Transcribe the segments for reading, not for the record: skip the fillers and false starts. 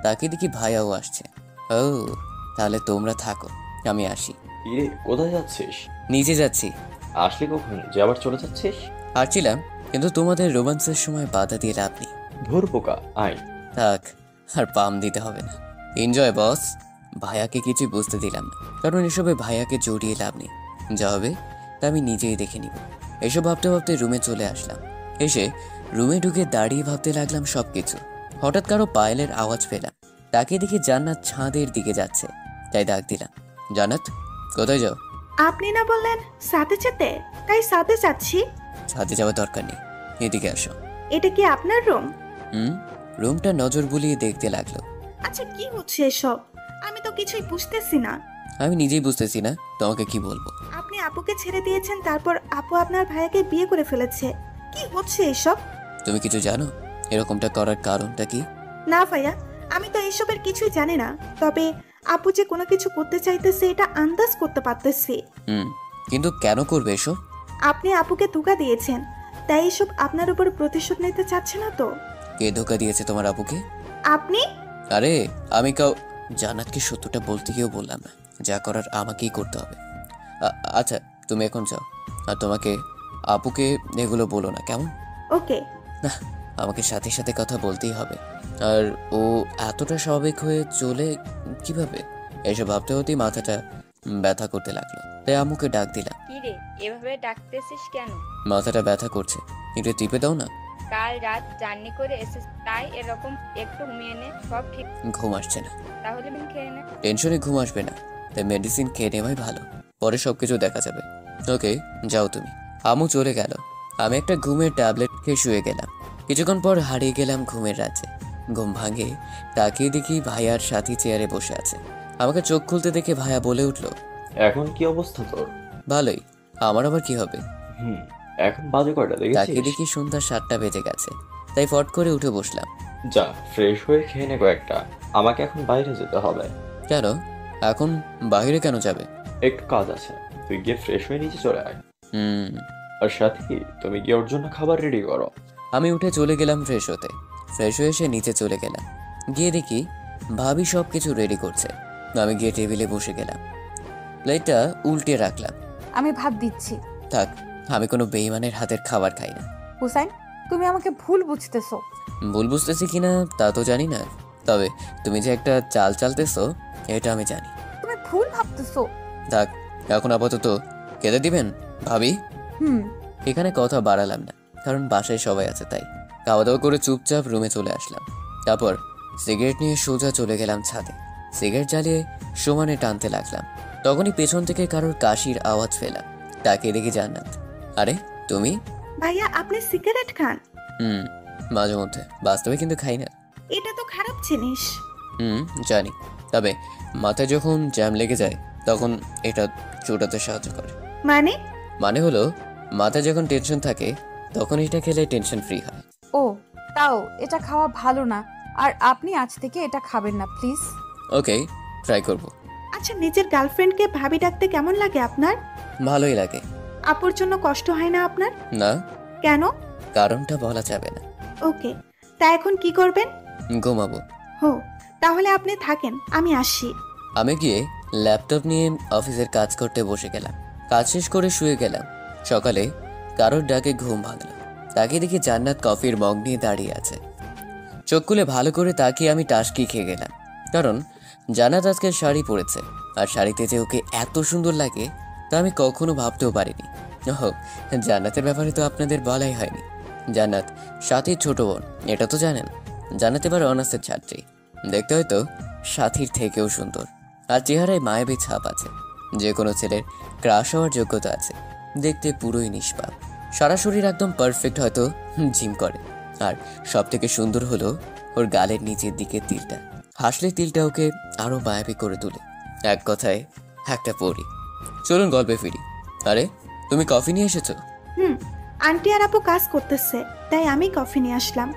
তাকে দেখি ভাইয়াও আসছে। ও, তাহলে তোমরা থাকো, আমি আসি। ইরে, কোথায় যাচ্ছিস? নিচে যাচ্ছি। আসলি কখন যে আবার চলে যাচ্ছিস? হারছিলাম, কিন্তু তোমাদের রোমান্সের সময় বাধা দিয়ে লাভ নেই। ধুর পোকা, আয়। থাক, আর পাম দিতে হবে না। এনজয় বস। ভাইয়াকে কিছুই বুঝতে দিলাম না, কারণ এসবে ভাইয়াকে জড়িয়ে লাভ নেই। যা হবে তা আমি নিজেই দেখে নিব। এসব ভাবতে ভাবতে রুমে চলে আসলাম। এসে রুমে ঢুকে দাঁড়িয়ে ভাবতে লাগলাম সবকিছু। হঠাৎ কারো পায়েলের আওয়াজ পেলাম। তাকে দেখে জান্নাত ছাদের দিকে যাচ্ছে, তাই ডাক দিলাম, জান্নাত কোথায় যাও? আপনি না বললেন সাথে যেতে, তাই সাথে যাচ্ছি। ছাদে যাওয়ার দরকার নেই, এদিকে আসো। এটা কি আপনার রুম? হুম। রুমটা নজর বুলিয়ে দেখতে লাগলো। আচ্ছা, কি হচ্ছে এসব? আমি তো কিছুই বুঝতেছি না। আমি নিজেই বুঝতেছি না তোমাকে কি বলবো। আপনি আপুকে ছেড়ে দিয়েছেন, তারপর আপু আপনার ভাইয়াকে বিয়ে করে ফেলেছে। কি হচ্ছে এসব? তুমি কিছু জানো এরকমটা করার কারণটা কি? না ভাইয়া, আমি তো এসবের কিছুই জানি না। তবে আপু যে কোনো কিছু করতে চাইতেছে এটা আন্দাজ করতে পারতেছি। কিন্তু কেন করবে এসব? আপনি আপুকে ধোঁকা দিয়েছেন, তাই এসব আপনার উপর প্রতিশোধ নিতে চাচ্ছে না তো? কে ধোকা দিয়েছে তোমার আপুকে? আপনি? আরে আমি জান্নাতকে সত্যটা বলতে গিয়েও বললাম না। যা করার আমাকেই করতে হবে। আচ্ছা, তুমি এখন যাও, আর তোমাকে আপুকে এগুলো বলো না, কেমন? ওকে। না, আমাকে সাথে সাথে কথা বলতেই হবে। আর ও এতটা স্বাভাবিক হয়ে চলে কিভাবে, এসব ভাবতে হতেই মাথাটা ব্যথা করতে লাগলো। তাই আম্মুকে ডাক দিলাম। কি রে, এভাবে ডাকতেছিস কেন? মাথাটা ব্যথা করছে, একটু টিপে দাও না। কাল রাত জার্নি করে এসেছিস, তাই এরকম। একটু ঘুমিয়ে নে, সব ঠিক। ঘুম আসছে না। তাহলে খেয়ে নে। টেনশনে ঘুম আসবে না, তাই মেডিসিন খেয়ে নেওয়াই ভালো, পরে সবকিছু দেখা যাবে। ওকে, যাও তুমি। আম্মু চলে গেল। আমি একটা ঘুমের ট্যাবলেট খেয়ে শুয়ে গেলাম। কিছুক্ষণ পর হারিয়ে গেলাম ঘুমের রাজ্যে। ঘুম ভাঙে, তাকিয়ে দেখি ভাইয়ার সাথী চেয়ারে বসে আছে। আমাকে চোখ খুলতে দেখে ভাইয়া বলে উঠল, এখন কি অবস্থা তোর? ভালোই, আমার আবার কি হবে? হুম। এখন বাজে কয়টা তাকে দেখেছিস? দেখি সন্ধ্যা 7টা বেজে গেছে, তাই ফট করে উঠে বসলাম। যা, ফ্রেশ হয়ে খেয়ে নে কয়েকটা। আমাকে এখন বাইরে যেতে হবে। কেন? এখন বাইরে কেন যাবে? একটু কাজ আছে, তুই গিয়ে ফ্রেশ হয়ে নিচে চলে আয়। হুম। আর সাথে তুমি গিয়ে ওর জন্য খাবার রেডি করো। আমি উঠে চলে গেলাম ফ্রেশ হতে। ফ্রেশ হয়ে এসে নিচে চলে গেলাম। গিয়ে দেখি ভাবি সব কিছু রেডি করছে। আমি গিয়ে টেবিলে বসে গেলাম, প্লেটটা উল্টে রাখলাম। আমি ভাত দিচ্ছি। থাক, আমি কোনো বেইমানের হাতের খাবার খাই না। হুসাইন, তুমি আমাকে ভুল বুঝতেছো। ভুল বুঝতেছি কিনা তা তো জানি না, তবে তুমি যে একটা চাল চালতেছো এটা আমি জানি। তুমি ভুল ভাবতেছো। থাক, এখন আপাতত খেতে দিবেন ভাবি? হুম। এখানে কথা বাড়ালাম না, কারণ বাসায় সবাই আছে, তাই খাওয়া দাওয়া করে চুপচাপ রুমে চলে আসলাম। তারপর সিগারেট নিয়ে সোজা চলে গেলাম ছাদে। সিগারেট জ্বালিয়ে সমানে টানতে লাগলাম। তখনই পেছন থেকে কারোর কাশির আওয়াজ পেলাম। তাকে দেখি জান্নাত। আরে তুমি? ভাইয়া, আপনি সিগারেট খান? হুম, মাঝে মধ্যে, বাস্তবে কিন্তু খাই না। এটা তো খারাপ জিনিস। জানি, তবে মাথায় যখন জ্যাম লেগে যায় তখন এটা চোটাতে সাহায্য করে। মানে? মানে হলো, মাথায় যখন টেনশন থাকে তখন এটা খেলে টেনশন ফ্রি হয়। ও, তাও এটা খাওয়া ভালো না। আর আপনি আজ থেকে এটা খাবেন না প্লিজ। ওকে, ট্রাই করব। আচ্ছা, নিজের গার্লফ্রেন্ডকে ভাবি ডাকতে কেমন লাগে আপনার? ভালোই লাগে। আপুর জন্য কষ্ট হয় না আপনার? না, কেন? কারণটা বলা যাবে না। ওকে, তা এখন কি করবেন? ঘুমাবো। হো, তাহলে আপনি থাকেন, আমি আসি। আমি গিয়ে ল্যাপটপ নিয়ে অফিসের কাজ করতে বসে গেলাম। কাজ শেষ করে শুয়ে গেলাম। সকালে কারোর ডাকে ঘুম ভাঙল। তাকে দেখি জান্নাত কফির মগ নিয়ে দাঁড়িয়ে আছে। চোখ খুলে ভালো করে তাকিয়ে আমি টাসকি খেয়ে গেলাম, কারণ জান্নাত আজকে শাড়ি পরেছে। আর শাড়িতে যে ওকে এত সুন্দর লাগে তা আমি কখনো ভাবতেও পারিনি। ওহ, জান্নাতের ব্যাপারে তো আপনাদের বলাই হয়নি। জান্নাত সাথীর ছোট বোন, এটা তো জানেন। জান্নাত এবার অনার্সের ছাত্রী। দেখতে হয়তো সাথীর থেকেও সুন্দর, আর চেহারায় মায়াবী ছাপ আছে। যে কোনো ছেলের ক্রাশ হওয়ার যোগ্যতা আছে। দেখতে পুরোই নিষ্পাপ, সারা শরীর একদম পারফেক্ট, হয়তো জিম করে। আর সব থেকে সুন্দর হলো ওর গালের নিচের দিকে তিলটা। হাসলে তিলটা ওকে আরো মায়াবী করে তোলে। এক কথায় একটা পরী। চলুন গল্পে ফিরি। আরে, তুমি কফি নিয়ে এসেছো? আন্টি আর আপু কাজ করতেছে, তাই আমি কফি নিয়ে আসলাম।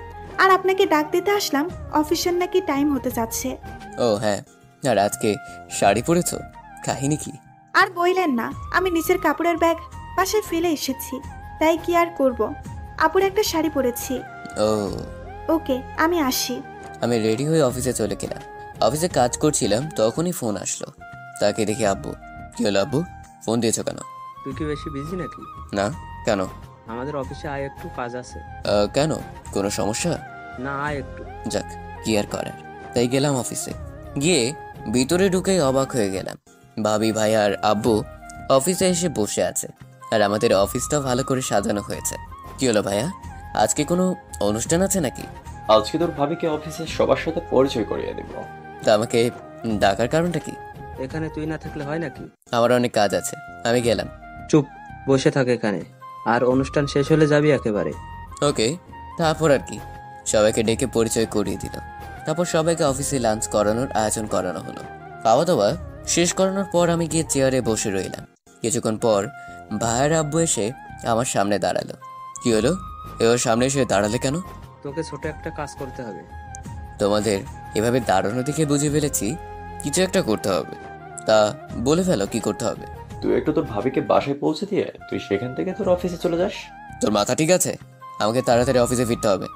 আর আপনাকে ডাক দিতে আসলাম, অফিসের নাকি টাইম হতে যাচ্ছে। ও হ্যাঁ, আর আজকে শাড়ি পরেছো, কাহিনী কি? আর বইলেন না, আমি নিচের কাপড়ের ব্যাগ পাশে ফেলে এসেছি, তাই কি আর করব। আপুর একটা শাড়ি পরেছি। ও ওকে, আমি আসি। আমি রেডি হয়ে অফিসে চলে গেলাম। অফিসে কাজ করছিলাম, তখনই ফোন আসলো। তাকে দেখি আব্বু। কি হলো আব্বু, ফোন দিয়েছো কেন? তুই কি বেশি বিজি নাকি? না, কেন? আমাদের অফিসে আয়, একটু কাজ আছে। কেন, কোনো সমস্যা? না, আয় একটু। যাক, কি আর করার। তাই গেলাম অফিসে। গিয়ে ভিতরে ঢুকেই অবাক হয়ে গেলাম। ভাবি, ভাই আর আব্বু অফিসে এসে বসে আছে। আর আমাদের অফিসটাও ভালো করে সাজানো হয়েছে। কি হলো ভাইয়া, আজকে কোনো অনুষ্ঠান আছে নাকি? আজকে তোর ভাবিকে অফিসের সবার সাথে পরিচয় করিয়ে দিব। তা আমাকে ডাকার কারণটা কি? এখানে তুই না থাকলে হয় নাকি? আমার অনেক কাজ আছে, আমি গেলাম। চুপ, বসে থাক এখানে। আর অনুষ্ঠান শেষ হলে যাবি একেবারে। ওকে, তারপর আর কি, সবাইকে ডেকে পরিচয় করিয়ে দিল। তারপর সবাইকে অফিসে লাঞ্চ করানোর আয়োজন করানো হলো। খাওয়া দাওয়া শেষ করানোর পর আমি গিয়ে চেয়ারে বসে রইলাম। কিছুক্ষণ পর ভাইয়ের আব্বু এসে আমার সামনে দাঁড়ালো। কি হলো, এবার সামনে এসে দাঁড়ালে কেন? তোকে ছোট একটা কাজ করতে হবে। তোমাদের এভাবে দাঁড়ানো দেখে বুঝে ফেলেছি কিছু একটা করতে হবে। তা বলে ফেলো, কি করতে হবে? তুই একটু তোর ভাবিকে বাসায় পৌঁছে দিয়ে তুই সেখান থেকে তোর অফিসে চলে যাস। তোর মাথা ঠিক আছে? আমাকে তাড়াতাড়ি অফিসে ফিরতে হবে।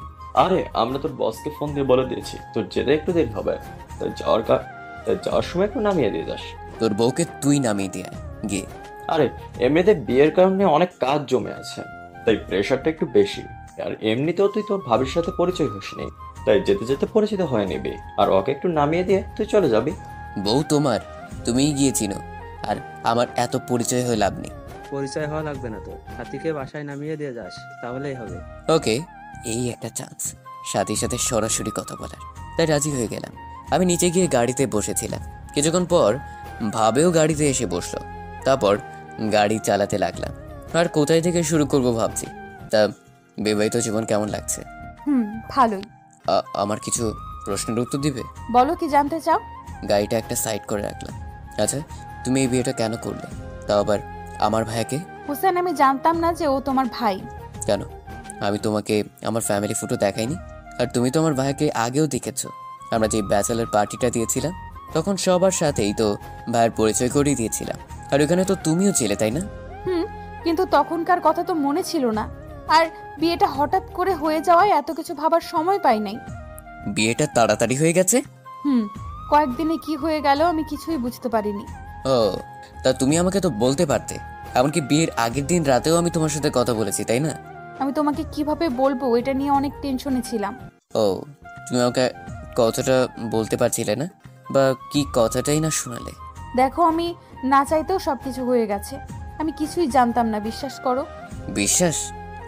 আরে আমরা তোর বসকে ফোন দিয়ে বলে দিয়েছি তোর যেতে একটু দেরি হবে। তাই যাওয়ার সময় একটু নামিয়ে দিয়ে যাস। তোর বউকে তুই নামিয়ে দিয়ে আয়, গিয়ে। আরে এমনিতে বিয়ের কারণে অনেক কাজ জমে আছে, তাই প্রেশারটা একটু বেশি। আর এমনিতেও তুই তোর ভাবির সাথে পরিচয় হসনি, তাই যেতে যেতে পরিচিত হয়ে নিবি। আর ওকে একটু নামিয়ে দিয়ে তুই চলে যাবি। বউ তোমার, তুমিই গিয়ে চিনো। আর আমার এত পরিচয় হয়ে লাভ নেই। পরিচয় হওয়া লাগবে না তো, হাতিকে বাসায় নামিয়ে দিয়ে যাস, তাহলেই হবে। ওকে, এই একটা চান্স সাথীর সাথে সরাসরি কথা বলার। তাই রাজি হয়ে গেলাম। আমি নিচে গিয়ে গাড়িতে বসেছিলাম। কিছুক্ষণ পর ভাবেও গাড়িতে এসে বসলো। তারপর গাড়ি চালাতে লাগলাম। আর কোথায় থেকে শুরু করব ভাবছি। তা বিবাহিত জীবন কেমন লাগছে? ভালোই। আমার কিছু প্রশ্নের উত্তর দিবে? বলো, কি জানতে চাও? গাড়িটা একটা সাইড করে রাখলাম। আচ্ছা, তুমি এই বিয়েটা কেন করলে, তাও আবার আমার ভাইয়াকে? হোসেন, আমি জানতাম না যে ও তোমার ভাই। কেন, আমি তোমাকে আমার ফ্যামিলি ফটো দেখাইনি? আর তুমি তো আমার ভাইয়াকে আগেও দেখেছো। আমরা যে ব্যাচেলার পার্টিটা দিয়েছিলাম, তখন সবার সাথেই তো ভাইয়ের পরিচয় করিয়ে দিয়েছিলাম। আর ওখানে তো তুমিও ছিলে, তাই না? কিন্তু তখনকার কথা তো মনে ছিল না। আর বিয়েটা হঠাৎ করে হয়ে যাওয়ায় এত কিছু ভাবার সময় পাই নাই। বিয়েটা তাড়াতাড়ি হয়ে গেছে? কয়েকদিনে কি হয়ে গেল আমি কিছুই বুঝতে পারিনি। ও, তা তুমি আমাকে তো বলতে পারতে। এমনকি বিয়ের আগের দিন রাতেও আমি তোমার সাথে কথা বলেছি, তাই না? আমি তোমাকে কিভাবে বলবো এটা নিয়ে অনেক টেনশনে ছিলাম। ও, তুমি আমাকে কথাটা বলতে পারছিলে না, বা কি কথাটাই না শোনালে? দেখো, আমি না চাইতেও সবকিছু হয়ে গেছে। আমি কিছুই জানতাম না, বিশ্বাস করো। বিশ্বাস?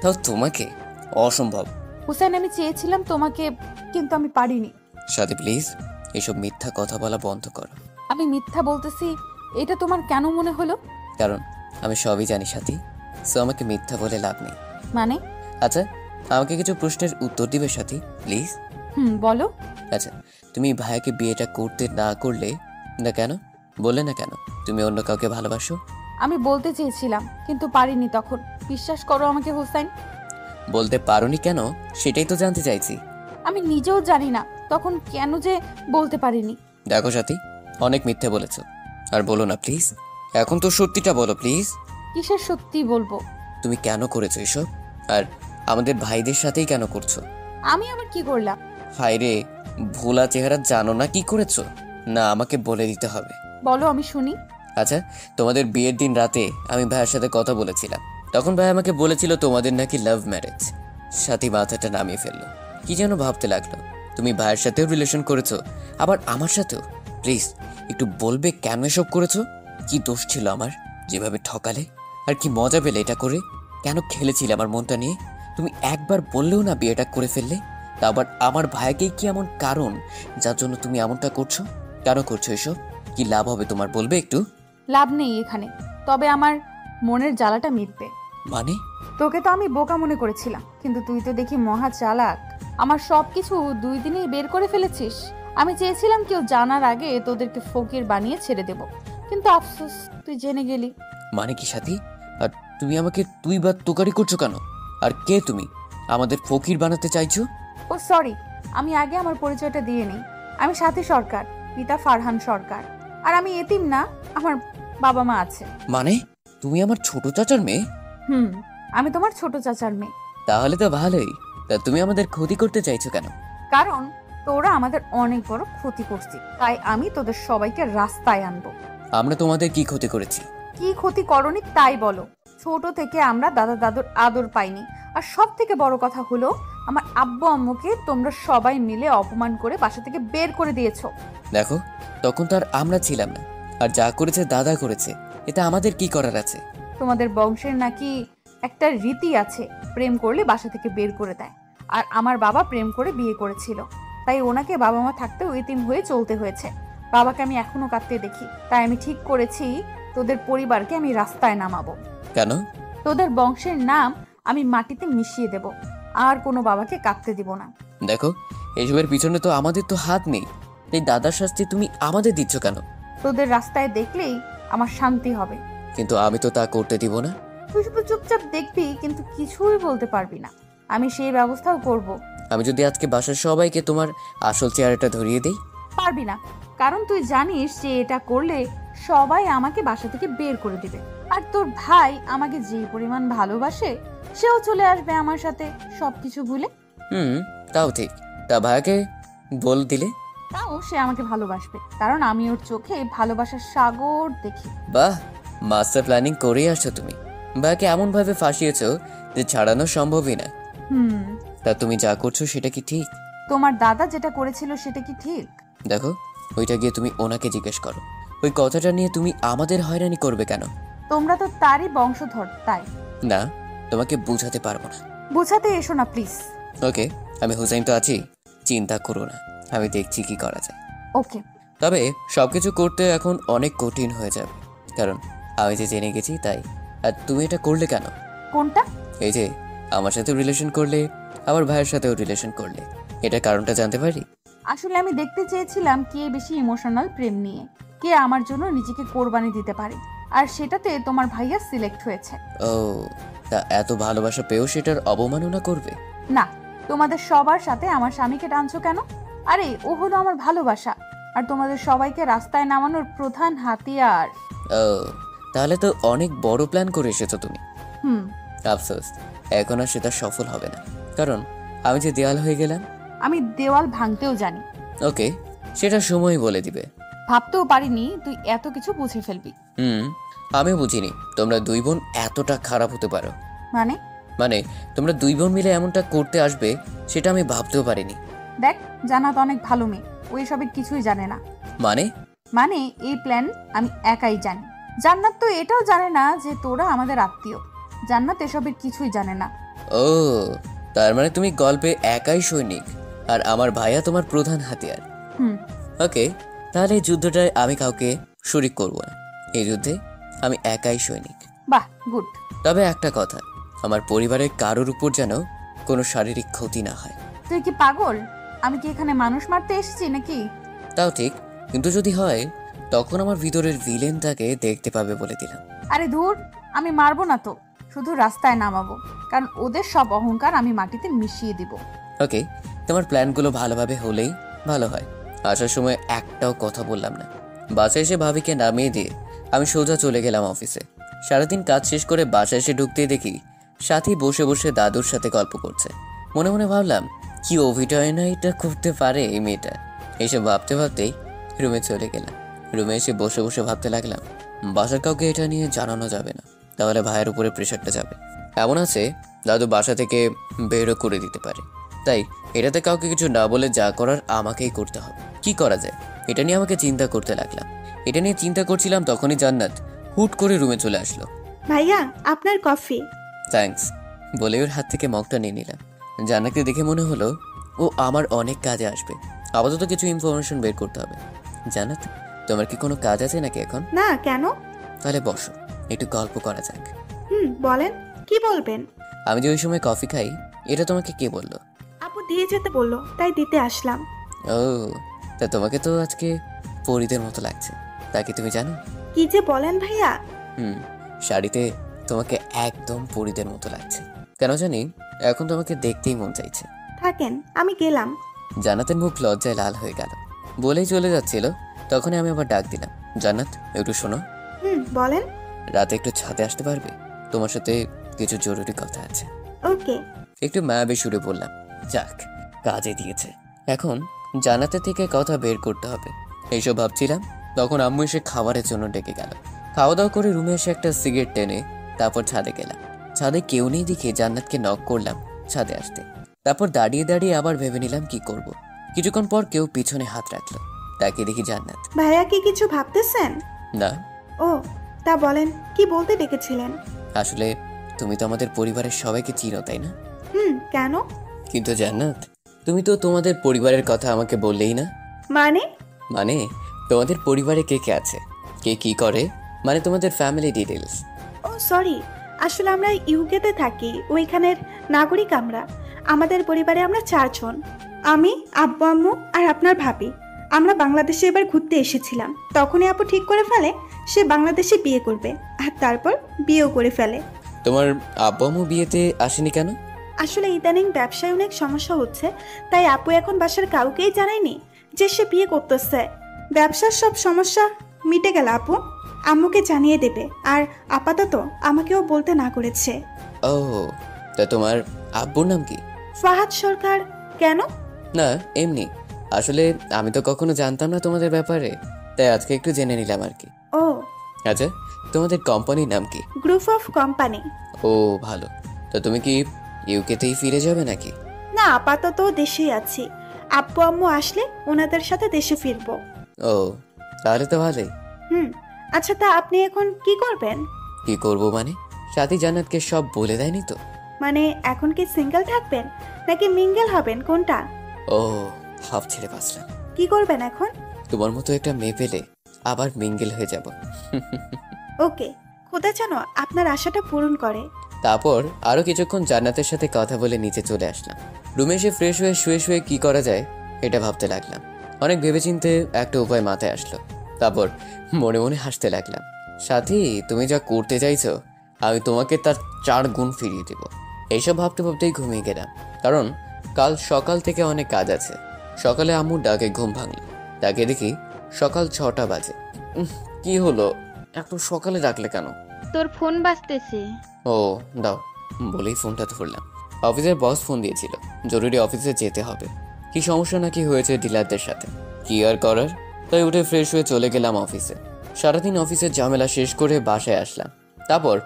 তাও তোমাকে? অসম্ভব। হুসেন, আমি চেয়েছিলাম তোমাকে, কিন্তু আমি পারিনি। সাথী প্লিজ, এসব মিথ্যা কথা বলা বন্ধ করো। আমি মিথ্যা বলতেছি এটা তোমার কেন মনে হলো? কারণ আমি সবই জানি সাথী, সো আমাকে মিথ্যা বলে লাভ নেই। মানে? আচ্ছা, আমাকে কিছু প্রশ্নের উত্তর দিবে সাথী, প্লিজ? বলো। আচ্ছা, তুমি ভাইয়াকে বিয়েটা করতে না করলে না কেন? বললে না কেন তুমি অন্য কাউকে ভালোবাসো? আমি বলতে চেয়েছিলাম, কিন্তু পারিনি তখন। বিশ্বাস করো আমাকে হোসেন। বলতে পারোনি কেন, সেটাই তো জানতে চাইছি। আমি নিজেও জানি না তখন কেন যে বলতে পারিনি। দেখো সাথী, অনেক মিথ্যে বলেছো, আর বলো না প্লিজ। এখন তো সত্যিটা বলো প্লিজ। কিসের সত্যি বলবো? তুমি কেন করেছো এসব? আর আমাদের ভাইদের সাথেই কেন করছো? আমি আবার কি করলাম? হায় রে, ভোলা চেহারা জানো না কি করেছো? না, আমাকে বলে দিতে হবে। বলো, আমি শুনি। আচ্ছা, তোমাদের বিয়ের দিন রাতে আমি ভাইয়ের সাথে কথা বলেছিলাম। তখন ভাই আমাকে বলেছিল তোমাদের নাকি লাভ ম্যারেজ। সাথী মাথাটা নামিয়ে ফেললো। কি যেন ভাবতে লাগলো। তুমি ভাইয়ের সাথেও রিলেশন করেছো, আবার আমার সাথেও। প্লিজ একটু বলবে কেন এসব করেছো? কি দোষ ছিল আমার, যেভাবে ঠকালে? আর কি মজা পেলে এটা করে? কেন খেলেছিলে আমার মনটা নিয়ে? তুমি একবার বললেও না বিয়েটা করে ফেললে। তা আবার আমার ভাইকে কি এমন কারণ যার জন্য তুমি এমনটা করছো? কেন করছো এসব? কি লাভ হবে তোমার, বলবে একটু? লাভ নেই এখানে, তবে আমার মনের জ্বালাটা মিটবে। মানে? তোকে তো আমি বোকা মনে করেছিলাম, কিন্তু তুই তো দেখি মহা চালাক। আমার সবকিছু 2 দিনেই বের করে ফেলেছিস। আমি চেয়েছিলাম কেউ জানার আগে তোদেরকে ফকির বানিয়ে ছেড়ে দেব, কিন্তু আফসোস তুই জেনে গেলি। মানে কি সাথী? আর তুমি আমাকে তুই বা তোকারি করছো কেন? আর কে তুমি? আমাদের ফকির বানাতে চাইছো? ও সরি, আমি আগে আমার পরিচয়টা দিয়ে নেই। আমি সাথী সরকার, পিতা ফারহান সরকার। আর আমি এতিম না, আমার বাবা মা আছে। মানে তুমি আমার ছোট চাচার মেয়ে? আমি তোমার ছোট চাচার মেয়ে। তাহলে তো ভালোই। তা তুমি আমাদের ক্ষতি করতে চাইছো কেন? কারণ তোরা আমাদের অনেক বড় ক্ষতি করছিস, তাই আমি তোদের সবাইকে রাস্তায় আনবো। আমরা তোমাদের কি ক্ষতি করেছি? কি ক্ষতি করনি তাই বলো। ছোট থেকে আমরা দাদা দাদুর আদর পাইনি, আর সব থেকে বড় কথা হলো আমার আব্বু আম্মুকে তোমরা সবাই মিলে অপমান করে বাসা থেকে বের করে দিয়েছো। দেখো, তখন তো আর আমরা ছিলাম না, আর যা করেছে দাদা করেছে, এটা আমাদের কি করার আছে? তোমাদের বংশের নাকি একটা রীতি আছে, প্রেম করলে বাসা থেকে বের করে দেয়। আর আমার বাবা প্রেম করে বিয়ে করেছিল, তাই ওনাকে বাবা মা থাকতেও এতিম হয়ে চলতে হয়েছে। বাবাকে আমি এখনো কাঁদতে দেখি, তাই আমি ঠিক করেছি তোদের পরিবারকে আমি রাস্তায় নামাবো। কেন? তোদের বংশের নাম আমি মাটিতে মিশিয়ে দেব, আর কোনো বাবাকে কাঁদতে দিব না। দেখো, এসবের পিছনে তো আমাদের তো হাত নেই, এই দাদার শাস্তি তুমি আমাদের দিচ্ছ কেন? তোদের রাস্তায় দেখলেই আমার শান্তি হবে। কিন্তু আমি তো তা করতে দিব না। তুই শুধু চুপচাপ দেখবি, কিন্তু কিছুই বলতে পারবি না। আমি সেই ব্যবস্থাও করব। আমি যদি আজকে বাসার সবাইকে তোমার আসল চেহারাটা ধরিয়ে দেই? পারবি না, কারণ তুই জানিস যে এটা করলে সবাই আমাকে বাসা থেকে বের করে দিবে। আর তোর ভাই আমাকে যে পরিমাণ ভালোবাসে, সেও চলে আসবে আমার সাথে সবকিছু ভুলে। তাও ঠিক। তা ভাইয়াকে বল দিলে? তাও সে আমাকে ভালোবাসবে, কারণ আমি ওর চোখে ভালোবাসার সাগর দেখি। বাহ, মাস্টার প্ল্যানিং করেই আসছো তুমি। ভাইয়াকে এমন ভাবে ফাঁসিয়েছো যে ছাড়ানো সম্ভবই না। তা তুমি যা করছো সেটা কি ঠিক? তোমার দাদা যেটা করেছিল সেটা কি ঠিক? দেখো, ওইটা গিয়ে তুমি ওনাকে জিজ্ঞেস করো। ওই কথাটা নিয়ে তুমি আমাদের হয়রানি করবে কেন? তোমরা তো তারই বংশধর, তাই। না, তোমাকে বুঝাতে পারবো না। বোঝাতে এসো না প্লিজ। ওকে, আমি হুসাইন তো আছি, চিন্তা করো না, আমি দেখছি কি করা যায়। ওকে। তবে সবকিছু করতে এখন অনেক কঠিন হয়ে যাবে, কারণ আমি যে জেনে গেছি তাই। আর তুমি এটা করলে কেন? কোনটা? এই যে আমার সাথে রিলেশন করলে, আমার ভাইয়ের সাথেও রিলেশন করলে, এটা কারণটা জানতে পারি? আসলে আমি দেখতে চেয়েছিলাম কে বেশি ইমোশনাল প্রেম নিয়ে, কে আমার জন্য নিজেকে কোরবানি দিতে পারে, আর সেটাতে তোমার ভাইয়া সিলেক্ট হয়েছে। ও, তা এত ভালোবাসা পেয়েও সেটার অবমাননা করবে? না, তোমাদের সবার সাথে আমার স্বামীকে টানছো কেন? আরে ও হলো আমার ভালোবাসা, আর তোমাদের সবাইকে রাস্তায় নামানোর প্রধান হাতিয়ার। ও, তাহলে তো অনেক বড় প্ল্যান করে এসেছো তুমি। হুম। আফসোস, এখন আর সেটা সফল হবে না, কারণ আমি যে দেওয়াল হয়ে গেলাম। আমি দেওয়াল ভাঙতেও জানি। ওকে, সেটা সময় বলে দিবে। ভাবতেও পারিনি তুই এত কিছু বুঝে ফেলবি। আমিও বুঝিনি তোমরা দুই বোন এতটা খারাপ হতে পারো। মানে? মানে তোমরা দুই বোন মিলে এমনটা করতে আসবে সেটা আমি ভাবতেও পারিনি। দেখ, জান্নাত অনেক ভালো মেয়ে, ওই সবের কিছুই জানে না। মানে? মানে এই প্ল্যান আমি একাই জানি। জান্নাত তো এটাও জানে না যে তোরা আমাদের আত্মীয়। জান্নাত এসবের কিছুই জানে না। ও, তার মানে তুমি গল্পে একাই সৈনিক, আর আমার ভাইয়া তোমার প্রধান হাতিয়ার। ওকে, তাহলে এই যুদ্ধটায় আমি কাউকে শরিক করব না। এই যুদ্ধে আমি একাই সৈনিক। বাহ, গুড। তবে একটা কথা, আমার পরিবারের কারোর উপর যেন কোনো শারীরিক ক্ষতি না হয়। তুই কি পাগল? আমি কি এখানে মানুষ মারতে এসেছি নাকি? তাও ঠিক, কিন্তু যদি হয় তখন আমার ভিতরের ভিলেনটাকে দেখতে পাবে বলে দিলাম। আরে ধুর, আমি মারবো না তো, শুধু রাস্তায় নামাবো, কারণ ওদের সব অহংকার আমি মাটিতে মিশিয়ে দিব। ওকে, তোমার প্ল্যানগুলো ভালোভাবে হলেই ভালো হয়। আসার সময় একটাও কথা বললাম না। বাসায় এসে ভাবিকে নামিয়ে দিয়ে আমি সোজা চলে গেলাম অফিসে। সারাদিন কাজ শেষ করে বাসায় এসে ঢুকতেই দেখি সাথী বসে বসে দাদুর সাথে গল্প করছে। মনে মনে ভাবলাম, কি অভিনয় না এটা করতে পারে এই মেয়েটা। এসব ভাবতে ভাবতেই রুমে চলে গেলাম। রুমে এসে বসে বসে ভাবতে লাগলাম, বাসার কাউকে এটা নিয়ে জানানো যাবে না, তাহলে ভাইয়ের উপরে প্রেশারটা যাবে। এমন আছে দাদু বাসা থেকে বেরও করে দিতে পারে, তাই এটাতে কাউকে কিছু না বলে যা করার আমাকেই করতে হবে। কি করা যায় এটা নিয়ে আমাকে চিন্তা করতে লাগলাম। এটা নিয়ে চিন্তা করছিলাম তখনই জান্নাত হুট করে রুমে চলে আসলো। ভাইয়া, আপনার কফি। থ্যাঙ্কস বলে ওর হাত থেকে মগটা নিয়ে নিলাম। জান্নাতকে দেখে মনে হলো ও আমার অনেক কাজে আসবে। আপাতত কিছু ইনফরমেশন বের করতে হবে। জান্নাত, তোমার কি কোনো কাজ আছে নাকি এখন? না, কেন? তাহলে বসো, একটু গল্প করা যাক। বলেন, কি বলবেন? আমি যে ওই সময় কফি খাই, এটা তোমাকে কে বললো? আপু দিয়ে যেতে বললো, তাই দিতে আসলাম। ও, তা তোমাকে তো আজকে পরীদের মতো লাগছে, তা কি তুমি জানো? কি যে বলেন ভাইয়া। শাড়িতে তোমাকে একদম পরীদের মতো লাগছে। কেন জানি এখন তোমাকে দেখতেই মন চাইছে। থাকেন, আমি গেলাম। জান্নাতের মুখ লজ্জায় লাল হয়ে গেল। বলেই চলে যাচ্ছিল, তখনই আমি আবার ডাক দিলাম, জান্নাত একটু শোনো। বলেন। রাতে একটু ছাদে আসতে পারবে? তোমার সাথে কিছু জরুরি কথা আছে। ওকে। একটু মায়াবী সুরে বললাম। যাক, কাজে দিয়েছে। এখন জানাতে থেকে কথা বের করতে হবে এইসব ভাবছিলাম, তখন আম্মু এসে খাবারের জন্য ডেকে গেল। খাওয়া দাওয়া করে রুমে এসে একটা সিগারেট টেনে তারপর ছাদে গেলাম। ছাদে কেউ নেই দেখে জান্নাতকে নক করলাম ছাদে আসতে। তারপর দাঁড়িয়ে দাঁড়িয়ে আবার ভেবে নিলাম কি করব। কিছুক্ষণ পর কেউ পিছনে হাত রাখলো, তাকে দেখি জান্নাত। ভাইয়া কি কিছু ভাবতেছেন? না, ও, তা বলেন, কি বলতে ডেকেছিলেন? আসলে তুমি তো আমাদের পরিবারের সবাইকে চিনো, তাই না? কেন? কিন্তু জান্নাত, তুমি তো তোমাদের পরিবারের কথা আমাকে বললেই না। মানে? মানে তোমাদের পরিবারে কে কে আছে, কে কি করে, মানে তোমাদের ফ্যামিলি ডিটেলস। ও সরি, আসলে আমরা ইউকেতে থাকি, ওইখানের নাগরিক আমরা। আমাদের পরিবারে আমরা 4 জন, আমি, আব্বু আম্মু আর আপনার ভাবি। আমরা বাংলাদেশে এবার ঘুরতে এসেছিলাম, তখনই আপু ঠিক করে ফেলে সে বাংলাদেশে বিয়ে করবে, আর তারপর বিয়েও করে ফেলে। তোমার আব্বু আম্মু বিয়েতে আসেনি কেন? আসলে ইদানিং ব্যবসায় অনেক সমস্যা হচ্ছে, তাই আপু এখন বাসার কাউকেই জানায়নি যে সে বিয়ে করতেছে। ব্যবসার সব সমস্যা মিটে গেল আপু আম্মুকে জানিয়ে দেবে, আর আপাতত আমাকেও বলতে না করেছে। ও, তা তোমার আব্বুর নাম কি? ফাহাদ সরকার। কেন? না, এমনি। আসলে আমি তো কখনো জানতাম না তোমাদের ব্যাপারে, তাই আজকে একটু জেনে নিলাম আর কি। ও, আচ্ছা, তোমাদের কোম্পানির নাম কি? Group of company. ও ভালো। তো তুমি কি ইউকেতেই ফিরে যাবে নাকি? না, আপাতত দেশেই আছি। আব্বু আম্মু আসলে ওনাদের সাথে দেশে ফিরবো। ও, তাহলে তো ভালোই। আচ্ছা, তা আপনি এখন কি করবেন? কি করব মানে? সাথী জান্নাতকে সব বলে দেয়নি তো? মানে এখন কি সিঙ্গেল থাকবেন নাকি মিঙ্গেল হবেন, কোনটা? ও, হাফ ছেড়ে বাঁচলাম। কি করবেন এখন? তোমার মতো একটা মেয়ে পেলে আবার মিঙ্গেল হয়ে যাব। ওকে, খোদা যেন আপনার আশাটা পূরণ করে। তারপর আরো কিছুক্ষণ জান্নাতের সাথে কথা বলে নিচে চলে আসলাম। রুমে এসে ফ্রেশ হয়ে শুয়ে শুয়ে কি করা যায় এটা ভাবতে লাগলাম। অনেক ভেবেচিন্তে একটা উপায় মাথায় আসলো। তারপর মনে মনে হাসতে লাগলাম। সাথী, তুমি যা করতে চাইছো আমি তোমাকে তার 4 গুণ ফিরিয়ে দেব। এইসব ভাবতে ভাবতেই ঘুমিয়ে গেলাম, কারণ কাল সকাল থেকে অনেক কাজ আছে। সকালে আম্মুর ডাকে ঘুম ভাঙল। তাকে দেখি সকাল 6টা বাজে। কি হলো, এত সকালে ডাকলে কেন? তোর ফোন বাজতেছে। ও দাও, বলেই ফোনটা ধরলাম। অফিসের বস ফোন দিয়েছিল, জরুরি অফিসে যেতে হবে। কি সমস্যা নাকি হয়েছে ডিলারদের সাথে, কি আর করার। তাই উঠে ফ্রেশ হয়ে চলে গেলাম অফিসে। সারাদিন অফিসের ঝামেলা শেষ করে বাসায় আসলাম। তারপর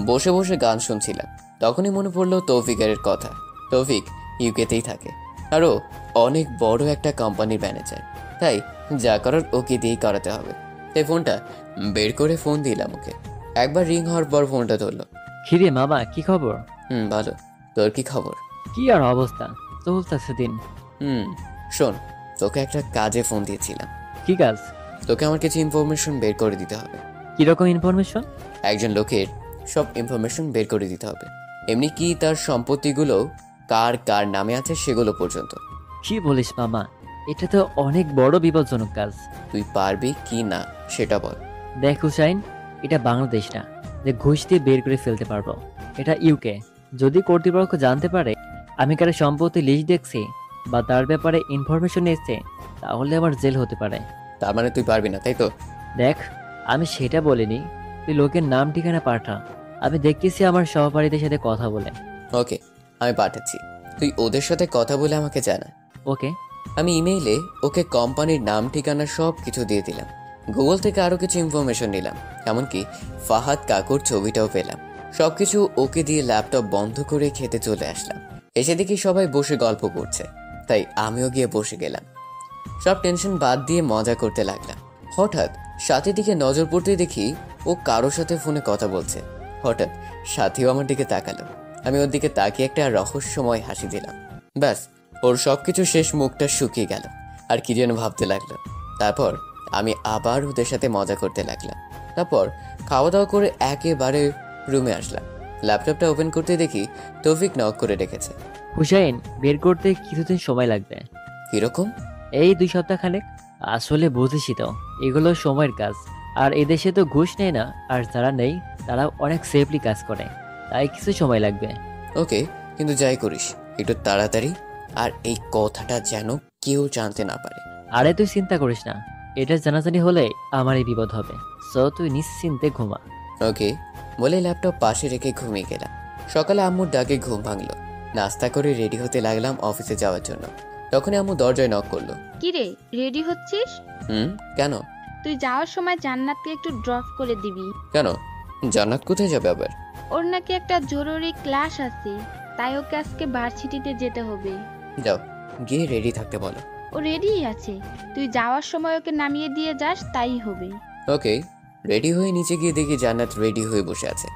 বসে বসে গান শুনছিলাম। তখনই মনে পড়লো তৌফিকের কথা। তৌফিক ইউকেতেই থাকে, আরও অনেক বড় একটা কোম্পানির ম্যানেজার। তাই যা করার ওকে দিয়েই করাতে হবে। তাই ফোনটা বের করে ফোন দিলাম ওকে। একবার রিং হওয়ার পর ফোনটা ধরলো। খিরে মামা, কি খবর? ভালো। তোর কি খবর? কি আর অবস্থা, চলতেছে দিন। শোন, তোকে একটা কাজে ফোন দিয়েছিলাম। কি কাজ? তোকে আমার কিছু ইনফরমেশন বের করে দিতে হবে। কিরকম ইনফরমেশন? একজন লোকের সব ইনফরমেশন বের করে দিতে হবে, এমনি কি তার সম্পত্তিগুলো কার কার নামে আছে সেগুলো পর্যন্ত। কি বলিস মামা, এটা তো অনেক বড় বিপজ্জনক কাজ। তুই পারবি কি না সেটা বল। দেখ হুসাইন, এটা বাংলাদেশ না যে ঘুষ দিয়ে বের করে ফেলতে পারবো। এটা ইউকে। যদি কর্তৃপক্ষ জানতে পারে আমি কারো সম্পত্তি লিস্ট দেখছি বা তার ব্যাপারে ইনফরমেশন এসছে, তাহলে আমার জেল হতে পারে। তার মানে তুই পারবি না, তাই তো? দেখ, আমি সেটা বলিনি, তুই লোকের নাম ঠিকানা পাঠা। আমি দেখতেছি আমার সহপাঠীদের সাথে কথা বলে। ওকে, আমি পাঠাচ্ছি, তুই ওদের সাথে কথা বলে আমাকে জানা। ওকে। আমি ইমেইলে ওকে কোম্পানির নাম ঠিকানা সব কিছু দিয়ে দিলাম। গুগল থেকে আরো কিছু ইনফরমেশন নিলাম, এমনকি ফাহাদ কাকুর ছবিটাও পেলাম। সবকিছু ওকে দিয়ে ল্যাপটপ বন্ধ করে খেতে চলে আসলাম। এসে দেখি সবাই বসে গল্প করছে, তাই আমিও গিয়ে বসে গেলাম। সব টেনশন বাদ দিয়ে মজা করতে লাগলাম। হঠাৎ সাথীর দিকে নজর পড়তে দেখি ও কারোর সাথে ফোনে কথা বলছে। হঠাৎ সাথীও আমার দিকে তাকালো। আমি ওর দিকে তাকিয়ে একটা রহস্যময় হাসি দিলাম। ব্যাস, ওর সবকিছু শেষ, মুখটা শুকিয়ে গেল, আর কি যেন ভাবতে লাগলো। তারপর আমি আবার ওদের সাথে মজা করতে লাগলাম। তারপর খাওয়া দাওয়া করে একেবারে রুমে আসলাম। ল্যাপটপটা ওপেন করতে দেখি তৌফিক নক করে রেখেছে। হুসাইন, বের করতে কিছুদিন সময় লাগবে। কিরকম? এই 2 সপ্তাহ খানেক। আসলে বুঝেছি তো, এগুলো সময়ের কাজ। আর এদেশে তো ঘুষ নেই না, আর যারা নেই তারা অনেক সেফলি কাজ করে, তাই কিছু সময় লাগবে। ওকে, কিন্তু যাই করিস একটু তাড়াতাড়ি, আর এই কথাটা যেন কেউ জানতে না পারে। আরে তুই চিন্তা করিস না, এটা জানাজানি হলে আমারই বিপদ হবে। সো তুই নিশ্চিন্তে ঘুমা। ওকে বলে ল্যাপটপ পাশে রেখে ঘুমিয়ে গেলাম। সকালে আম্মুর ডাকে ঘুম ভাঙলো। নাস্তা করে রেডি হতে লাগলাম অফিসে যাওয়ার জন্য। তখনই আম্মু দরজায় নক করলো। কিরে, রেডি হচ্ছিস? কেন? তুই যাওয়ার সময় জান্নাতকে একটু ড্রপ করে দিবি। কেন? জান্নাত কোথায় যাবে আবার? ওর নাকি একটা জরুরি ক্লাস আছে, তাই ওকে আজকে ভার্সিটিতে যেতে হবে। যাও, গিয়ে রেডি থাকতে বলো। ও রেডিই আছে, তুই যাওয়ার সময় ওকে নামিয়ে দিয়ে যাস, তাই হবে। ওকে। রেডি হয়ে নিচে গিয়ে দেখি জান্নাত রেডি হয়ে বসে আছে।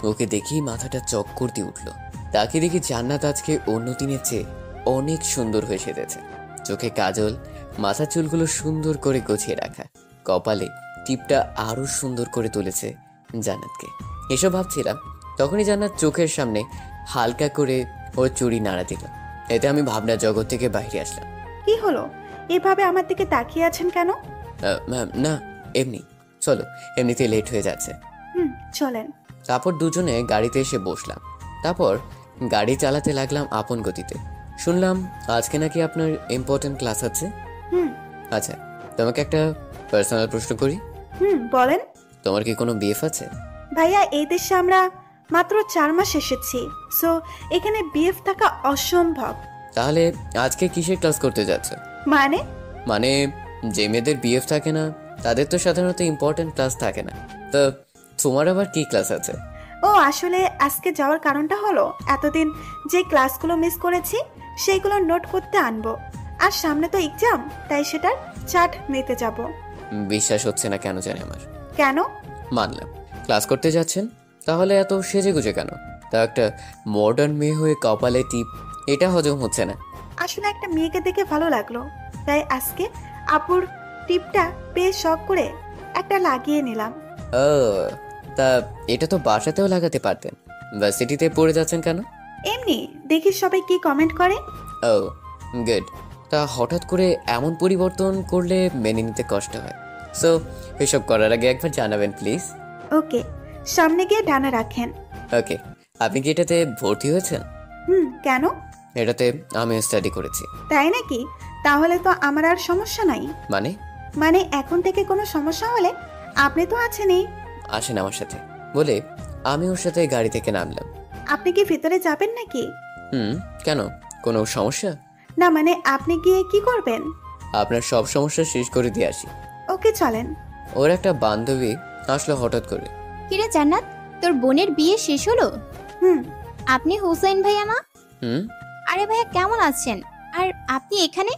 ওকে দেখেই মাথাটা চক্কর দিয়ে উঠলো। তাকে দেখি জান্নাত আজকে অন্য দিনের চেয়ে অনেক সুন্দর হয়ে সেজেছে। চোখে কাজল, মাথার চুলগুলো সুন্দর করে গুছিয়ে রাখা, কপালে টিপটা আরো সুন্দর করে তুলেছে জান্নাতকে। এসব ভাবছিলাম, তখনই জান্নাত চোখের সামনে হালকা করে ওর চুড়ি নাড়া দিল। এতে আমি ভাবনা জগৎ থেকে বাইরে আসলাম। কি হলো? এভাবে আমার দিকে তাকিয়ে আছেন কেন? ম্যাম, না, এমনি। চলো, এমনিতে লেট হয়ে যাচ্ছে। চলেন। তারপর দুজনে গাড়িতে এসে বসলাম। তারপর গাড়ি চালাতে লাগলাম আপন গতিতে। শুনলাম আজকে নাকি আপনার ইম্পর্টেন্ট ক্লাস আছে। আচ্ছা, তোমাকে একটা পার্সোনাল প্রশ্ন করি। বলেন। তোমার কি কোনো বিএফ আছে? ভাইয়া, এই দেশে আমরা মাত্র 4 মাস এসেছি, সো এখানে বিএফ থাকা অসম্ভব। তাহলে আজকে কিসের ক্লাস করতে যাচ্ছ? মানে যে মেয়েদের বিএফ থাকে না তাদের তো সাধারণত ইম্পর্টেন্ট ক্লাস থাকে না, তো তোমার আবার কি ক্লাস আছে? ও আসলে আজকে যাওয়ার কারণটা হলো এতদিন যে ক্লাসগুলো মিস করেছি সেইগুলো নোট করতে আনবো, আর সামনে তো এক্সাম, তাই সেটার চার্ট নিতে যাব। বিশ্বাস হচ্ছে না কেন জানি আমার। কেন? মানলাম ক্লাস করতে যাচ্ছেন, তাহলে এত সেজে গুজে কেন? তা একটা মডার্ন মেয়ে হয়ে কপালে টিপ, এটা হজম হচ্ছে না। আসলে একটা মেয়েকে দেখে ভালো লাগলো, তাই আজকে আপুর টিপটা পেয়ে শখ করে একটা লাগিয়ে নিলাম। ও, তা এটা তো বাসাতেও লাগাতে পারতেন। ভার্সিটিতে পড়ে যাচ্ছেন কেন? এমনি দেখি সবাই কি কমেন্ট করে। ও গুড। তা হঠাৎ করে এমন পরিবর্তন করলে মেনে নিতে কষ্ট হয়, সো এসব করার আগে একবার জানাবেন প্লিজ। ওকে, সামনে গিয়ে ডানা রাখেন। ওকে। আপনি কি এটাতে ভর্তি হয়েছেন? কেন? এটাতে আমি স্টাডি করেছি। তাই নাকি? তাহলে তো আমার আর সমস্যা নাই। মানে এখন থেকে কোনো সমস্যা হলে আপনি তো আছেনই। আসেন আমার সাথে বলে আমি ওর সাথে গাড়ি থেকে নামলাম। আপনি কি ভিতরে যাবেন নাকি? কেন, কোনো সমস্যা? না মানে আপনি গিয়ে কি করবেন? আপনার সব সমস্যা শেষ করে দিয়ে আসি। ওকে, চলেন। ওর একটা বান্ধবী আসলো হঠাৎ করে। কিরে জান্নাত, তোর বোনের বিয়ে শেষ হলো? আপনি হুসাইন ভাইয়া না? আরে ভাইয়া, কেমন আছেন? আর আপনি এখানে?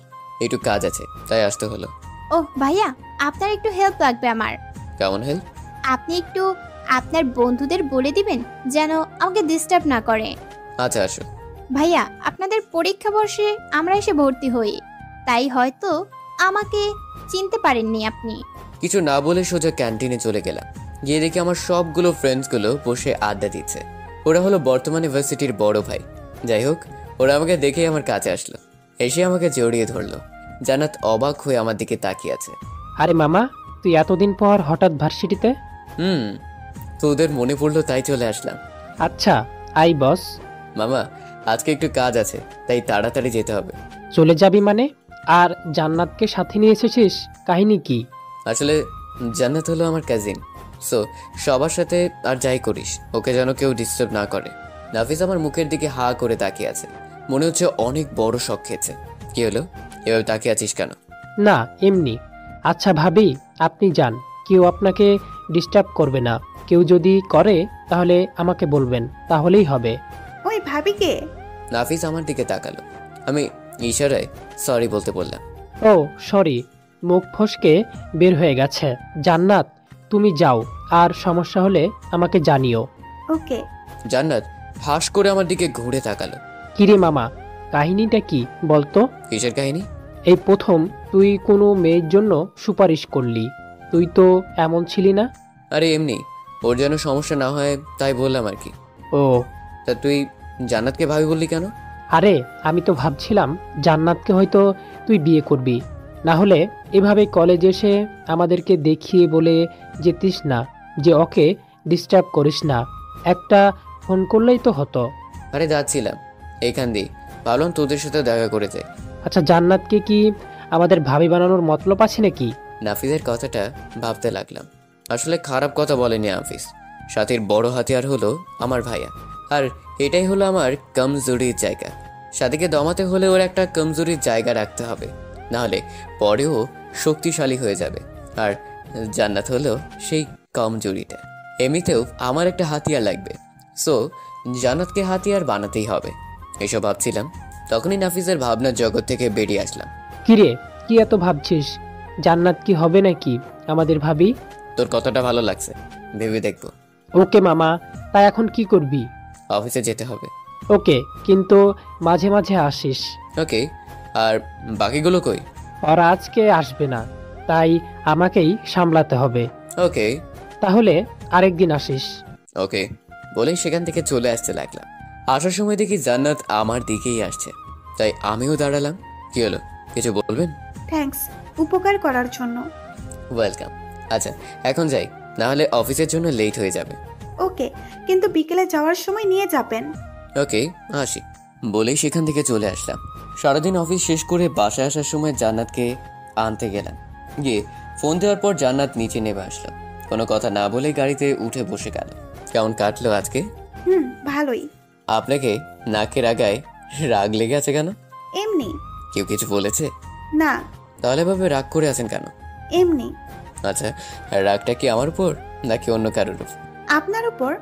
একটু কাজ আছে তাই আসতে হলো। ওহ ভাইয়া, আপনার একটু হেল্প লাগবে আমার। কেমন হেল্প? আপনি একটু আপনার বন্ধুদের বলে দিবেন যেন আমাকে ডিস্টার্ব না করে। আচ্ছা, আসো। ভাইয়া, আপনাদের পরীক্ষা বর্ষে আমরা এসে ভর্তি হই, তাই হয়তো আমাকে চিনতে পারেননি আপনি। কিছু না বলে সোজা ক্যান্টিনে চলে গেলাম। গিয়ে দেখি আমার সবগুলো ফ্রেন্ডসগুলো বসে আড্ডা দিচ্ছে। ওরা হলো বর্তমানে ইউনিভার্সিটির বড় ভাই। যাই হোক, ওরা আমাকে দেখে আমার কাছে আসলো, এসে আমাকে জড়িয়ে ধরলো। জান্নাত অবাক হয়ে আমার দিকে তাকিয়ে আছে। আরে মামা, তুই এতদিন পর হঠাৎ ভার্সিটিতে? তোদের মনে পড়লো তাই চলে আসলাম। আচ্ছা, আই বস। মামা, আজকে একটু কাজ আছে তাই তাড়াতাড়ি যেতে হবে। চলে যাবি মানে? আর জান্নাতকে সাথে নিয়ে এসেছিস, কাহিনী কি? আসলে জান্নাত হলো আমার কাজিন, সো সবার সাথে আর যাই করিস ওকে যেন কেউ ডিস্টার্ব না করে। নাফিস আমার মুখের দিকে হা করে তাকিয়ে আছে, মনে হচ্ছে অনেক বড় শখ খেয়েছে। কি হলো, এভাবে তাকিয়ে আছিস কেন? না, এমনি। আচ্ছা ভাবি, আপনি যান, কেউ আপনাকে ডিস্টার্ব করবে না। কেউ যদি করে তাহলে আমাকে বলবেন, তাহলেই হবে। ওই ভাবি কে? নাফিস আমার দিকে তাকালো। আমি ইশারায় সরি বলতে বললাম। ও সরি, মুখ ফসকে বের হয়ে গেছে। জান্নাত, তুমি যাও, আর সমস্যা হলে আমাকে জানিও। ওকে। জান্নাত হাস করে আমার দিকে ঘুরে তাকালো। কিরে মামা, কাহিনীটা কি বলতো? কিসের কাহিনী? এই প্রথম তুই কোনো মেয়ের জন্য সুপারিশ করলি। তুই তো এমন ছিলি না। আরে এমনি, ওর যেন সমস্যা না হয় তাই বললাম আর কি। ও, তা তুই জান্নাতকে ভাবি বললি কেন? আরে আমি তো ভাবছিলাম জান্নাতকে হয়তো তুই বিয়ে করবি, না হলে এভাবে কলেজে এসে আমাদেরকে দেখিয়ে বলে যেতিস না যে ওকে ডিস্টার্ব করিস না। একটা ফোন করলেই তো হতো। আরে যাচ্ছিলাম এইখান দিয়ে, ভাবলাম তোদের সাথে দেখা করে যাই। আচ্ছা, জান্নাতকে কি আমাদের ভাবি বানানোর মতলব আছে নাকি? নাফিসের কথাটা ভাবতে লাগলাম। আসলে খারাপ কথা বলেনি নাফিস। সাথীর বড় হাতিয়ার হলো আমার ভাইয়া, আর এটাই হলো আমার কমজোরির জায়গা। সাথীকে দমাতে হলে ওর একটা কমজোরির জায়গা রাখতে হবে, নাহলে পরেও শক্তিশালী হয়ে যাবে। আর জান্নাত হলো সেই কমজোরিটা। এমনিতেও আমার একটা হাতিয়ার লাগবে, সো জান্নাতকে হাতিয়ার বানাতেই হবে। এসব ভাবছিলাম, তখনই নাফিসের ভাবনার জগৎ থেকে বেরিয়ে আসলাম। কিরে, কি এত ভাবছিস? জান্নাত কি হবে নাকি আমাদের ভাবি? তোর কথাটা ভালো লাগছে, ভেবে দেখবো। ওকে মামা, তাই এখন কি করবি? অফিসে যেতে হবে। ওকে, কিন্তু মাঝে মাঝে আসিস। ওকে, আর বাকিগুলো কই? ওরা আজকে আসবে না, তাই আমাকেই সামলাতে হবে। ওকে তাহলে আরেকদিন আসিস। ওকে বলেই সেখান থেকে চলে আসতে লাগলাম। আসার সময় দেখি জান্নাত আমার দিকেই আসছে, তাই আমিও দাঁড়ালাম। কি হলো, কিছু বলবেন? থ্যাঙ্কস উপকার করার জন্য। ওয়েলকাম। আচ্ছা এখন যাই, না হলে অফিসের জন্য লেট হয়ে যাবে। ওকে, কিন্তু বিকেলে যাওয়ার সময় নিয়ে যাবেন। ওকে আসি বলেই সেখান থেকে চলে আসলাম। সারাদিন অফিস শেষ করে বাসায় আসার সময় জান্নাতকে আনতে গেলাম। গিয়ে ফোন দেওয়ার পর জান্নাত নিচে নেমে আসলো। কোনো কথা না বলে গাড়িতে উঠে বসে গেল। কেমন কাটলো আজকে? ভালোই। আপনাকে নাকের আগায় রাগ লেগে আছে কেন? এমনি। কেউ কিছু বলেছে? না। তাহলে ভাবে রাগ করে আছেন কেন? এমনি। আচ্ছা, রাগটা কি আমার উপর নাকি অন্য কারোর উপর? আপনার উপর।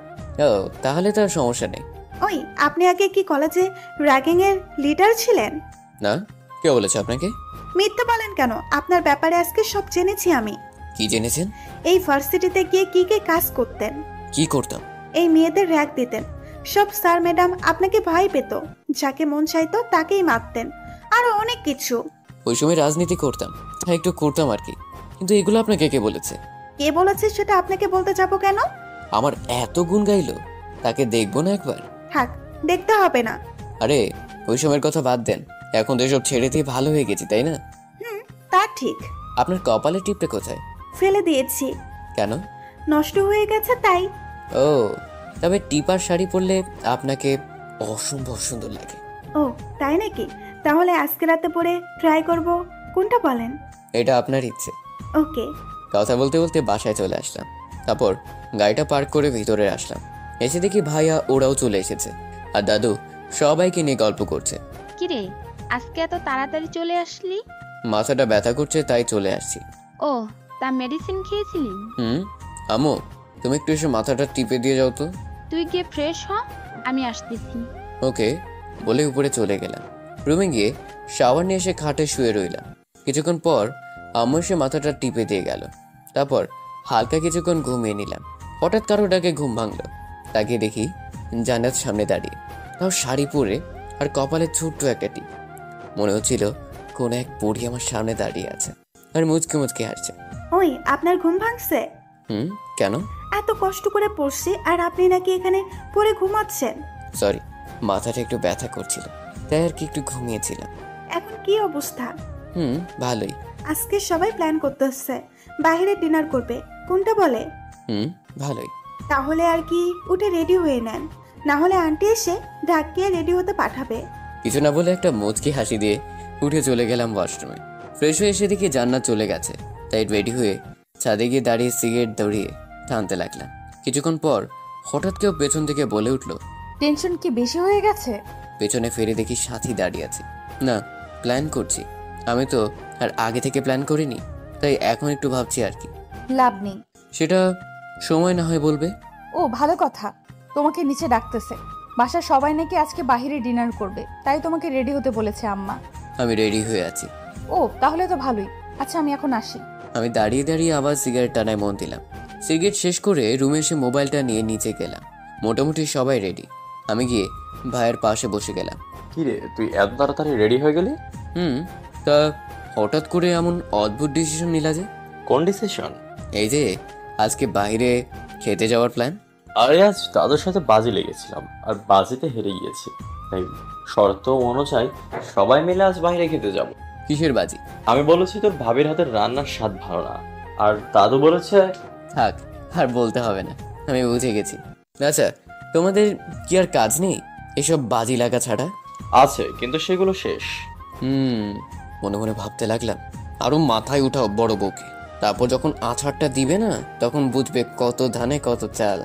ও, তাহলে তো আর সমস্যা নেই। ওই, আপনি আগে কি কলেজে র্যাগিং এর লিডার ছিলেন? না, কে বলেছে আপনাকে? মিথ্যে বলেন কেন? আপনার ব্যাপারে আজকে সব জেনেছি আমি। কি জেনেছেন? এই ভার্সিটিতে গিয়ে কি কি কাজ করতেন। কি করতাম? এই মেয়েদের র্যাগ দিতেন। সব স্যার ম্যাডাম আপনাকে ভয় পেত, যাকে মন চাইতো তাকেই মারতেন, আরো অনেক কিছু। ওই সময় রাজনীতি করতাম, তাই একটু করতাম আর কি। কিন্তু এগুলো আপনাকে কে বলেছে? কে বলেছে সেটা আপনাকে বলতে যাবো কেন? আমার এত গুণ গাইলো, তাকে দেখবো না একবার? থাক, দেখতে হবে না। আরে ওই সময়ের কথা বাদ দেন, এখন তো এসব ছেড়ে দিয়ে ভালো হয়ে গেছি, তাই না? তা ঠিক। আপনার কপালের টিপটা কোথায়? ফেলে দিয়েছি। কেন? নষ্ট হয়ে গেছে তাই। ও, তবে টিপার শাড়ি পরলে আপনাকে অসম্ভব সুন্দর লাগে। ও তাই নাকি? তাহলে আজকে রাতে পরে ট্রাই করব। কোনটা বলেন? এটা আপনার ইচ্ছে। ওকে। কথা বলতে বলতে বাসায় চলে আসলাম। তারপর গাড়িটা পার্ক করে ভিতরে আসলাম। এসে দেখি ভাইয়া ওরাও চলে এসেছে, আর দাদু সবাইকে নিয়ে গল্প করছে। কিরে, আজকে এত তাড়াতাড়ি চলে আসলি? মাথাটা ব্যথা করছে তাই চলে আসছি। ও, তা মেডিসিন খেয়েছিলি? আম্মু, তুমি একটু এসে মাথাটা টিপে দিয়ে যাও তো। তুই গিয়ে ফ্রেশ হ, আমি আসতেছি। ওকে বলে উপরে চলে গেলাম। রুমে গিয়ে শাওয়ার নিয়ে এসে খাটে শুয়ে রইলাম। কিছুক্ষণ পর আম্মু এসে মাথাটা টিপে দিয়ে গেল। তারপর হালকা কিছুক্ষণ ঘুমিয়ে নিলাম। হঠাৎ কারো ডাকে ঘুম ভাঙলো। তাকিয়ে দেখি জান্নাত সামনে দাঁড়িয়ে, তাও শাড়ি পরে আর কপালে ছোট্ট একটা টিপ। মনে হচ্ছিল কোন এক পরী আমার সামনে দাঁড়িয়ে আছে আর মুচকে মুচকে হাসছে। ওই, আপনার ঘুম ভাঙছে? কেন? এত কষ্ট করে পড়ছি আর আপনি নাকি এখানে পড়ে ঘুমাচ্ছেন? সরি, মাথাটা একটু ব্যথা করছিল, তাই আর কি একটু ঘুমিয়েছিলাম। এখন কি অবস্থা? ভালোই। আজকে সবাই প্ল্যান করতেছে বাইরে ডিনার করবে, কোনটা বলে? ভালোই। তাহলে আর কি উঠে রেডি হয়ে নেন, না হলে আন্টি এসে ঢাকিয়ে রেডি হতে পাঠাবে। কিছু না বলে একটা মুচকি হাসি দিয়ে উঠে চলে গেলাম ওয়াশরুমে। ফ্রেশ হয়ে এসে দেখি জান্নাত চলে গেছে, তাই রেডি হয়ে ছাদে গিয়ে দাঁড়িয়ে সিগারেট দৌড়িয়ে টানতে লাগলাম। কিছুক্ষণ পর হঠাৎ কেউ পেছন থেকে বলে উঠলো, টেনশন কি বেশি হয়ে গেছে? পেছনে ফিরে দেখি সাথী দাঁড়িয়ে আছে। না, প্ল্যান করছি। আমি তো আর আগে থেকে প্ল্যান করিনি, তাই এখন একটু ভাবছি আর কি। লাভ নেই। সেটা সময় না হয় বলবে। ও ভালো কথা, তোমাকে নিচে ডাকতেছে। বাসার সবাই নাকি আজকে বাইরে ডিনার করবে, তাই তোমাকে রেডি হতে বলেছে আম্মা। আমি রেডি হয়ে আছি। ও তাহলে তো ভালোই। আচ্ছা আমি এখন আসি। আমি দাঁড়িয়ে দাঁড়িয়ে আবার সিগারেট টানায় মন দিলাম। সিগারেট শেষ করে রুমে এসে মোবাইলটা নিয়ে নিচে গেলাম। মোটামুটি সবাই রেডি। আমি গিয়ে ভাইয়ের পাশে বসে গেলাম। কি রে, তুই এত তাড়াতাড়ি রেডি হয়ে গেলি? তা হঠাৎ করে এমন অদ্ভুত ডিসিশন নিলা যে? কোন ডিসিশন? এই যে আজকে বাইরে খেতে যাওয়ার প্ল্যান। আরে আজ দাদুর সাথে বাজি লেগেছিলাম আর বাজিতে হেরে গিয়েছি, তাই শর্ত অনুযায়ী সবাই মিলে আজ বাইরে খেতে যাব। কিসের বাজি? আমি বলেছি তোর ভাবির হাতের রান্নার স্বাদ ভালো না, আর দাদু বলেছে। থাক, আর বলতে হবে না, আমি বুঝে গেছি। আচ্ছা, তোমাদের কি আর কাজ নেই এসব বাজি লাগা ছাড়া? আছে, কিন্তু সেগুলো শেষ। মনে মনে ভাবতে লাগলাম, আরো মাথায় উঠাও বড় বউকে। তারপর যখন আছাড়টা দিবে না, তখন বুঝবে কত ধানে কত চাল।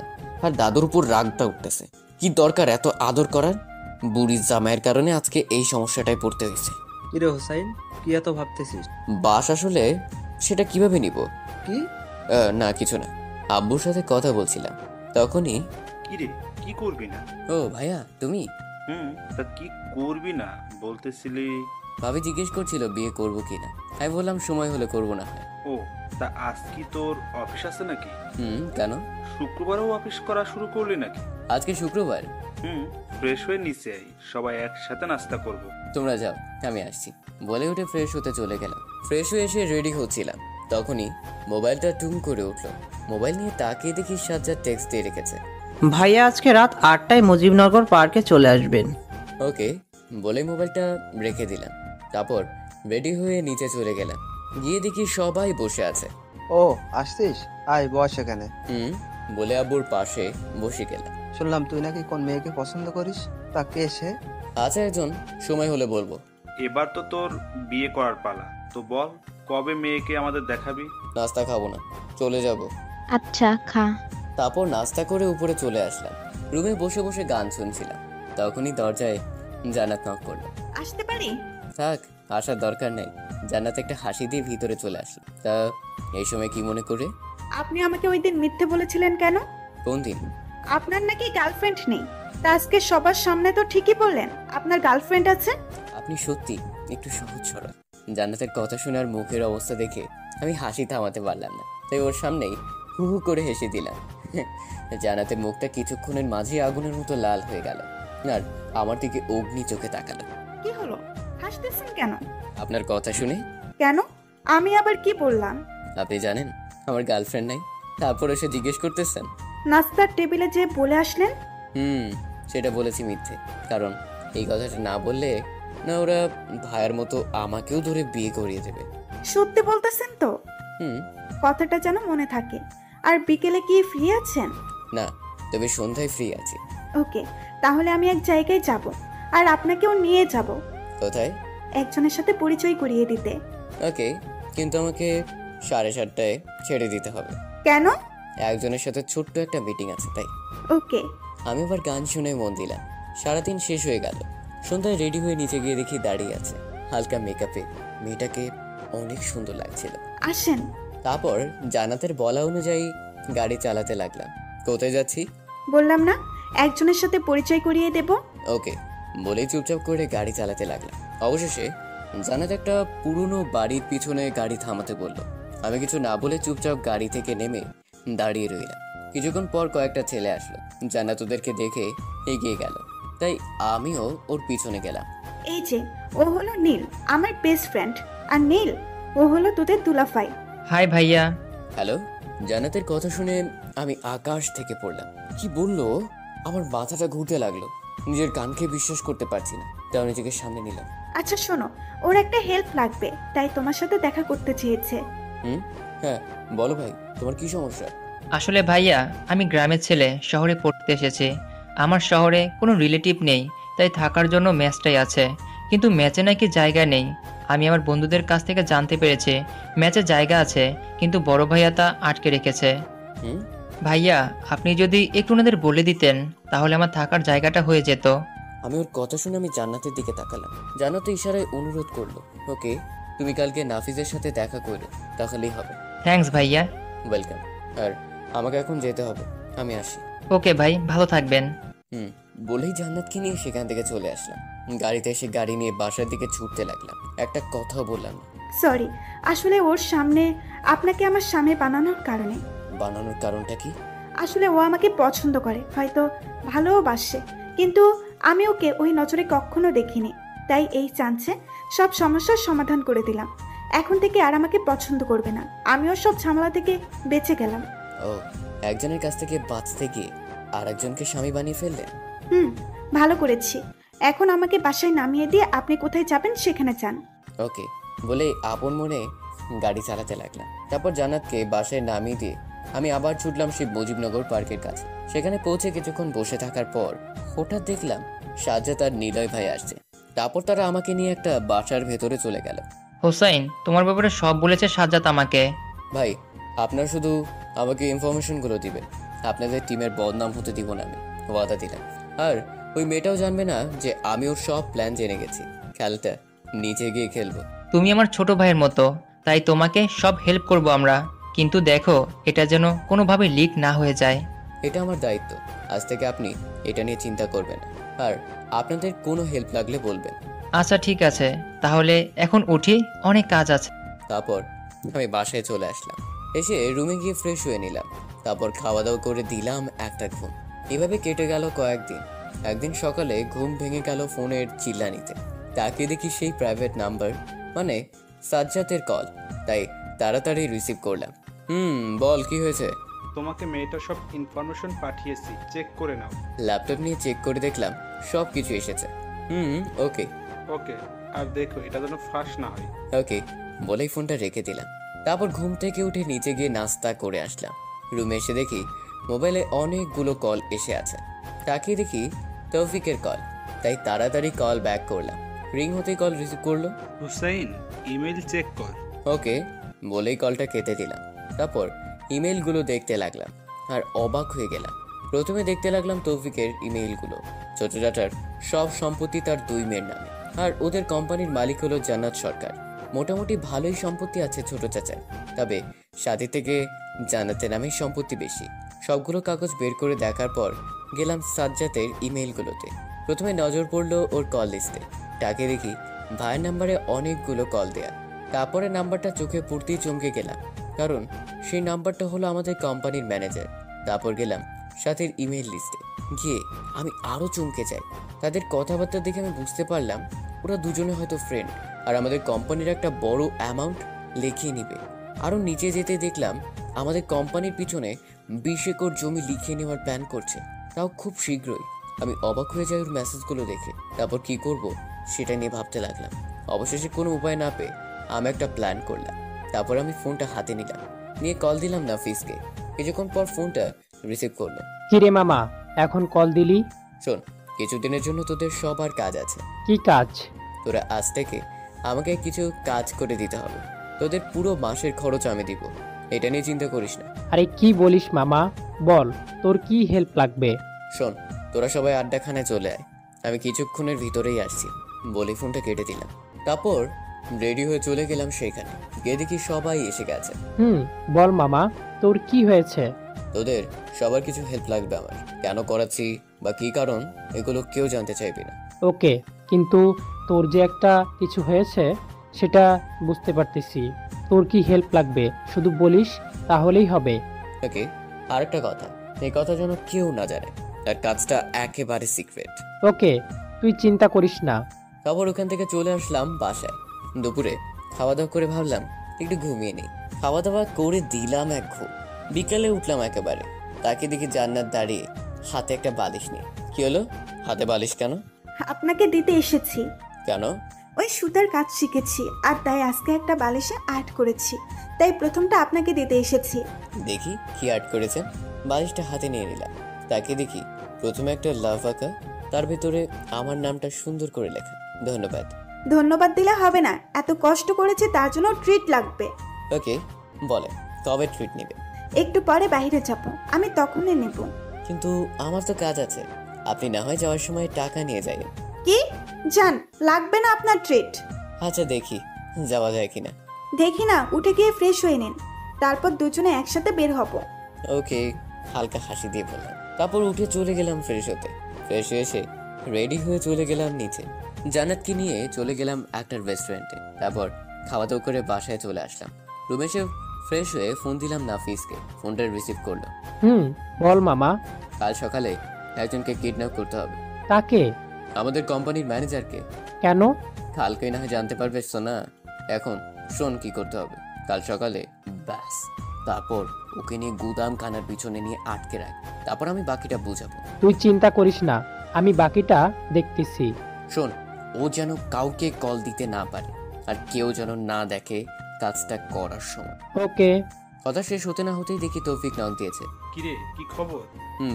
আর দাদুর উপর রাগটা উঠতেছে। কি দরকার এত আদর করার? বুড়ির জামাইয়ের কারণে আজকে এই সমস্যাটায় পড়তে হয়েছে। কিরে হোসাইন, কি এত ভাবতেছিস? বাস আসলে সেটা কিভাবে নিব? কি? না কিছু না, আব্বুর সাথে কথা বলছিলাম তখনই। কিরে, কি করবি না? ও ভাইয়া তুমি? তা কি করবি না বলতেছিলি? ভাবি জিজ্ঞেস করছিল বিয়ে করব কিনা, আমি বললাম সময় হলে করব না হয়। ও, তা আজ কি তোর অফিস আছে নাকি? কেন? শুক্রবারও অফিস করা শুরু করলি নাকি? আজকে শুক্রবার। ফ্রেশ হয়ে নিচে আই, সবাই একসাথে নাস্তা করব। তোমরা যাও, আমি আসছি বলে উঠে ফ্রেশ হতে চলে গেলাম। ফ্রেশ হয়ে এসে রেডি হচ্ছিলাম, তখনই মোবাইলটা টুং করে উঠলো। মোবাইল নিয়ে তাকিয়ে দেখি সাজ্জাদ টেক্সট দিয়ে রেখেছে, ভাইয়া আজকে রাত 8টায় মুজিবনগর পার্কে চলে আসবেন। ওকে বলে মোবাইলটা রেখে দিলাম। তারপর রেডি হয়ে নিচে চলে গেলাম, গিয়ে দেখি সবাই বসে আছে। ও আসছিস, আয় বস এখানে। বলে আব্বুর পাশে বসে গেলাম। শুনলাম তুই নাকি কোন মেয়েকে পছন্দ করিস, তা কে সে? আছে একজন, সময় হলে বলবো। এবার তো তোর বিয়ে করার পালা, তো বল কবে মেয়েকে আমাদের দেখাবি? নাস্তা খাবো না, চলে যাব। আচ্ছা খা। তারপর নাস্তা করে উপরে চলে আসলাম। রুমে বসে বসে গান শুনছিলাম, তখনই দরজায় জান্নাত নক করলো। আসতে পারি? থাক, আসার দরকার নেই। জান্নাত একটা হাসি দিয়ে ভিতরে চলে আসলো। তা এই সময় কি মনে করে? আপনি আমাকে ওই দিন মিথ্যে বলেছিলেন কেন? কোন দিন? আপনার নাকি গার্লফ্রেন্ড নেই, তা আজকে সবার সামনে তো ঠিকই বললেন আপনার গার্লফ্রেন্ড আছে। আপনি সত্যি একটু সহজ সরল। জান্নাতের কথা শোনার মুখের অবস্থা দেখে আমি হাসি থামাতে পারলাম না, তাই ওর সামনেই হু হু করে হেসে দিলাম। জান্নাতের মুখটা কিছুক্ষণের মাঝে আগুনের মতো লাল হয়ে গেল, আর আমার দিকে অগ্নি চোখে তাকালো। কি হলো, হাসতেছেন কেন? আপনার কথা শুনে। কেন? আমি আবার কি বললাম? আপনি জানেন আমার গার্লফ্রেন্ড নাই, তারপর এসে জিজ্ঞেস করতেছেন। নাস্তার টেবিলে যে বলে আসলেন। সেটা বলেছি মিথ্যে, কারণ এই কথাটা না বললে না ওরা ভাইয়ের মতো আমাকেও ধরে বিয়ে করিয়ে দেবে। সত্যি বলতেছেন তো? কথাটা যেন মনে থাকে। আর বিকেলে কি ফ্রি আছেন? না, তবে সন্ধ্যায় ফ্রি আছি। ওকে, তাহলে আমি এক জায়গায় যাব, আর আপনাকেও নিয়ে যাব। কোথায়? একজনের সাথে পরিচয় করিয়ে দিতে। ওকে, কিন্তু আমাকে 7:30টায় ছেড়ে দিতে হবে। কেন? একজনের সাথে ছোট্ট একটা মিটিং আছে তাই। ওকে। আমি আবার গান শুনে মন দিলাম। সারাদিন শেষ হয়ে গেল। সন্ধ্যায় রেডি হয়ে নিচে গিয়ে দেখি দাঁড়িয়ে আছে হালকা মেকআপে। মেয়েটাকে অনেক সুন্দর লাগছিল। আসেন। তারপর জান্নাতের বলা অনুযায়ী গাড়ি চালাতে লাগলাম। কোথায় যাচ্ছি? বললাম না, একজনের সাথে পরিচয় করিয়ে দেব। ওকে বলেই চুপচাপ করে গাড়ি চালাতে লাগলাম। অবশেষে জান্নাত একটা পুরনো বাড়ির পিছনে গাড়ি থামাতে বলল। আমি কিছু না বলে চুপচাপ গাড়ি থেকে নেমে দাঁড়িয়ে রইলাম। কিছুক্ষণ পর কয়েকটা ছেলে আসলো। জান্নাত ওদেরকে দেখে এগিয়ে গেল, তাই আমিও ওর পিছনে গেলাম। এই যে ও হলো নীল, আমার বেস্ট ফ্রেন্ড। আর নীল, ও হলো তোদের দুলাফাই। হাই ভাইয়া। হ্যালো। জান্নাতের কথা শুনে আমি আকাশ থেকে পড়লাম। কি বললো? আমার মাথাটা ঘুরতে লাগলো। নিজের কানকে বিশ্বাস করতে পারছি না, তাও নিজেকে সামনে নিলাম। আচ্ছা শোনো, ওর একটা হেল্প লাগবে, তাই তোমার সাথে দেখা করতে চেয়েছে। হ্যাঁ বলো ভাই, তোমার কি সমস্যা? আসলে ভাইয়া, আমি গ্রামের ছেলে, শহরে পড়তে এসেছি। আমার শহরে কোনো রিলেটিভ নেই, তাই থাকার জন্য ম্যাচটাই আছে। কিন্তু ম্যাচে নাকি জায়গা নেই। আমি আমার বন্ধুদের কাছ থেকে জানতে পেরেছি ম্যাচে জায়গা আছে, কিন্তু বড় ভাইয়া তা আটকে রেখেছে। ভাইয়া, আপনি যদি একটু ওনাদের বলে দিতেন তাহলে আমার থাকার জায়গাটা হয়ে যেত। আমি ওর কথা শুনে আমি জান্নাতের দিকে তাকালাম। জান্নাত ইশারায় অনুরোধ করলো, ওকে তুমি কালকে নাফিজের সাথে দেখা করো, তাহলেই হবে। থ্যাঙ্কস ভাইয়া। ওয়েলকাম। আর আমাকে এখন যেতে হবে, আমি আসি। ওকে ভাই, ভালো থাকবেন। বলেই জান্নাতকে নিয়ে সেখান থেকে চলে আসলাম। গাড়িতে এসে গাড়ি নিয়ে বাসার দিকে ছুটতে লাগলাম। একটা কথাও বললাম না। সরি, আসলে ওর সামনে আপনাকে আমার স্বামী বানানোর কারণে। বানানোর কারণটা কি? আসলে ও আমাকে পছন্দ করে, হয়তো ভালোবাসে, কিন্তু আমি ওকে ওই নজরে কখনো দেখিনি। তাই এই চান্সে সব সমস্যার সমাধান করে দিলাম। এখন থেকে আর আমাকে পছন্দ করবে না। আমিও সব ঝামেলা থেকে বেঁচে গেলাম। ও, একজনের কাছ থেকে বাঁচতে গিয়ে আর একজনকে স্বামী বানিয়ে ফেললেন। ভালো করেছি। এখন আমাকে বাসায় নামিয়ে দিয়ে আপনি কোথায় যাবেন সেখানে যান। ওকে বলে আপন মনে গাড়ি চালাতে লাগলাম। তারপর জান্নাতকে বাসায় নামিয়ে দিয়ে আমি আবার ছুটলাম সেই মুজিবনগর পার্কের কাছে। সেখানে পৌঁছে কিছুক্ষণ বসে থাকার পর হঠাৎ দেখলাম সাজ্জাদ আর নিলয় ভাই আসছে। তারপর তারা আমাকে নিয়ে একটা বাসার ভেতরে চলে গেল। হোসাইন, তোমার ব্যাপারে সব বলেছে সাজ্জাদ আমাকে। ভাই, আপনার শুধু আমাকে ইনফরমেশনগুলো দিবেন, আপনাদের টিমের বদনাম হতে দিব না, আমি ওয়াদা দিলাম। আর ওই মেয়েটাও জানবে না যে আমি ওর সব প্ল্যান জেনে গেছি। খেলাটা নিচে গিয়ে খেলবো। তুমি আমার ছোট ভাইয়ের মতো, তাই তোমাকে সব হেল্প করব আমরা, কিন্তু দেখো এটা যেন কোনোভাবে লিক না হয়ে যায়। এটা আমার দায়িত্ব, আজ থেকে আপনি এটা নিয়ে চিন্তা করবেন না। আর আপনাদের কোনো হেল্প লাগলে বলবেন। আচ্ছা ঠিক আছে, তাহলে এখন উঠি, অনেক কাজ আছে। তারপর আমি বাসায় চলে আসলাম। এসে রুমে গিয়ে ফ্রেশ হয়ে নিলাম। তারপর খাওয়া দাওয়া করে দিলাম একটা ঘুম। এভাবে কেটে গেল কয়েকদিন। একদিন সকালে ঘুম ভেঙে গেল ফোনের চিল্লানিতে। তাকে দেখি সেই প্রাইভেট নাম্বার, মানে সাজ্জাতের কল। তাই তাড়াতাড়ি রিসিভ করলাম। বল কি হয়েছে? তোমাকে মেয়েটা সব ইনফরমেশন পাঠিয়েছি, চেক করে নাও। ল্যাপটপ নিয়ে চেক করে দেখলাম সব কিছু এসেছে। ওকে ওকে, আর দেখো এটা যেন ফাঁস না হয়। ওকে বলেই ফোনটা রেখে দিলাম। তারপর ঘুম থেকে উঠে নিচে গিয়ে নাস্তা করে আসলাম। রুমে এসে দেখি মোবাইলে অনেকগুলো কল এসে আছে। তাকিয়ে দেখি তৌফিকের কল, তাই তাড়াতাড়ি কল ব্যাক করলাম। রিং হতেই কল রিসিভ করলো। হুসাইন, ইমেল চেক কর। ওকে বলেই কলটা কেটে দিলাম। তারপর ইমেলগুলো দেখতে লাগলাম আর অবাক হয়ে গেলাম। প্রথমে দেখতে লাগলাম তৌফিকের ইমেইলগুলো। ছোট চাচার সব সম্পত্তি তার 2 মেয়ের নামে, আর ওদের কোম্পানির মালিক হলো জান্নাত সরকার। মোটামুটি ভালোই সম্পত্তি আছে ছোট চাচার, তবে সাথী থেকে জান্নাতের নামে সম্পত্তি বেশি। সবগুলো কাগজ বের করে দেখার পর গেলাম সাজ্জাতের ইমেইলগুলোতে। প্রথমে নজর পড়লো ওর কল লিস্টে। তাকে দেখি ভাইয়ের নাম্বারে অনেকগুলো কল দেয়া। তারপরে নাম্বারটা চোখে পড়তেই চমকে গেলাম, কারণ সেই নাম্বারটা হলো আমাদের কোম্পানির ম্যানেজার। তারপর গেলাম সাথীর ইমেইল লিস্টে। গিয়ে আমি আরও চমকে যাই। তাদের কথাবার্তা দেখে আমি বুঝতে পারলাম ওরা দুজনে হয়তো ফ্রেন্ড, আর আমাদের কোম্পানির একটা বড় অ্যামাউন্ট লিখিয়ে নিবে। আরও নিচে যেতে দেখলাম আমাদের কোম্পানির পিছনে 20 একর জমি লিখিয়ে নেওয়ার প্ল্যান করছে, তাও খুব শীঘ্রই। আমি অবাক হয়ে যাই ওর মেসেজগুলো দেখে। তারপর কি করব সেটা নিয়ে ভাবতে লাগলাম। অবশেষে কোনো উপায় না পেয়ে আমি একটা প্ল্যান করলাম। তারপর আমি ফোনটা হাতে নিলাম, নিয়ে কল দিলাম নাফিসকে। কিছুক্ষণ পর ফোনটা রিসিভ করলো। কিরে মামা, এখন কল দিলি? শোন, কিছুদিনের জন্য তোদের সবার কাজ আছে। কি কাজ? তোরা আজ থেকে আমাকে কিছু কাজ করে দিতে হবে। তোদের পুরো মাসের খরচ আমি দিব, এটা নিয়ে চিন্তা করিস না। আরে কি বলিস মামা, বল তোর কি হেল্প লাগবে? শোন, তোরা সবাই আড্ডাখানায় চলে আয়, আমি কিছুক্ষণের ভিতরেই আসছি। বলে ফোনটা কেটে দিলাম। তারপর রেডি হয়ে চলে গেলাম সেখানে। গিয়ে দেখি সবাই এসে গেছে। বল মামা, তোর কি হয়েছে? তোদের সবার কিছু হেল্প লাগবে আমার। কেন করাচ্ছি বা কি কারণ, এগুলো কেউ জানতে চাইবে না। ওকে, কিন্তু তোর যে একটা কিছু হয়েছে সেটা বুঝতে পারতেছি। তোর কি হেল্প লাগবে শুধু বলিস, তাহলেই হবে। ওকে, আর একটা কথা, এই কথা যেন কেউ না জানে, আর কাজটা একেবারে সিক্রেট। ওকে, তুই চিন্তা করিস না। তারপর ওখান থেকে চলে আসলাম বাসায়। দুপুরে খাওয়া দাওয়া করে ভাবলাম একটু ঘুমিয়ে নিই। খাওয়া দাওয়া করে দিলাম এক ঘুম। বিকালে উঠলাম একেবারে। তাকে দেখি জান্নাত দাঁড়িয়ে হাতে একটা বালিশ নিয়ে। কি হলো, হাতে বালিশ কেন? আপনাকে দিতে এসেছি। কেন? ওই সুতার কাজ শিখেছি, আর তাই আজকে একটা বালিশে আর্ট করেছি, তাই প্রথমটা আপনাকে দিতে এসেছি। দেখি কি আর্ট করেছেন। বালিশটা হাতে নিয়ে নিলাম। তাকে দেখি প্রথমে একটা লাভ আঁকা, তার ভিতরে আমার নামটা সুন্দর করে লেখা। ধন্যবাদ। ধন্যবাদ দিলে হবে না, এত কষ্ট করেছে তার জন্য ট্রিট লাগবে। ওকে বলে, কবে ট্রিট নেবে? একটু পরে বাইরে যাব, আমি তখনই নেব। কিন্তু আমার তো কাজ আছে। আপনি না হয় যাওয়ার সময় টাকা নিয়ে যাবেন। কি? যান, লাগবে না আপনার ট্রিট। আচ্ছা দেখি যাওয়া যায় কিনা। দেখি না, উঠে গিয়ে ফ্রেশ হয়ে নিন, তারপর দুজনে একসাথে বের হব। ওকে, হালকা হাসি দিয়ে বললাম। তারপর উঠে চলে গেলাম ফ্রেশ হতে। ফ্রেশ হয়ে এসে রেডি হয়ে চলে গেলাম নিচে। জান্নাতকে নিয়ে চলে গেলাম একটা রেস্টুরেন্টে। তারপর খাওয়া দাওয়া করে বাসায় চলে আসলাম। রুমে এসে ফ্রেশ হয়ে ফোন দিলাম নাফিসকে। ফোনটা রিসিভ করলো। বল মামা। কাল সকালে একজনকে কিডন্যাপ করতে হবে। তাকে? আমাদের কোম্পানির ম্যানেজারকে। কেন? কালকে না হয় জানতে পারবে সোনা। এখন শোন কি করতে হবে। কাল সকালে ব্যাস, তারপর ওকে নিয়ে গুদাম খানার পিছনে নিয়ে আটকে রাখ। তারপর আমি বাকিটা বুঝাবো। তুই চিন্তা করিস না, আমি বাকিটা দেখতেছি। শোন, ও যেন কাউকে কল দিতে না পারে, আর কেউ যেন না দেখে কাজটা করার সময়। ওকে। কথা শেষ হতে না হতেই দেখি তৌফিক নক দিয়েছে। কিরে, কি খবর?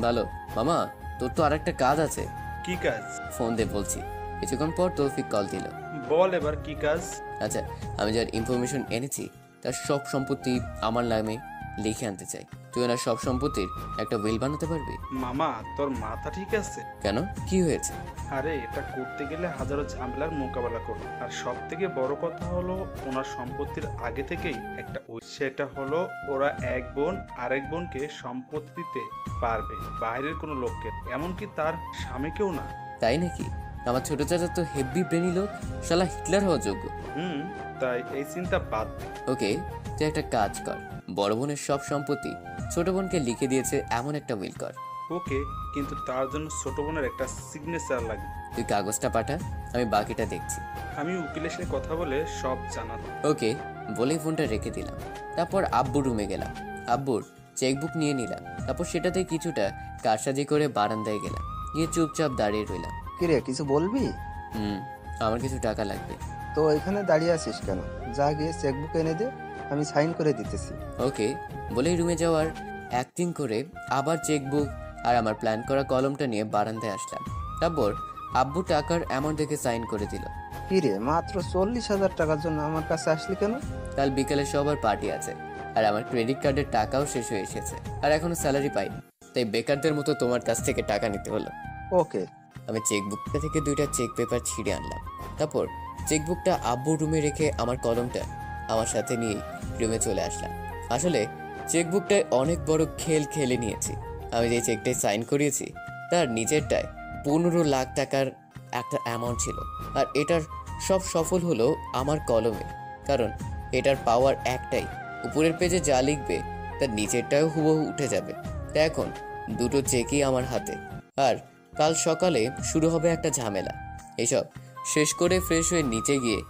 ভালো মামা, তোর তো আরেকটা কাজ আছে। কি কাজ? ফোন দে বলছি। কিছুক্ষণ পর তৌফিক কল দিল। বল এবার কি কাজ? আচ্ছা, আমি যার ইনফরমেশন এনেছি তার সব সম্পত্তি আমার নামে লিখে আনতে চাই। তুই ওনার সব সম্পত্তির একটা উইল বানাতে পারবি? মামা, তোর মাথা ঠিক আছে? কেন, কি হয়েছে? আরে এটা করতে গেলে হাজারো ঝামেলার মোকাবেলা করো। আর সব থেকে বড় কথা হলো ওনার সম্পত্তির আগে থেকেই একটা সেটা হলো ওরা এক বোন আরেক বোনকে সম্পত্তি দিতে পারবে, বাইরের কোনো লোককে, এমনকি তার স্বামীকেও না। তাই নাকি? আমার ছোট চাচা তো হেভি ব্রেনি লোক, শালা হিটলার হওয়া যোগ্য। তাই এই চিন্তা বাদ দে। ওকে, তুই একটা কাজ কর, বড় বোনের সব সম্পত্তি ছোট বোনকে লিখে দিয়েছে এমন একটা উইল কর। ওকে, কিন্তু তার জন্য ছোট বোনের একটা সিগনেচার লাগবে। তুই কাগজটা পাঠা, আমি বাকিটা দেখছি। আমি উকিলের সাথে কথা বলে সব জানাবো। ওকে বলেই ফোনটা রেখে দিলাম। তারপর আব্বুর রুমে গেলাম, আব্বুর চেকবুক নিয়ে নিলাম। তারপর সেটাতে কিছুটা কারসাজি করে বারান্দায় গেলাম, গিয়ে চুপচাপ দাঁড়িয়ে রইলাম। কিরে, কিছু বলবি? আমার কিছু টাকা লাগবে। তো এখানে দাঁড়িয়ে আছিস কেন? যা গিয়ে চেকবুক এনে দে, আমি সাইন করে দিতেছি। ওকে বলেই রুমে যাওয়ার অ্যাক্টিং করে আবার চেকবুক আর আমার প্ল্যান করা কলমটা নিয়ে বারান্দায় আসলাম। তারপর আব্বু টাকার অ্যামাউন্ট দেখে সাইন করে দিল। কিরে, মাত্র 40,000 টাকার জন্য আমার কাছে আসলি কেন? কাল বিকালে সবার পার্টি আছে, আর আমার ক্রেডিট কার্ডের টাকাও শেষ হয়ে এসেছে, আর এখনো স্যালারি পাইনি, তাই বেকারদের মতো তোমার কাছ থেকে টাকা নিতে হলো। ওকে। আমি চেকবুকটা থেকে 2টা চেক পেপার ছিঁড়ে আনলাম। তারপর চেকবুকটা আব্বুর রুমে রেখে আমার কলমটা আমার সাথে নিয়ে রুমে চলে আসলাম। আসলে চেকবুকটায় অনেক বড় খেল খেলে নিয়েছি। আমি যে চেকটায় সাইন করিয়েছি তার নিচেরটায় 15 লাখ টাকার একটা অ্যামাউন্ট ছিল, আর এটার সব সফল হলো আমার কলমে, কারণ এটার পাওয়ার একটাই, উপরের পেজে যা লিখবে তার নিচেরটাও হুবহু উঠে যাবে। তাই এখন 2টো চেকই আমার হাতে, আর কাল সকালে শুরু হবে একটা ঝামেলা। এসব শেষ করে ফ্রেশ হয়ে নিচে গিয়ে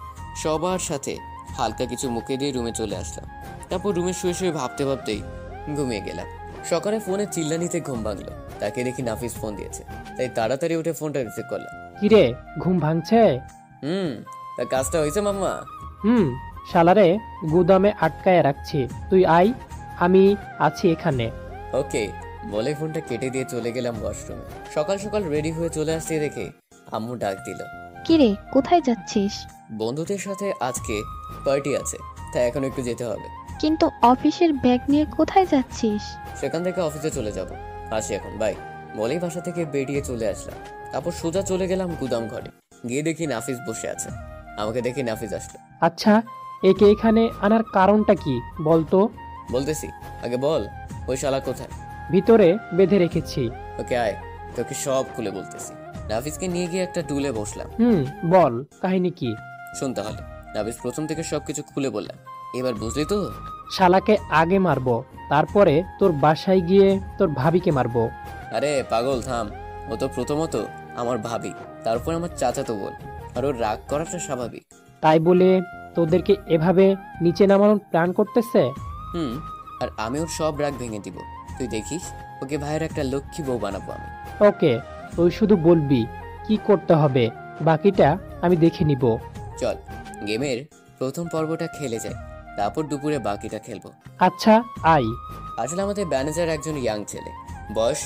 সবার সাথে হালকা কিছু মুখে দিয়ে রুমে চলে আসলাম। তারপর রুমে শুয়ে শুয়ে ভাবতে ভাবতেই ঘুমিয়ে গেলাম। সকালে ফোনে চিল্লানিতে ঘুম ভাঙলো, তাকে দেখি নাফিস ফোন দিয়েছে, তাই তাড়াতাড়ি উঠে ফোনটা রিসিভ করলাম। কিরে, ঘুম ভাঙছে? তা কাজটা হয়েছে মাম্মা? শালারে গুদামে আটকায় রাখছি, তুই আয়, আমি আছি এখানে। ওকে বলে ফোনটা কেটে দিয়ে চলে গেলাম ওয়াশরুমে। সকাল সকাল রেডি হয়ে চলে আসতে দেখে আম্মু ডাক দিল। কিরে, কোথায় যাচ্ছিস? বন্ধুদের সাথে আজকে পার্টি আছে, তাই এখন একটু যেতে হবে। কিন্তু অফিসের ব্যাগ নিয়ে কোথায় যাচ্ছিস? সেখান থেকে অফিসে চলে যাব, আসি এখন, বাই বলেই বাসা থেকে বেরিয়ে চলে আসলাম। তারপর সোজা চলে গেলাম গুদাম ঘরে, গিয়ে দেখি নাফিস বসে আছে। আমাকে দেখে নাফিস আসলো। আচ্ছা, একে এখানে আনার কারণটা কি বলতো? বলতেছি, আগে বল ওই শালা কোথায়? ভিতরে বেঁধে রেখেছি। ওকে আয়, তোকে সব খুলে বলতেছি। নাফিসকে নিয়ে গিয়ে একটা টুলে বসলাম। বল, কাহিনী কি? শুন তাহলে। নাফিস প্রথম থেকে সবকিছু খুলে বললাম, এবার বুঝলি তো? শালাকে আগে মারবো, তারপরে তোর বাসায় গিয়ে তোর ভাবিকে মারবো। আরে পাগল থাম, ও তো প্রথমত আমার ভাবি, তারপর আমার চাচাতো বোন, আর ওর রাগ করাটা স্বাভাবিক। তাই বলে তোদেরকে এভাবে নিচে নামানোর প্ল্যান করতেছে? আর আমি ওর সব রাগ ভেঙে দিব, তুই দেখিস। ওকে ভাইয়ের একটা লক্ষ্মী বউ বানাবো আমি। ওকে, তুই শুধু বলবি কি করতে হবে, বাকিটা আমি দেখে নিব। চল গেমের প্রথম পর্বটা খেলে যাই, তারপর দুপুরে বাকিটা খেলবো। আচ্ছা আই। আসলে আমাদের ম্যানেজার একজন ইয়াং ছেলে, বয়স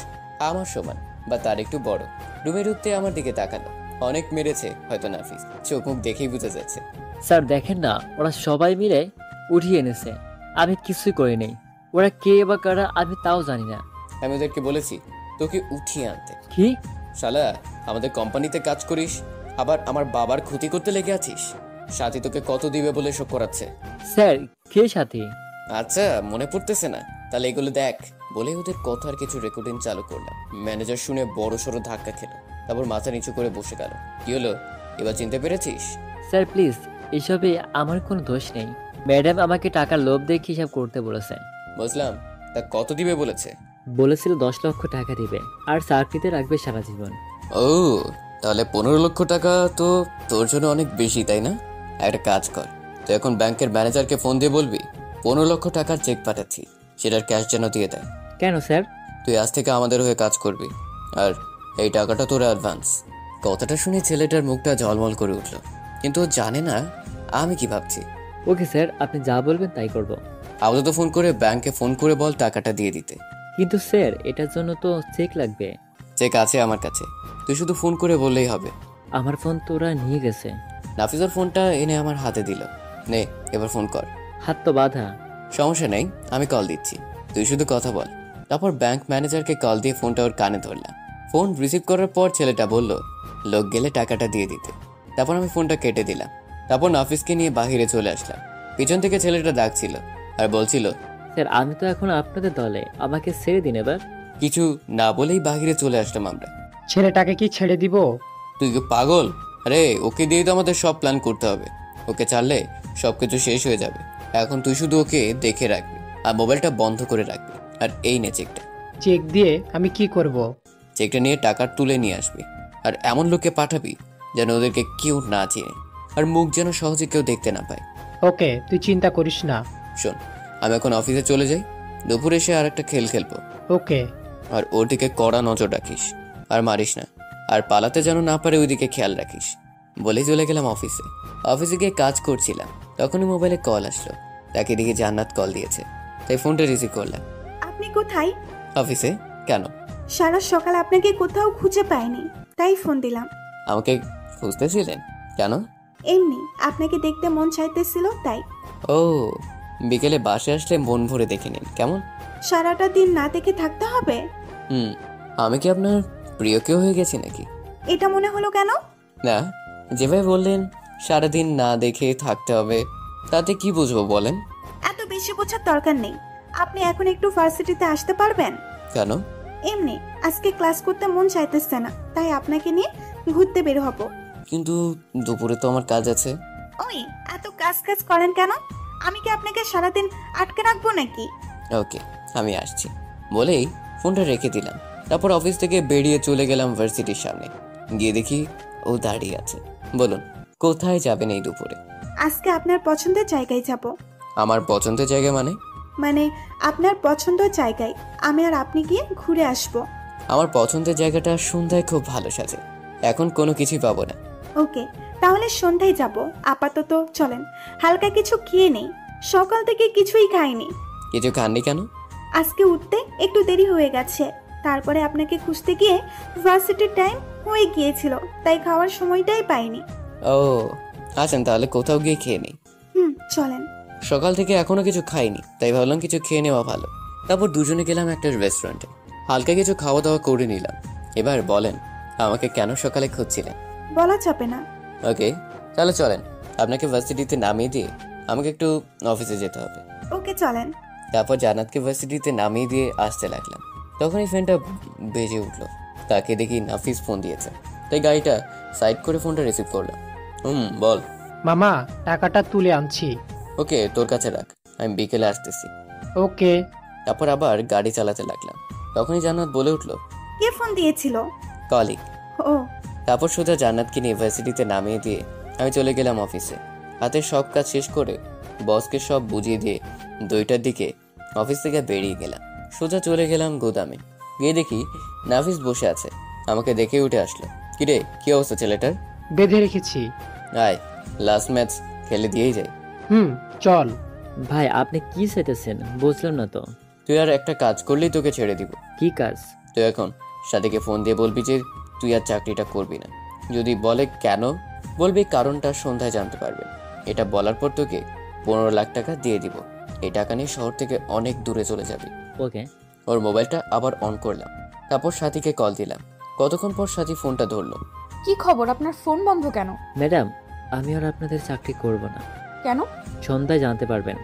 আমার সমান বা তার একটু বড়। রুমে ঢুকতে আমার দিকে তাকালো, অনেক মেরেছে হয়তো নাফিস, চোখ মুখ দেখেই বোঝা যাচ্ছে। স্যার দেখেন না, ওরা সবাই মিলে উঠিয়ে এনেছে, আমি কিছুই করি নেই। ওরা কে বা কারা আমি তাও জানি না। আমি ওদেরকে বলেছি তোকে উঠিয়ে আনতে। কি শালা, আমাদের কোম্পানিতে কাজ করিস, আবার আমার বাবার ক্ষতি করতে লেগে আছিস? সাথী তোকে কত দিবে বলে শোক করাচ্ছে। স্যার কে সাথী? আচ্ছা মনে পড়তেছে না, তাহলে এগুলো দেখ বলে ওদের কথার কিছু রেকর্ডিং চালু করলাম। ম্যানেজার শুনে বড় সড়ো ধাক্কা খেলো, তারপর মাথা নিচু করে বসে গেল। কি হলো, এবার চিনতে পেরেছিস? স্যার প্লিজ, এসবে আমার কোনো দোষ নেই। ম্যাডাম আমাকে টাকার লোভ দেখে হিসাব করতে বলেছে। বুঝলাম, তা কত দিবে বলেছে? বলেছিল 10 লক্ষ টাকা দিবে, আর চাকরিতে রাখবে সারা জীবন। ও তাহলে 15 লক্ষ টাকা তো তোর জন্য অনেক বেশি, তাই না? একটা কাজ কর, তুই এখন ব্যাংকের ম্যানেজারকে ফোন দিয়ে বলবি 15 লক্ষ টাকার চেক পাঠাচ্ছি, সেটার ক্যাশ যেন দিয়ে দেয়। কেন স্যার? তুই আজ থেকে আমাদের হয়ে কাজ করবি, আর এই টাকাটা তোর অ্যাডভান্স। কথাটা শুনে ছেলেটার মুখটা ঝলমল করে উঠল, কিন্তু ও জানে না আমি কি ভাবছি। ওকে স্যার, আপনি যা বলবেন তাই করব। আপাতত ফোন করে ব্যাংকে ফোন করে বল টাকাটা দিয়ে দিতে। কিন্তু স্যার এটার জন্য তো চেক লাগবে। চেক আছে আমার কাছে, তুই শুধু ফোন করে বললেই হবে। আমার ফোন তো ওরা নিয়ে গেছে। নাফিজার ফোনটা এনে আমার হাতে দিল। নে এবার ফোন কর। হাত তো বাঁধা। সমস্যা নেই, আমি কল দিচ্ছি। তুই শুধু কথা বল। তারপর ব্যাংক ম্যানেজারকে কল দিয়ে ফোনটা ওর কানে ধরলাম। ফোন রিসিভ করার পর ছেলেটা বলল লোক গেলে টাকাটা দিয়ে দিতে। তারপর আমি ফোনটা কেটে দিলাম। তারপর নাফিসকে নিয়ে বাহিরে চলে আসলাম। পিছন থেকে ছেলেটা ডাকছিল আর বলছিল, স্যার আমি তো এখন আপনাদের দলে, আমাকে ছেড়ে দিন এবার। কিছু না বলেই বাহিরে চলে আসলাম আমরা। ছেলেটাকে কি ছেড়ে দিব? তুই কি পাগল? আরে ওকে দিয়ে তো আমাদের সব প্ল্যান করতে হবে। ওকে ছাড়লে সবকিছু শেষ হয়ে যাবে। এখন তুই শুধু ওকে দেখে রাখবি আর মোবাইলটা বন্ধ করে রাখবি। আর এই নে চেকটা। চেক দিয়ে আমি কি করব? চেকটা নিয়ে টাকা তুলে নিয়ে আসবি আর এমন লোককে পাঠাবি যেন ওদেরকে কেউ না চিনে আর মুখ যেন সহজে কেউ দেখতে না পায়। ওকে, তুই চিন্তা করিস না। শোন, আমি এখন অফিসে চলে যাই। দুপুরে এসে আর একটা খেলবো। ওকে। আর ওর দিকে কড়া নজর রাখিস আর মারিস না। আর পালাতে যেন না পারে ওইদিকে খেয়াল রাখিস। বলেই চলে গেলাম অফিসে। অফিসে গিয়ে কাজ করছিলাম, তখনই মোবাইলে কল আসলো। তাকে দেখে জান্নাত কল দিয়েছে, তাই ফোনটা রিসিভ করলাম। আপনি কোথায়? অফিসে। কেন? সারা সকাল আপনাকে কোথাও খুঁজে পাইনি, তাই ফোন দিলাম। আমাকে খুঁজতেছিলেন? কেন? এমনি আপনাকে দেখতে মন চাইতেছিল তাই। ও, বিকেলে বাসে আসলে মন ভরে দেখে নিন কেমন। সারাটা দিন না দেখে থাকতে হবে? আমি কি আপনার প্রিয় কেউ হয়ে গেছি নাকি? এটা মনে হলো কেন? না, যেভাবে বললেন সারাদিন না দেখে থাকতে হবে, তাতে কি বুঝবো বলেন? এত বেশি বোঝার দরকার নেই। আপনি এখন একটু ভার্সিটিতে আসতে পারবেন? কেন? এমনি আজকে ক্লাস করতে মন চাইতেছে না, তাই আপনাকে নিয়ে ঘুরতে বের হব। কিন্তু দুপুরে তো আমার কাজ আছে। ওই এত কাজ কাজ করেন কেন? আমি কি আপনাকে সারাদিন আটকে রাখবো নাকি? ওকে, আমি আসছি বলেই ফোনটা রেখে দিলাম। তারপর অফিস থেকে বেরিয়ে চলে গেলাম ভার্সিটির সামনে। গিয়ে দেখি ও দাঁড়িয়ে আছে। বলুন, কোথায় যাবেন এই দুপুরে? আজকে আপনার পছন্দের জায়গায় যাব। আমার পছন্দের জায়গা মানে? মানে আপনার পছন্দের জায়গায় আমি আর আপনি গিয়ে ঘুরে আসব। আমার পছন্দের জায়গাটা সন্ধ্যায় খুব ভালো সাজে। এখন কোনো কিছুই পাবো না। ওকে, তাহলে সন্ধ্যায় যাব। আপাতত চলেন, হালকা কিছু খেয়ে নেই। সকাল থেকে কিছুই খাইনি। কিছু খাননি কেন? আজকে উঠতে একটু দেরি হয়ে গেছে। তারপরে আপনাকে খুঁজতে গিয়ে ভার্সিটির টাইম হয়ে গিয়েছিল, তাই খাওয়ার সময়টাই পাইনি। ও, আসেন তাহলে কোথাও গিয়ে খেয়ে নেই। চলেন। সকাল থেকে এখনো কিছু খাইনি, তাই ভাবলাম কিছু খেয়ে নেওয়া ভালো। তারপর দুজনে গেলাম একটা রেস্টুরেন্টে। হালকা কিছু খাওয়া দাওয়া করে নিলাম। এবার বলেন, আমাকে কেন সকালে খুঁজছিলেন? বলা যাবে না। ওকে, তাহলে চলেন। আপনাকে ভার্সিটিতে নামিয়ে দিয়ে আমাকে একটু অফিসে যেতে হবে। ওকে চলেন। তারপর জান্নাতকে ভার্সিটিতে নামিয়ে দিয়ে আসতে লাগলাম। তখনই ফোনটা বেজে উঠলো। তাকে দেখি নাফিস ফোন দিয়েছে, তাই গাড়িটা সাইড করে ফোনটা রিসিভ করলাম। বল। মামা, টাকাটা তুলে আনছি। ওকে, তোর কাছে রাখ, আমি বিকেলে আসতেছি। ওকে। তারপর আবার গাড়ি চালাতে লাগলাম। তখনই জান্নাত বলে উঠলো, কে ফোন দিয়েছিল? কলিগ। ও। তারপর সোজা জান্নাতকে নিয়ে ভার্সিটিতে নামিয়ে দিয়ে আমি চলে গেলাম অফিসে। হাতে সব কাজ শেষ করে বসকে সব বুঝিয়ে দিয়ে 2টার দিকে অফিস থেকে বেরিয়ে গেলাম। সোজা চলে গেলাম গোদামে। গিয়ে দেখি নাফিস বসে আছে। আমাকে দেখে উঠে আসলো। কিরে, কি অবস্থা ছেলেটার? বেঁধে রেখেছি। আয়, লাস্ট ম্যাচ খেলে দিয়েই যাই। চল। ভাই আপনি কি চাইতেছেন বুঝলাম না তো। তুই আর একটা কাজ করলেই তোকে ছেড়ে দিব। কি কাজ? তুই এখন সাথীকে ফোন দিয়ে বলবি যে তুই আর চাকরিটা করবি না। যদি বলে কেন, বলবি কারণটা সন্ধ্যায় জানতে পারবে। এটা বলার পর তোকে 15 লাখ টাকা দিয়ে দিব। এই টাকা নিয়ে শহর থেকে অনেক দূরে চলে যাবি। ওকে। ওর মোবাইলটা আবার অন করলাম। তারপর সাথীকে কল দিলাম। কতক্ষণ পর সাথী ফোনটা ধরলো। কি খবর? আপনার ফোন বন্ধ কেন? ম্যাডাম, আমি আর আপনাদের চাকরি করব না। কেন? সন্ধ্যায় জানতে পারবেন।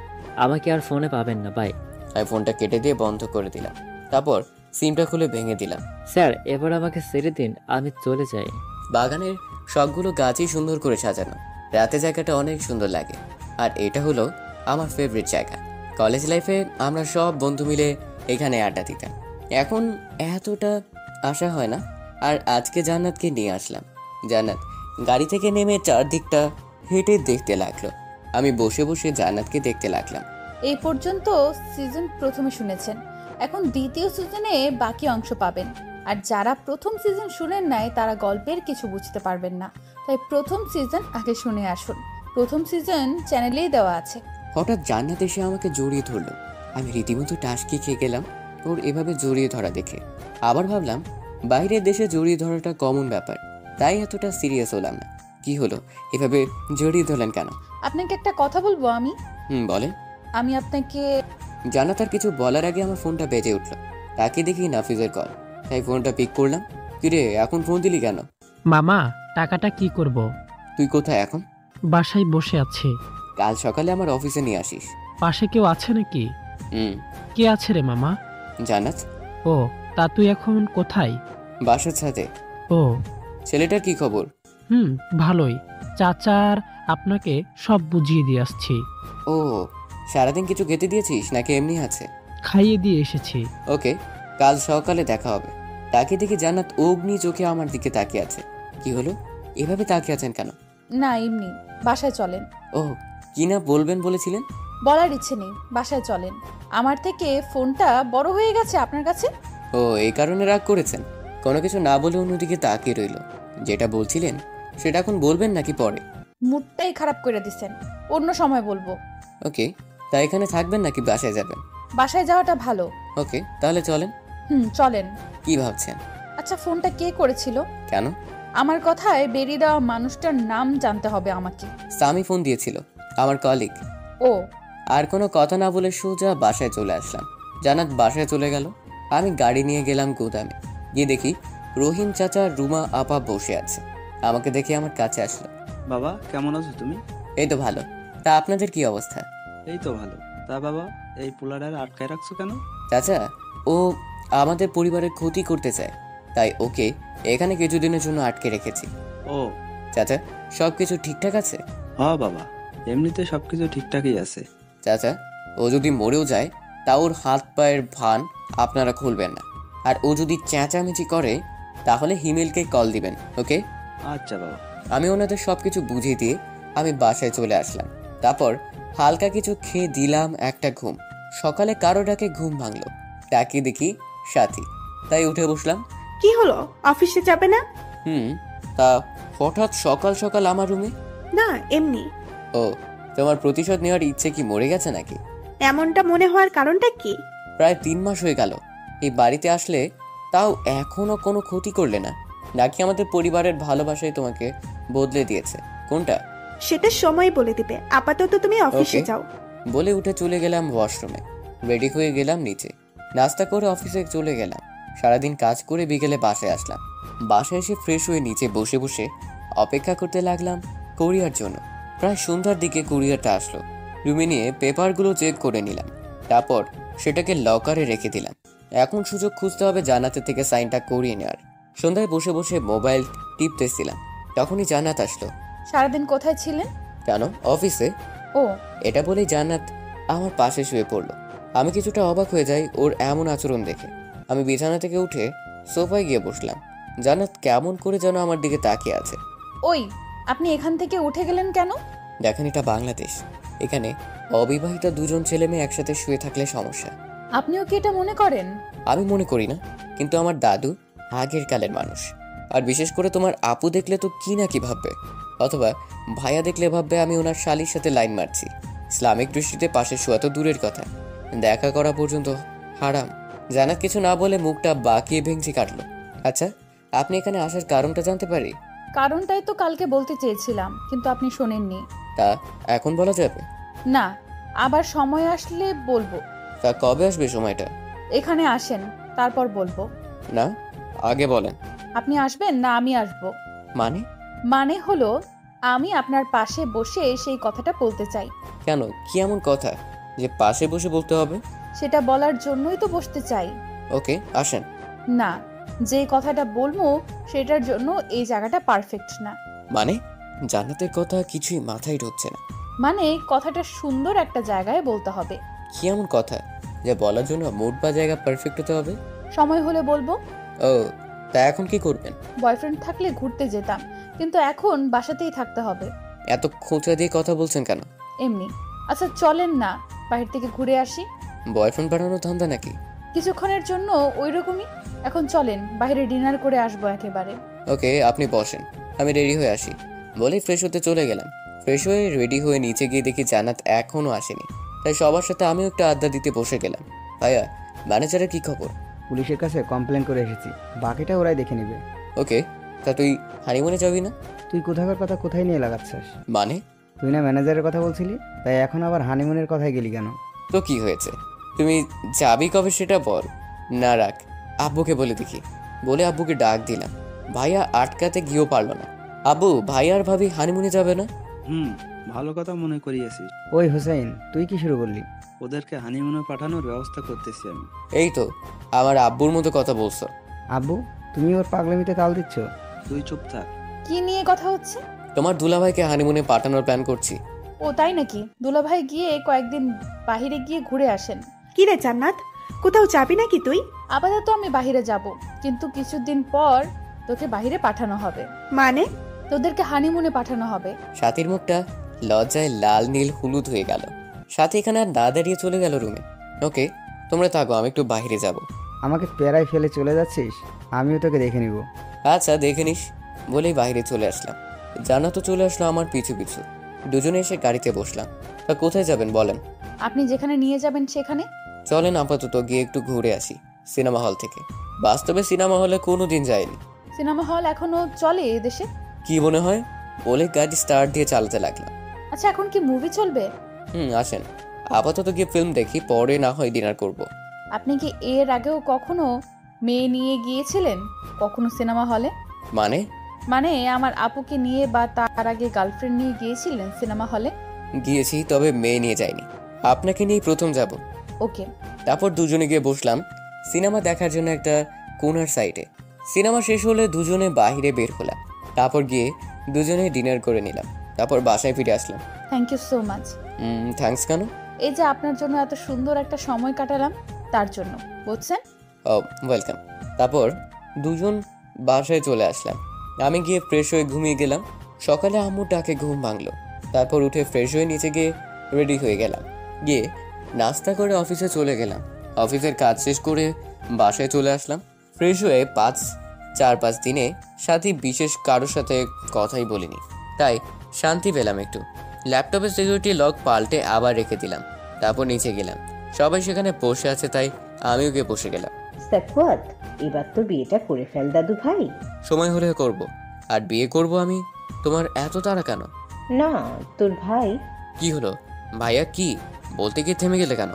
আমাকে আর ফোনে পাবেন না। বাই। আমি ফোনটা কেটে দিয়ে বন্ধ করে দিলাম। তারপর সিমটা খুলে ভেঙে দিলাম। স্যার, এবার আমাকে ছেড়ে দিন, আমি চলে যাই। বাগানের সবগুলো গাছই সুন্দর করে সাজানো। রাতে জায়গাটা অনেক সুন্দর লাগে। আর এটা হলো আমার ফেভারিট জায়গা। কলেজ লাইফে আমরা সব বন্ধু মিলে এখানে আড্ডা দিতাম। এখন এতটা আশা হয় না। আর আজকে জান্নাতকে নিয়ে আসলাম। জান্নাত গাড়ি থেকে নেমে চারদিকটা হেঁটে দেখতে লাগলো। আমি বসে বসে জান্নাতকে দেখতে লাগলাম। এই পর্যন্ত সিজন প্রথমে শুনেছেন, এখন দ্বিতীয় সিজনে বাকি অংশ পাবেন। আর যারা প্রথম সিজন শুনেন নাই তারা গল্পের কিছু বুঝতে পারবেন না, তাই প্রথম সিজন আগে শুনে আসুন। প্রথম সিজন চ্যানেলেই দেওয়া আছে। হঠাৎ জান্নাত এসে আমাকে জড়িয়ে ধরলো। আমি রীতিমতো টাসকি খেয়ে গেলাম ওর এভাবে জড়িয়ে ধরা দেখে। আবার ভাবলাম বাইরের দেশে জড়িয়ে ধরাটা কমন ব্যাপার, তাই এতটা সিরিয়াস হলাম না। কি হলো, এভাবে জড়িয়ে ধরলেন কেন? আপনাকে একটা কথা বলবো আমি। বলেন। আমি আপনাকে জান্নাত আর কিছু বলার আগে আমার ফোনটা বেজে উঠলো। তাকে দেখি নাফিজের কল, তাই ফোনটা পিক করলাম। কিরে, এখন ফোন দিলি কেন? মামা, টাকাটা কি করব? তুই কোথায় এখন? বাসায় বসে আছি। কাল সকালে আমার অফিসে নিয়ে আসিস। পাশে কেউ আছে নাকি? কে আছে রে মামা? জান্নাত। ও, তা তুই এখন কোথায়? বাসার ছাদে। ও, ছেলেটার কি খবর? ভালোই। চাচার আপনাকে সব বুঝিয়ে দিয়ে আসছি। ও, সারাদিন কিছু খেতে দিয়েছিস নাকি এমনি আছে? খাইয়ে দিয়ে এসেছি। ওকে, কাল সকালে দেখা হবে। তাকে দেখে জান্নাত অগ্নি চোখে আমার দিকে তাকিয়ে আছে। কি হলো, এভাবে তাকিয়ে আছেন কেন? না, এমনি। বাসায় চলেন। ও, কি না বলবেন বলেছিলেন? বলার ইচ্ছে নেই, বাসায় চলেন। আমার থেকে ফোনটা বড় হয়ে গেছে আপনার কাছে। ও, এই কারণে রাগ করেছেন? কোনো কিছু না বলে অন্যদিকে তাকিয়ে রইল। যেটা বলছিলেন সেটা এখন বলবেন নাকি পরে? মুডটাই খারাপ করে দিছেন, অন্য সময় বলবো। ওকে, তাই এখানে থাকবেন নাকি বাসায় যাবেন? বাসায় যাওয়াটা ভালো। ওকে, তাহলে চলেন। চলেন। কি ভাবছেন? আচ্ছা, ফোনটা কে করেছিল? কেন? আমার কথায় বেরিয়ে দেওয়া মানুষটার নাম জানতে হবে আমাকে। সামি ফোন দিয়েছিল, আমার কলিগ। ও। আর কোনো কথা না বলে সোজা বাসায় চলে আসলাম। জান্নাত বাসায় চলে গেল। আমি গাড়ি নিয়ে গেলাম গোদামে। গিয়ে দেখি রহিম চাচা, রুমা আপা বসে আছে। আমাকে দেখে আমার কাছে আসলো। বাবা, কেমন আছো তুমি? এই তো ভালো। তা আপনাদের কি অবস্থা? এই তো ভালো। তা বাবা, এই পোলারে আটকায় রাখছো কেন? চাচা, ও আমাদের পরিবারের ক্ষতি করতে চায়, তাই ওকে এখানে কিছুদিনের জন্য আটকে রেখেছি। ও চাচা, সবকিছু ঠিকঠাক আছে? হ্যাঁ বাবা, এমনিতে সবকিছু ঠিকঠাকই আছে। চাচা, ও যদি মরেও যায় তা ওর হাত পায়ের ভান আপনারা খুলবেন না। আর ও যদি চেঁচামেচি করে তাহলে হিমেলকে কল দিবেন। ওকে? আচ্ছা বাবা। আমি ওনাদের সবকিছু বুঝিয়ে দিয়ে আমি বাসায় চলে আসলাম। তারপর হালকা কিছু খেয়ে দিলাম একটা ঘুম। সকালে কারো ডাকে ঘুম ভাঙলো। তাকিয়ে দেখি সাথী, তাই উঠে বসলাম। কি হলো, অফিসে যাবে না? তা হঠাৎ সকাল সকাল আমার রুমে? না, এমনি। ও, তোমার প্রতিশোধ নেওয়ার ইচ্ছে কি মরে গেছে নাকি? এমনটা মনে হওয়ার কারণটা কি? প্রায় 3 মাস হয়ে গেল এই বাড়িতে আসলে, তাও এখনো কোনো ক্ষতি করলে না, নাকি আমাদের পরিবারের ভালোবাসাই তোমাকে বদলে দিয়েছে? কোনটা? সেটা সময় বলে দিবে। আপাতত তুমি অফিসে যাও। বলে উঠে চলে গেলাম ওয়াশরুমে। রেডি হয়ে গেলাম নিচে। নাস্তা করে অফিসে চলে গেলাম। সারাদিন কাজ করে বিকেলে বাসায় আসলাম। বাসায় এসে ফ্রেশ হয়ে নিচে বসে বসে অপেক্ষা করতে লাগলাম কুরিয়ার জন্য। প্রায় সন্ধ্যার দিকে কুরিয়ারটা আসলো। রুমে নিয়ে পেপারগুলো চেক করে নিলাম। তারপর সেটাকে লকারে রেখে দিলাম। এখন সুযোগ খুঁজতে হবে জান্নাতের থেকে সাইনটা করিয়ে নেওয়ার। সন্ধ্যায় বসে বসে মোবাইল টিপতেছিলাম, তখনই জান্নাত আসলো। সারাদিন কোথায় ছিলেন? কেন, অফিসে। ও। এটা বলেই জান্নাত আমার পাশে শুয়ে পড়লো। আমি কিছুটা অবাক হয়ে যাই ওর এমন আচরণ দেখে। আমি বিছানা থেকে উঠে সোফায় গিয়ে বসলাম। জান্নাত কেমন করে যেন আমার দিকে তাকিয়ে আছে। ওই, আপনি এখান থেকে উঠে গেলেন কেন? দেখেন, এটা বাংলাদেশ। এখানে অবিবাহিত দুজন ছেলে মেয়ে একসাথে শুয়ে থাকলে সমস্যা। আপনিও কি এটা মনে করেন? আমি মনে করি না, কিন্তু আমার দাদু আগের কালের মানুষ। আর বিশেষ করে তোমার আপু দেখলে তো কি না কি ভাববে, অথবা ভাইয়া দেখলে ভাববে আমি ওনার শালির সাথে লাইন মারছি। ইসলামিক দৃষ্টিতে পাশে শোয়া তো দূরের কথা, দেখা করা পর্যন্ত হারাম। জান্নাত কিছু না বলে মুখটা বাঁকিয়ে ভেঙচি কাটলো। আচ্ছা, আপনি এখানে আসার কারণটা জানতে পারি? কারণটাই তো কালকে বলতে চেয়েছিলাম, কিন্তু আপনি শোনেননি। তা এখন বলা যাবে না, আবার সময় আসলে বলবো। তা কবে আসবে সময়টা? এখানে আসেন, তারপর বলবো। না, আগে বলেন। আপনি আসবেন না আমি আসবো? মানে হলো আমি আপনার পাশে বসে সেই কথাটা বলতে চাই। কেন, কি এমন কথা যে পাশে বসে বলতে হবে? সেটা বলার জন্যই তো বসতে চাই। ওকে, আসেন। না, যে কথাটা বলবো সেটার জন্য এই জায়গাটা পারফেক্ট না। মানে জান্নাতের কথা কিছুই মাথায় ঢুকছে না। মানে কথাটা সুন্দর একটা জায়গায় বলতে হবে। কি এমন কথা যে বলার জন্য মুড বা জায়গা পারফেক্ট হতে হবে? সময় হলে বলবো। ও, তা এখন কি করবেন? বয়ফ্রেন্ড থাকলে ঘুরতে যেতাম, কিন্তু এখন বাসাতেই থাকতে হবে। এত খোঁচা দিয়ে কথা বলছেন কেন? এমনি। আচ্ছা চলেন না, বাইরে থেকে ঘুরে আসি। বয়ফ্রেন্ড বানানো ধান্দা নাকি? কিছুক্ষণের জন্য ওই রকমই। এখন চলেন, বাইরে ডিনার করে আসবো একেবারে। ওকে, আপনি বসেন, আমি রেডি হয়ে আসি। বলে ফ্রেশ হতে চলে গেলাম। ফ্রেশ হয়ে রেডি হয়ে নিচে গিয়ে দেখি জান্নাত এখনো আসেনি। তাই সবার সাথে আমিও একটা আড্ডা দিতে বসে গেলাম। ভাইয়া, ম্যানেজারের কি খবর? পুলিশের কাছে কমপ্লেন করে এসেছি, বাকিটা ওরাই দেখে নেবে। ওকে, তা তুই হানিমুনে যাবি না? তুই কোথাকার কথা কোথায় নিয়ে লাগাচ্ছিস? মানে তুই না ম্যানেজারের কথা বলছিলি, তাই এখন আবার হানিমুনের কথায় গেলি কেন? তো কি হয়েছে? তুমি যাবি কবে সেটা বল। না রাখ, আব্বুকে বলে দেখি। বলে আব্বুকে ডাক দিলাম। ভাইয়া আটকাতে গিয়েও পারলো না। আব্বু, ভাইয়া আর ভাবি হানিমুনে যাবে না? ভালো কথা মনে করিয়েছিস। ওই হুসাইন, তুই কি শুরু করলি? ওদেরকে হানিমুনে পাঠানোর ব্যবস্থা করতেছি আমি। এই তো আমার আব্বুর মতো কথা বলছো। আব্বু, তুমি ওর পাগলামিতে তাল দিচ্ছ। তুই চুপ থাক। কি নিয়ে কথা হচ্ছে? তোমার দুলাভাইকে হানিমুনে পাঠানোর প্ল্যান করছি। ও তাই নাকি? দুলাভাই গিয়ে কয়েকদিন বাহিরে গিয়ে ঘুরে আসেন। কি রে জান্নাত, কোথাও যাবি নাকি তুই? আপাতত আমি বাহিরে যাব, কিন্তু কিছুদিন পর তোকে বাহিরে পাঠানো হবে। মানে? তোদেরকে হানিমুনে পাঠানো হবে। সাথীর মুখটা লজ্জায় লাল নীল হলুদ হয়ে গেল। সাথী এখানে আর না দাঁড়িয়ে চলে গেল রুমে। ওকে, তোমরা থাকো, আমি একটু বাইরে যাব। আমাকে প্যারায় ফেলে চলে যাচ্ছিস? আমিও তোকে দেখে নিব। আচ্ছা, দেখে নিস। বলেই বাইরে চলে আসলাম। জান্নাত তো চলে আসলো আমার পিছু পিছু। দুজনে এসে গাড়িতে বসলাম। তা কোথায় যাবেন বলেন? আপনি যেখানে নিয়ে যাবেন সেখানে। চলেন আপাতত গিয়ে একটু ঘুরে আসি সিনেমা হল থেকে। বাস্তবে সিনেমা হলে কোনোদিন যায়নি। সিনেমা হল এখনো চলে এদেশে? কি মনে হয়? বলে গাড়ি স্টার্ট দিয়ে চালাতে লাগলাম। আচ্ছা, এখন কি মুভি চলবে? আসেন আপাতত গিয়ে ফিল্ম দেখি, পরে না হয় ডিনার করব। আপনি কি এর আগেও কখনো মেয়ে নিয়ে গিয়েছিলেন কখনো সিনেমা হলে? মানে আমার আপুকে নিয়ে বা তার আগে গার্লফ্রেন্ড নিয়ে গিয়েছিলেন সিনেমা হলে? গিয়েছি, তবে মেয়ে নিয়ে যাইনি। আপনাকে নিয়ে প্রথম যাব। ওকে। তারপর দুজনে গিয়ে বসলাম সিনেমা দেখার জন্য একটা কোনার সাইডে। সিনেমা শেষ হলে দুজনে বাইরে বের হলাম। তারপর গিয়ে দুজনে ডিনার করে নিলাম। তারপর বাসায় ফিরে আসলাম। Thank you so much. Thanks কেন? এই যে আপনার জন্য এত সুন্দর একটা সময় কাটালাম তার জন্য, বুঝছেন? ও, ওয়েলকাম। তারপর দুজন বাসায় চলে আসলাম। আমি গিয়ে ফ্রেশ হয়ে ঘুমিয়ে গেলাম। সকালে আম্মুর ডাকে ঘুম ভাঙলো। তারপর উঠে ফ্রেশ হয়ে নিচে গিয়ে রেডি হয়ে গেলাম। গিয়ে নাস্তা করে অফিসে চলে গেলাম। অফিসের কাজ শেষ করে বাসায় চলে আসলাম। ফ্রেশ হয়ে 4-5 দিনে সাথী বিশেষ কারোর সাথে কথাই বলিনি, তাই শান্তি পেলাম একটু। ল্যাপটপের সিকিউরিটি লক পাল্টে আবার রেখে দিলাম। তারপর নিচে গেলাম। সবাই সেখানে বসে আছে, তাই আমিও গিয়ে বসে গেলাম। সাকওয়াত, এবার তো বিয়েটা করে ফেল দাদু ভাই। সময় হলে করব। আর বিয়ে করব আমি। তোমার এত তাড়া কেন? না, তোর ভাই। কি হলো ভাইয়া? কি বলতে গিয়ে থেমে গেলে কেন?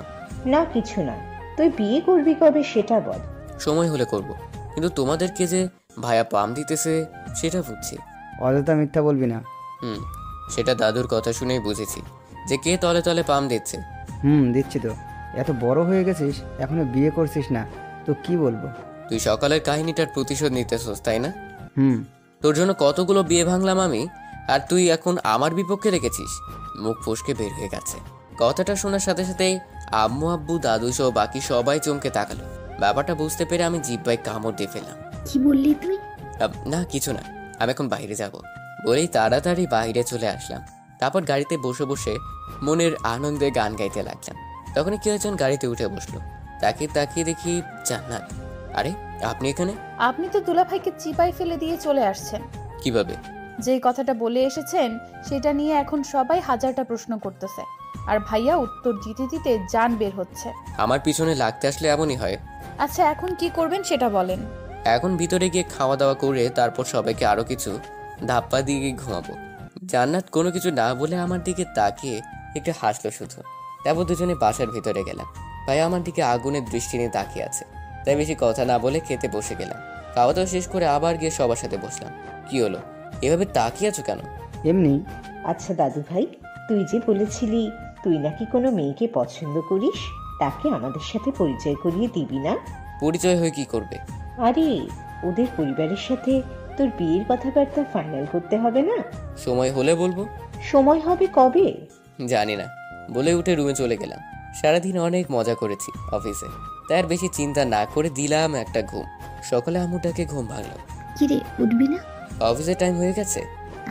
না কিছু না, তুই বিয়ে করবি কবে সেটা বল। সময় হলে করব, কিন্তু তোমাদেরকে যে ভাইয়া পাম দিতেছে সেটা বুঝছি। অযথা মিথ্যা বলবি না। সেটা দাদুর কথা শুনেই বুঝেছি যে কে তলে তলে পাম দিচ্ছে। দিচ্ছি তো। এত বড় হয়ে গেছিস, এখনো বিয়ে করছিস না, তো কি বলবো? তুই সকালের কাহিনীটার প্রতিশোধ নিতেছস, তাই না? তোর জন্য কতগুলো বিয়ে ভাঙলাম আমি, আর তুই এখন আমার বিপক্ষে রেখেছিস। মুখ ফসকে বের হয়ে গেছে। কথাটা শোনার সাথে সাথেই আম্মু, আব্বু, দাদু সহ বাকি সবাই চমকে তাকালো। ব্যাপারটা বুঝতে পেরে আমি জিহ্বায় কামড় দিয়ে ফেললাম। কি বললি তুই? না কিছু না, আমি এখন বাইরে যাব। বলেই তাড়াতাড়ি বাইরে চলে আসলাম। তারপর গাড়িতে বসে বসে মনের আনন্দে গান গাইতে লাগলাম। তখনই কেউ একজন গাড়িতে উঠে বসলো। তাকে তাকিয়ে দেখি জান্নাত। আরে আপনি এখানে? আপনি তো দুলাভাইকে চিপাই ফেলে দিয়ে চলে আসছেন। কিভাবে? যে কথাটা বলে এসেছেন সেটা নিয়ে এখন সবাই হাজারটা প্রশ্ন করতেছে, আর ভাইয়া উত্তর দিতে দিতে জান বের হচ্ছে। আমার পিছনে লাগতে আসলে এমনই হয়। আচ্ছা, এখন কি করবেন সেটা বলেন। এখন ভিতরে গিয়ে খাওয়া দাওয়া করে তারপর সবাইকে আরো কিছু ধাপ্পা দিয়ে ঘুমাবো। জান্নাত কোনো কিছু না বলে আমার দিকে তাকিয়ে একটু হাসলো শুধু। তারপর দুজনে বাসার ভিতরে গেলাম। ভাই আমার দিকে আগুনের দৃষ্টি নিয়ে তাকিয়ে আছে, তাই বেশি কথা না বলে খেতে বসে গেলাম। খাওয়া দাওয়া শেষ করে আবার গিয়ে সবার সাথে বসলাম। কি হলো, এভাবে তাকিয়ে আছো কেন? এমনি। আচ্ছা দাদু ভাই, তুই যে বলেছিলি তুই নাকি কোনো মেয়েকে পছন্দ করিস, তাকে আমাদের সাথে পরিচয় করিয়ে দিবি না? পরিচয় হয়ে কি করবে? আরে, ওদের পরিবারের সাথে তোর বিয়ের কথাবার্তা ফাইনাল করতে হবে না? সময় হলে বলবো। সময় হবে কবে? জানি না, বলে উঠে রুমে চলে গেলাম। সারাদিন অনেক মজা করেছি অফিসে, তাই আর বেশি চিন্তা না করে দিলাম একটা ঘুম। সকালে আম্মুটাকে ঘুম ভাঙলো। কিরে, উঠবি না? অফিসের টাইম হয়ে গেছে।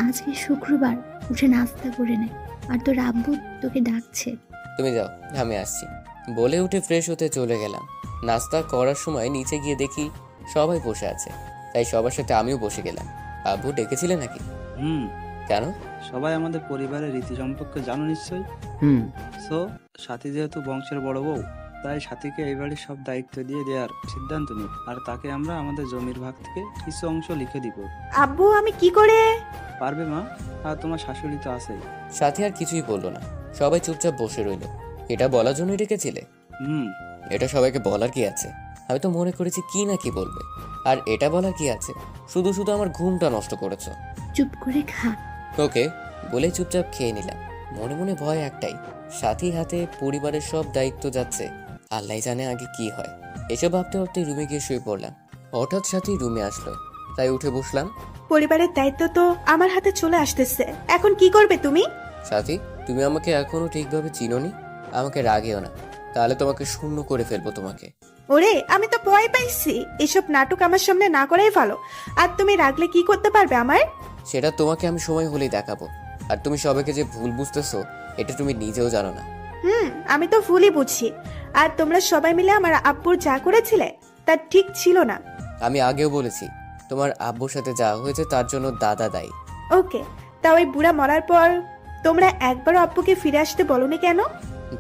আজকে শুক্রবার, উঠে নাস্তা করে নে, আর তোর আব্বু তোকে ডাকছে। তুমি যাও, আমি আসছি। বলে উঠে ফ্রেশ হতে চলে গেলাম। নাস্তা করার সময় নিচে গিয়ে দেখি সবাই বসে আছে, তাই সবার সাথে আমিও বসে গেলাম। আব্বু ডেকেছিলে নাকি? কেন? সবাই আমাদের পরিবারের রীতি সম্পর্কে জানো নিশ্চয়ই। সো সাথী যেহেতু বংশের বড় বউ, তাই সাথীকে এই বাড়ির সব দায়িত্ব দিয়ে দেওয়ার সিদ্ধান্ত নিই, আর তাকে আমরা আমাদের জমির ভাগ থেকে কিছু অংশ লিখে দিব। আব্বু, আমি কি করে? পারবে মা, আর তোমার শাশুড়ি তো আছেই। সাথী আর কিছুই বললো না, সবাই চুপচাপ বসে রইল। এটা বলার জন্যই ডেকেছিলে? হুম। এটা সবাইকে বলার কি আছে? আমি তো মনে করেছি কি না কি বলবে, আর এটা বলার কি আছে? শুধু শুধু আমার ঘুমটা নষ্ট করেছো। চুপ করে খা। ওকে বলে চুপচাপ খেয়ে নিলাম। মনে মনে ভয় একটাই, সাথী হাতে পরিবারের সব দায়িত্ব যাচ্ছে, আল্লাহ জানে আগে কি হয়। এসব ভাবতে ভাবতে রুমে গিয়ে শুয়ে পড়লাম। হঠাৎ সাথী রুমে আসলো, তাই উঠে বসলাম। পরিবারের দায়িত্ব তো আমার হাতে চলে আসতেছে, এখন কি করবে তুমি? সাথী, তুমি আমাকে এখনো ঠিকভাবে চিনোনি। আমাকে রাগেও না, তাহলে তোমাকে শূন্য করে ফেলবো তোমাকে। ওরে, আমি তো ভয় পাইছি। এসব নাটক আমার সামনে না করাই ভালো। আর তুমি রাগলে কি করতে পারবে আমার? সেটা তোমাকে আমি সময় হলেই দেখাবো। আর তুমি সবাইকে যে ভুল বুঝতেছো, এটা তুমি নিজেও জানো না। আমি তো ভুলই বুঝি। আর তোমরা সবাই মিলে আমার আব্বুর যা করেছিলে তা ঠিক ছিল না। আমি আগেও বলেছি, তোমার আব্বুর সাথে যা হয়েছে তার জন্য দাদা দায়ী। ওকে, তা ওই বুড়া মরার পর তোমরা একবারও আব্বুকে ফিরে আসতে বলনি কেন?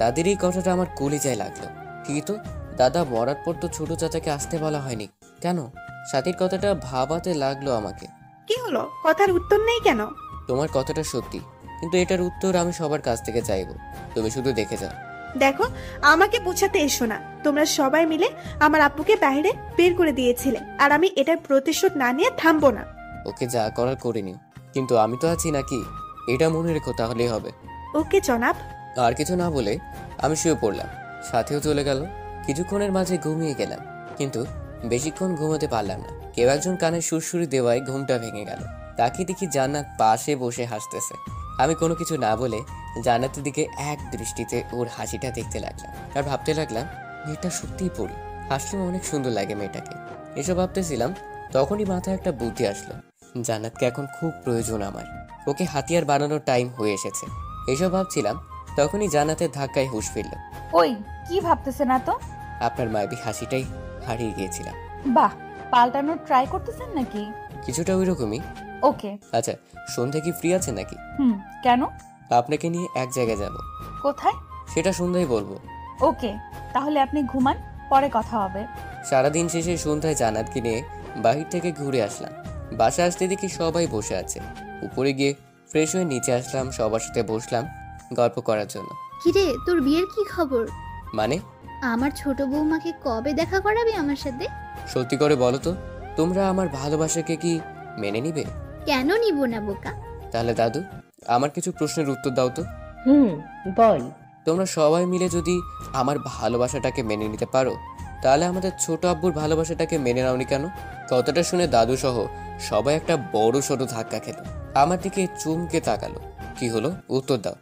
দাদির এই কথাটা আমার কলিজায় লাগলো। ঠিকই তো, দাদা মরার পর তো ছোট চাচাকে আসতে বলা হয়নি কেন? সাথীর কথাটা ভাবাতে লাগলো আমাকে। কি হলো, কথার উত্তর নেই কেন? তোমার কথাটা সত্যি, কিন্তু এটার উত্তর আমি সবার কাছ থেকে চাইবো। তুমি শুধু দেখে যাও। দেখো, আমাকে বোঝাতে এসো না। তোমরা সবাই মিলে আমার আব্বুকে বাইরে বের করে দিয়েছিলে, আর আমি এটার প্রতিশোধ না নিয়ে থামবো না। ওকে, যা করার করে নিও, কিন্তু আমি তো আছি নাকি, এটা মনে রেখো, তাহলেই হবে। ওকে জনাব। আর কিছু না বলে আমি শুয়ে পড়লাম। সাথেও চলে গেল। কিছুক্ষণের মাঝে ঘুমিয়ে গেলাম, কিন্তু বেশিক্ষণ ঘুমাতে পারলাম না। কেউ একজন কানে সুরসুরি দেওয়ায় ঘুমটা ভেঙে গেল। তাকে দেখি জান্নাত পাশে বসে হাসতেছে। আমি কোনো কিছু না বলে জান্নাতের দিকে এক দৃষ্টিতে ওর হাসিটা দেখতে লাগলাম, আর ভাবতে লাগলাম মেয়েটা সত্যিই পড়ি, হাসলে অনেক সুন্দর লাগে মেয়েটাকে। এসব ভাবতেছিলাম, তখনই মাথায় একটা বুদ্ধি আসলো। জান্নাতকে এখন খুব প্রয়োজন আমার, ওকে হাতিয়ার বানানোর টাইম হয়ে এসেছে। এসব ভাবছিলাম, তখনই জান্নাতের ধাক্কায় হুঁশ ফিরল। ওই কি ভাবতেছেন না তো? আপনার মায়াবী হাসিটাই হারিয়ে গিয়েছিলাম। বাহ, পাল্টানোর ট্রাই করতেছেন নাকি? কিছুটা ওই রকমই। ওকে। আচ্ছা, সন্ধ্যা কি ফ্রি আছেন নাকি? কেন? আপনাকে নিয়ে এক জায়গায় যাব। কোথায়? সেটা সন্ধ্যায় বলবো। ওকে, তাহলে আপনি ঘুমান, পরে কথা হবে। সারাদিন শেষে সন্ধ্যায় জান্নাতকে নিয়ে বাহির থেকে ঘুরে আসলাম। বাসা আসতে দেখি সবাই বসে আছে। উপরে গিয়ে ফ্রেশ হয়ে নিচে আসলাম, সবার সাথে বসলাম গল্প করার জন্য। কিরে, তোর বিয়ের কি খবর? মানে? আমার ছোট বৌমাকে কবে দেখা করাবি আমার সাথে? সত্যি করে বলো তো, তোমরা আমার ভালোবাসাকে কি মেনে নিবে? কেন নিব না বোকা? তাহলে দাদু, আমার কিছু প্রশ্নের উত্তর দাও তো। বল। তোমরা সবাই মিলে যদি আমার ভালোবাসাটাকে মেনে নিতে পারো, তাহলে আমাদের ছোট আব্বুর ভালোবাসাটাকে মেনে নাওনি কেন? কথাটা শুনে দাদু সহ সবাই একটা বড় সড়ো ধাক্কা খেল। আমার দিকে চুমকে তাকালো। কি হলো, উত্তর দাও।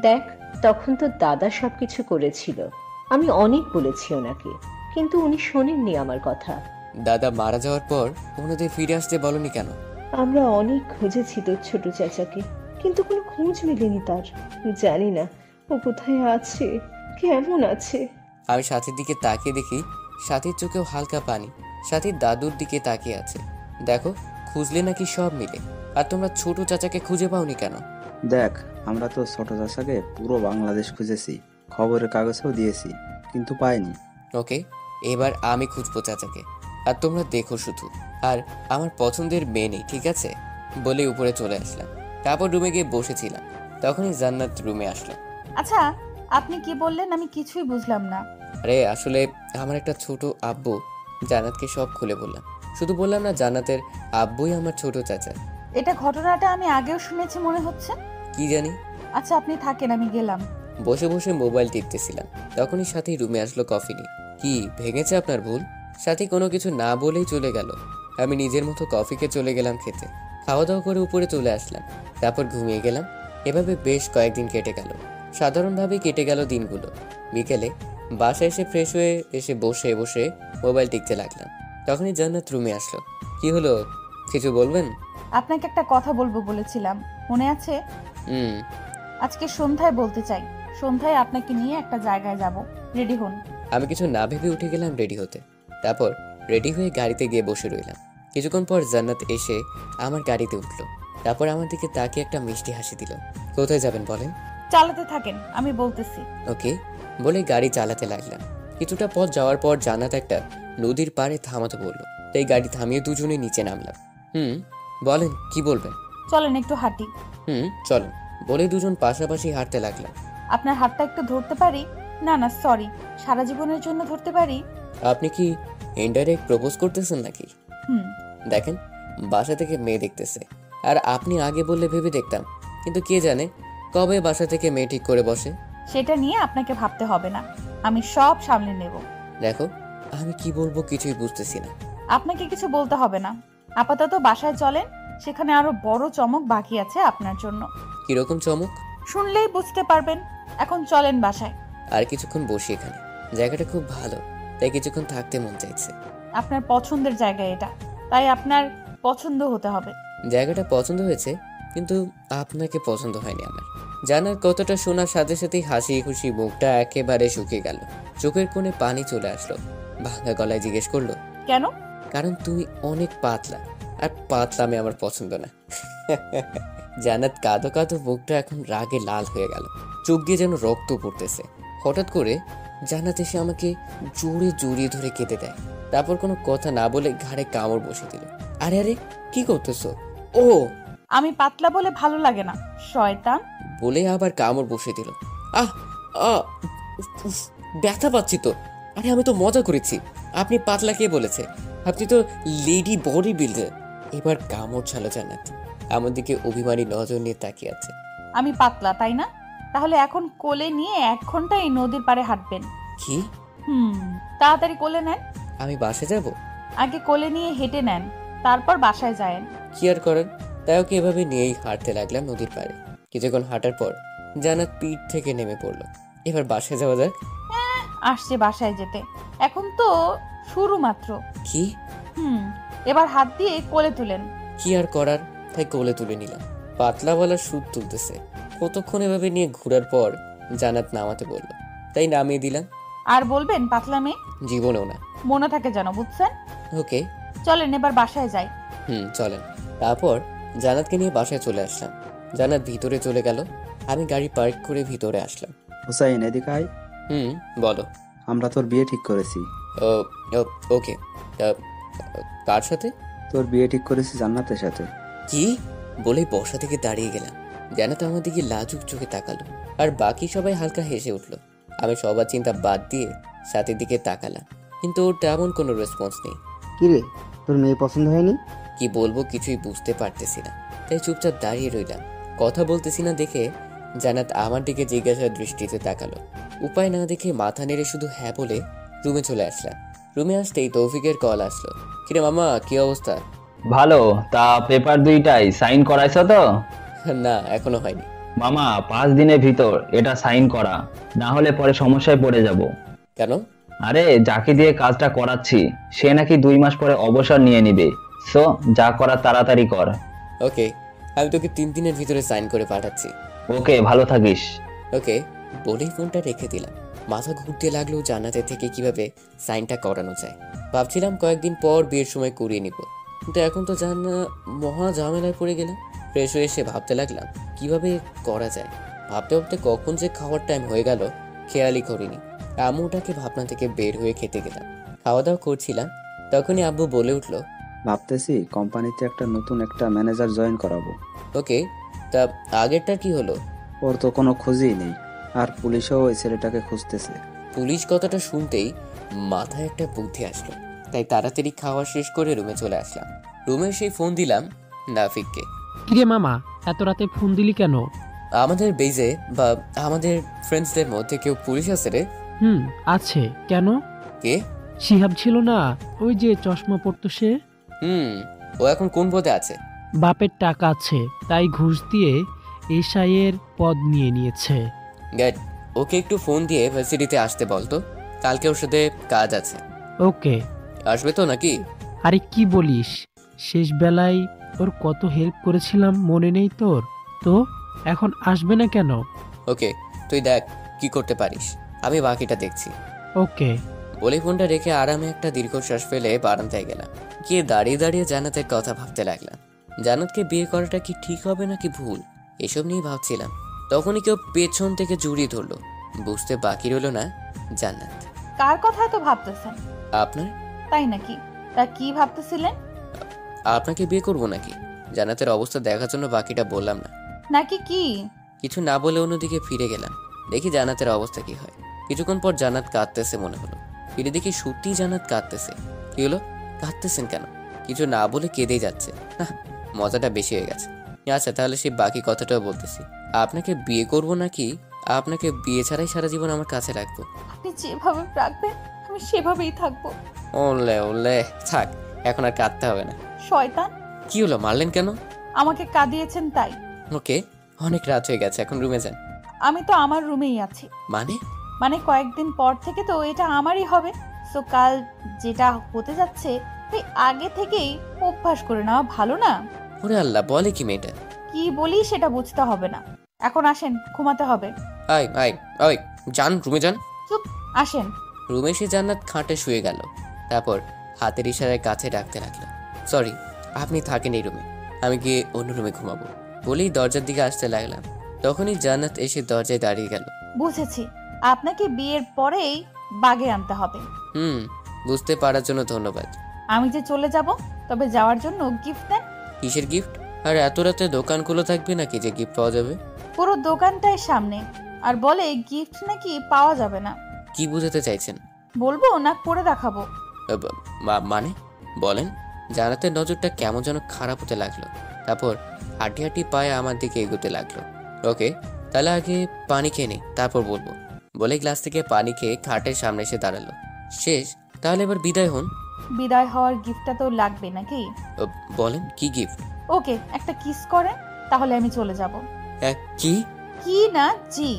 দেখ, তখন তো দাদা সবকিছু করেছিল, আমি অনেক বলেছি ওনাকে, কিন্তু উনি শোনেননি আমার কথা। দাদা মারা যাওয়ার পর ওনাদের ফিরে আসতে বলনি কেন? আমরা অনেক খুঁজেছি তোর ছোট চাচাকে, কিন্তু কোনো খোঁজ মেলেনি তার। জানি না ও কোথায় আছে, কেমন আছে। আমি সাথীর দিকে তাকিয়ে দেখি সাথীর চোখেও হালকা পানি। সাথীর দাদুর দিকে তাকিয়ে আছে। দেখো, খুঁজলে নাকি সব মিলে, আর তোমরা ছোট চাচাকে খুঁজে পাওনি কেন? দেখ, আমরা তো ছোট চাচাকে পুরো বাংলাদেশ খুঁজেছি, খবরের কাগজেও দিয়েছি, কিন্তু পাইনি। ওকে, এবার আমি খুঁজবো চাচাকে, আর তোমরা দেখো শুধু। আর আমার পছন্দের মেয়ে নেই, ঠিক আছে? বলে উপরে চলে আসলাম। তারপর রুমে গিয়ে বসেছিলাম, তখনই জান্নাত রুমে আসলো। আচ্ছা, আপনি কি বললেন আমি কিছুই বুঝলাম না। আরে আসলে আমার একটা ছোট আব্বু, জান্নাতকে সব খুলে বললাম। শুধু বললাম না, জান্নাতের আব্বুই আমার ছোট চাচা। এটা ঘটনাটা আমি আগেও শুনেছি মনে হচ্ছে। কি জানি। আচ্ছা, আপনি থাকেন, আমি গেলাম। বসে বসে মোবাইল টিপতেছিলাম, তখনই সাথী রুমে আসলো কফি নিয়ে। কি ভেঙেছে আপনার ভুল? সাথী কোনো কিছু না বলেই চলে গেল। আমি নিজের মতো কফিকে চলে গেলাম খেতে। খাওয়া দাওয়া করে উপরে চলে আসলাম, তারপর ঘুমিয়ে গেলাম। এভাবে বেশ কয়েকদিন কেটে গেল। সাধারণভাবেই কেটে গেল দিনগুলো। বিকেলে বাসায় এসে ফ্রেশ হয়ে এসে বসে বসে মোবাইল টিপতে লাগলাম। তখনই জান্নাত রুমে আসলো। কি হলো, কিছু বলবেন? আপনাকে একটা কথা বলবো বলেছিলাম, মনে আছে? আজকে সন্ধ্যায় বলতে চাই। সন্ধ্যায় আপনাকে নিয়ে একটা জায়গায় যাব, রেডি হন। আমি কিছু না ভেবে উঠে গেলাম রেডি হতে। তারপর রেডি হয়ে গাড়িতে গিয়ে বসে রইলাম। কিছুক্ষণ পর জান্নাত এসে আমার গাড়িতে উঠলো। তারপর আমার দিকে তাকিয়ে একটা মিষ্টি হাসি দিল। কোথায় যাবেন বলেন? চালাতে থাকেন, আমি বলতেছি। ওকে বলে গাড়ি চালাতে লাগলাম। কিছুটা পথ যাওয়ার পর জান্নাত একটা নদীর পাড়ে থামাতে বললো, তাই গাড়ি থামিয়ে দুজনে নিচে নামলাম। বলেন, কি বলবেন? চলেন একটু হাঁটি। চলেন বলে দুজন পাশাপাশি হাঁটতে লাগলাম। আপনার হাতটা একটু ধরতে পারি? না না সরি, সারা জীবনের জন্য ধরতে পারি। আপনি কি ইনডাইরেক্ট প্রপোজ করতেছেন নাকি? হুম। দেখেন, বাসা থেকে মেয়ে দেখতেছে, আর আপনি আগে বললে ভেবে দেখতাম, কিন্তু কে জানে কবে বাসা থেকে মেয়ে ঠিক করে বসে। সেটা নিয়ে আপনাকে ভাবতে হবে না, আমি সব সামলে নেব। দেখো, আমি কি বলবো কিছুই বুঝতেছি না। আপনাকে কিছু বলতে হবে না, আপাতত বাসায় চলেন, সেখানে আরো বড় চমক বাকি আছে আপনার জন্য। কিরকম চমক? শুনলেই বুঝতে পারবেন। এখন চলেন বাসায়। আর কিছুক্ষণ বসি এখানে, জায়গাটা খুব ভালো, তাই কিছুক্ষণ থাকতে মন চাইছে। আপনার পছন্দের জায়গা এটা, তাই আপনার পছন্দ হতে হবে। জায়গাটা পছন্দ হয়েছে, কিন্তু আপনাকে পছন্দ হয়নি আমার। জানার কতটা শোনার সাথে সাথেই হাসি খুশি মুখটা একেবারে শুকিয়ে গেল, চোখের কোণে পানি চলে আসলো। ভাঙা গলায় জিজ্ঞেস করলো, কেন? কারণ তুমি অনেক পাতলা, আর পাতলা আমি আমার পছন্দ না। জান্নাত কাঁদো কাঁদো মুখটা এখন রাগে লাল হয়ে গেল, চোখ দিয়ে যেন রক্ত পড়তেছে। হঠাৎ করে জান্নাত এসে আমাকে জোরে জড়িয়ে ধরে কেঁদে দেয়, তারপর কোনো কথা না বলে ঘাড়ে কামড় বসে দিল। আরে আরে, কি করতেছো? ও, আমি পাতলা বলে ভালো লাগে না, শয়তান বলে আবার কামড় বসে দিল। আহ আহ, উফ, ব্যথা পাচ্ছি তো। আরে আমি তো মজা করেছি, আপনি পাতলা কে বলেছে? আপনি তো লেডি বডি বিল্ডার। এবার কামড় ছালো জান্নাত, আমার দিকে অভিমানী নজর নিয়ে তাকিয়ে আছে। আমি পাতলা তাই না? তাহলে এখন কোলে নিয়ে 1 ঘন্টা এই নদীর পাড়ে হাঁটবেন। কি? তাড়াতাড়ি কোলে নেন। আমি বাসে যাব? আগে কোলে নিয়ে হেঁটে নেন, তারপর বাসায় যায়েন। কি আর করেন, তাই ওকে এভাবে নিয়েই হাঁটতে লাগলাম নদীর পাড়ে। কিছুক্ষণ হাঁটার পর জান্নাত পিঠ থেকে নেমে পড়লো। এবার বাসায় যাওয়া যাক। আসছে বাসায় যেতে, এখন তো শুরু মাত্র। কি? এবার হাত দিয়ে কোলে তুলেন। কি আর করার, তাই কোলে তুলে নিলাম। পাতলাওয়ালা সুদ তুলতেছে। কতক্ষণ এভাবে নিয়ে ঘোরার পর জান্নাত নামাতে বললো, তাই নামিয়ে দিলাম। আর বলবেন পাতলা মেয়ে? জীবনেও না। মনে থাকে যেন, বুঝছেন? ওকে, চলেন এবার বাসায় যাই। চলেন। তারপর জান্নাতকে নিয়ে বাসায় চলে আসলাম। জান্নাত ভিতরে চলে গেল, আমি গাড়ি পার্ক করে ভিতরে আসলাম। হুসাইন, এদিকে আয়। বলো। আমরা তোর বিয়ে ঠিক করেছি। ওকে, কার সাথে? তোর বিয়ে ঠিক করেছি জান্নাতের সাথে। কি বলেই বসা থেকে দাঁড়িয়ে গেলাম। জান্নাত আমার দিকে লাজুক চোখে তাকালো, আর বাকি সবাই হালকা হেসে উঠলো। আমি সবার চিন্তা বাদ দিয়ে সাথের দিকে তাকালাম, কিন্তু ওর তেমন কোনো রেসপন্স নেই। কিরে, তোর মেয়ে পছন্দ হয়নি? কি বলবো কিছুই বুঝতে পারতেছি না, তাই চুপচাপ দাঁড়িয়ে রইলাম। কথা বলতেছি না দেখে জান্নাত আমার দিকে জিজ্ঞাসার দৃষ্টিতে তাকালো। উপায় না দেখে মাথা নেড়ে শুধু হ্যাঁ বলে রুমে চলে আসলাম। রুমে আসতেই তৌফিকের কল আসলো। কিরে মামা, কি অবস্থা? ভালো। তা পেপার 2টাই সাইন করাইছো তো? না, এখনো হয়নি। মামা, 5 দিনের ভিতর এটা সাইন করা, না হলে পরে সমস্যায় পড়ে যাব। কেন? আরে, যাকে দিয়ে কাজটা করাচ্ছি সে নাকি 2 মাস পরে অবসর নিয়ে নিবে। সো যা করার তাড়াতাড়ি কর। ওকে, আমি তোকে 3 দিনের ভিতরে সাইন করে পাঠাচ্ছি। ওকে, ভালো থাকিস। ওকে বলেই ফোনটা রেখে দিলাম। মাথা ঘুরতে লাগলো জান্নাতের থেকে কিভাবে সাইনটা করানো যায়। ভাবছিলাম কয়েকদিন পর বিয়ের সময় করিয়ে নিব, কিন্তু এখন তো মহা ঝামেলায় পড়ে গেলাম। ফ্রেশ হয়ে এসে ভাবতে লাগলাম কিভাবে করা যায়। ভাবতে ভাবতে কখন যে খাওয়ার টাইম হয়ে গেল খেয়ালই করিনি। আম্মুটাকে ভাবনা থেকে বের হয়ে খেতে গেলাম। খাওয়া দাওয়া করছিলাম, তখনই আব্বু বলে উঠলো, ভাবতেছি কোম্পানিতে নতুন একটা ম্যানেজার জয়েন করাবো। ওকে, তা আগেরটা কি হলো? ওর তো কোনো খোঁজই নেই, আর পুলিশও ওই ছেলেটাকে খুঁজতেছে। পুলিশ কথাটা শুনতেই মাথায় একটা বুদ্ধি আসলো, তাই তাড়াতাড়ি খাওয়া শেষ করে রুমে চলে আসলাম। রুমে সেই ফোন দিলাম নাফিককে। কিরে মামা, এত রাতে ফোন দিলি কেন? আমাদের বেজে বা আমাদের ফ্রেন্ডসদের মধ্যে কেউ পুলিশ আছে রে? আছে। কেন? কে? শিহাব ছিল না, ওই যে চশমা পরতো সে। ও এখন কোন পদে আছে? বাপের টাকা আছে, তাই ঘুষ দিয়ে এসআইয়ের পদ নিয়ে নিয়েছে। গ্যাট, ওকে একটু ফোন দিয়ে ভার্সিটিতে আসতে বলতো, কালকে ওর সাথে কাজ আছে। ওকে। আসবে তো নাকি? আরে কি বলিস, শেষ বেলায় ওর কত হেল্প করেছিলাম, মনে নেই তোর? তো এখন আসবে না কেন? ওকে, তুই দেখ কি করতে পারিস, আমি বাকিটা দেখছি। ওকে বলে ফোনটা রেখে আরামে একটা দীর্ঘশ্বাস ফেলে বারান্দায় গেলাম। গিয়ে দাঁড়িয়ে দাঁড়িয়ে জান্নাতের কথা ভাবতে লাগলাম। জান্নাতকে বিয়ে করাটা কি ঠিক হবে নাকি ভুল, এসব নিয়ে ভাবছিলাম। তখনই কেউ পেছন থেকে জড়িয়ে ধরলো। বুঝতে বাকি রইল না জান্নাত। কার কথা এত ভাবতেছেন? আপনার। তাই নাকি? তা কি ভাবতেছিলেন? আপনাকে বিয়ে করব নাকি? জান্নাতের অবস্থা দেখার জন্য বাকিটা বললাম না। নাকি কি? কিছু না বলে অন্যদিকে ফিরে গেলাম, দেখি জান্নাতের অবস্থা কি হয়। কিছুক্ষণ পর জান্নাত কাঁদতেছে মনে হলো। ফিরে দেখি সত্যি জান্নাত কাঁদতেছে। কি হলো, কাঁদতেছেন কেন? কিছু না বলে কেঁদেই যাচ্ছে। না, মজাটা বেশি হয়ে গেছে। আচ্ছা, তাহলে সেই বাকি কথাটাও বলতেছি। আপনাকে বিয়ে করব নাকি আপনাকে বিয়ে ছাড়াই সারা জীবন আমার কাছে রাখবো? আপনি যেভাবে রাখবেন আমি সেভাবেই থাকবো। ওলে ওলে, থাক, এখন আর কাঁদতে হবে না। শয়তান! কি হলো, মারলেন কেন? আমাকে কাঁদিয়েছেন তাই। ওকে, অনেক রাত হয়ে গেছে, এখন রুমে যান। আমি তো আমার রুমেই আছি। মানে কয়েকদিন পর থেকে তো এটা আমারই হবে। সো কাল যেটা হতে যাচ্ছে তাই আগে থেকেই অভ্যাস করে নেওয়া ভালো না? ওরে আল্লাহ, বলে কি মেয়েটা? কি বলি সেটা বুঝতে হবে না। এখন আসেন, ঘুমাতে হবে। আই আই আই, যান রুমে যান। চুপ, আসেন। রুমে এসে জান্নাত খাটে শুয়ে গেল। তারপর হাতের ইশারায় কাছে ডাকতে লাগলো, সরি, আপনি থাকেন এই রুমে, আমি গিয়ে অন্য রুমে ঘুমাবো বলেই দরজার দিকে আসতে লাগলাম। তখনই জান্নাত এসে দরজায় দাঁড়িয়ে গেল। বুঝেছি, আপনাকে বিয়ের পরেই বাগে আনতে হবে। বুঝতে পারার জন্য ধন্যবাদ। আমি যে চলে যাব, তবে যাওয়ার জন্য গিফট দেন। কিসের গিফট? আর এত রাতে দোকান খোলা থাকবে নাকি যে গিফট পাওয়া যাবে? পুরো দোকানটাই সামনে, আর বলে গিফট নাকি পাওয়া যাবে না। কি বুঝাতে চাইছেন? বলবো না করে দেখাবো? মানে বলেন। জান্নাতের নজরটা কেমন যেন খারাপ হতে লাগলো। তারপর হাঁটি হাঁটি পায়ে আমার দিকে এগোতে লাগলো। ওকে, তাহলে আগে পানি খেয়ে নিই, তারপর বলবো বলে গ্লাস থেকে পানি খেয়ে খাটের সামনে এসে দাঁড়ালো। শেষ, তাহলে এবার বিদায় হন। বিদায় হওয়ার গিফটটা তো লাগবে নাকি? বলেন কি গিফট? ওকে, একটা কিস করেন, তাহলে আমি চলে যাব। কি? কি না জি?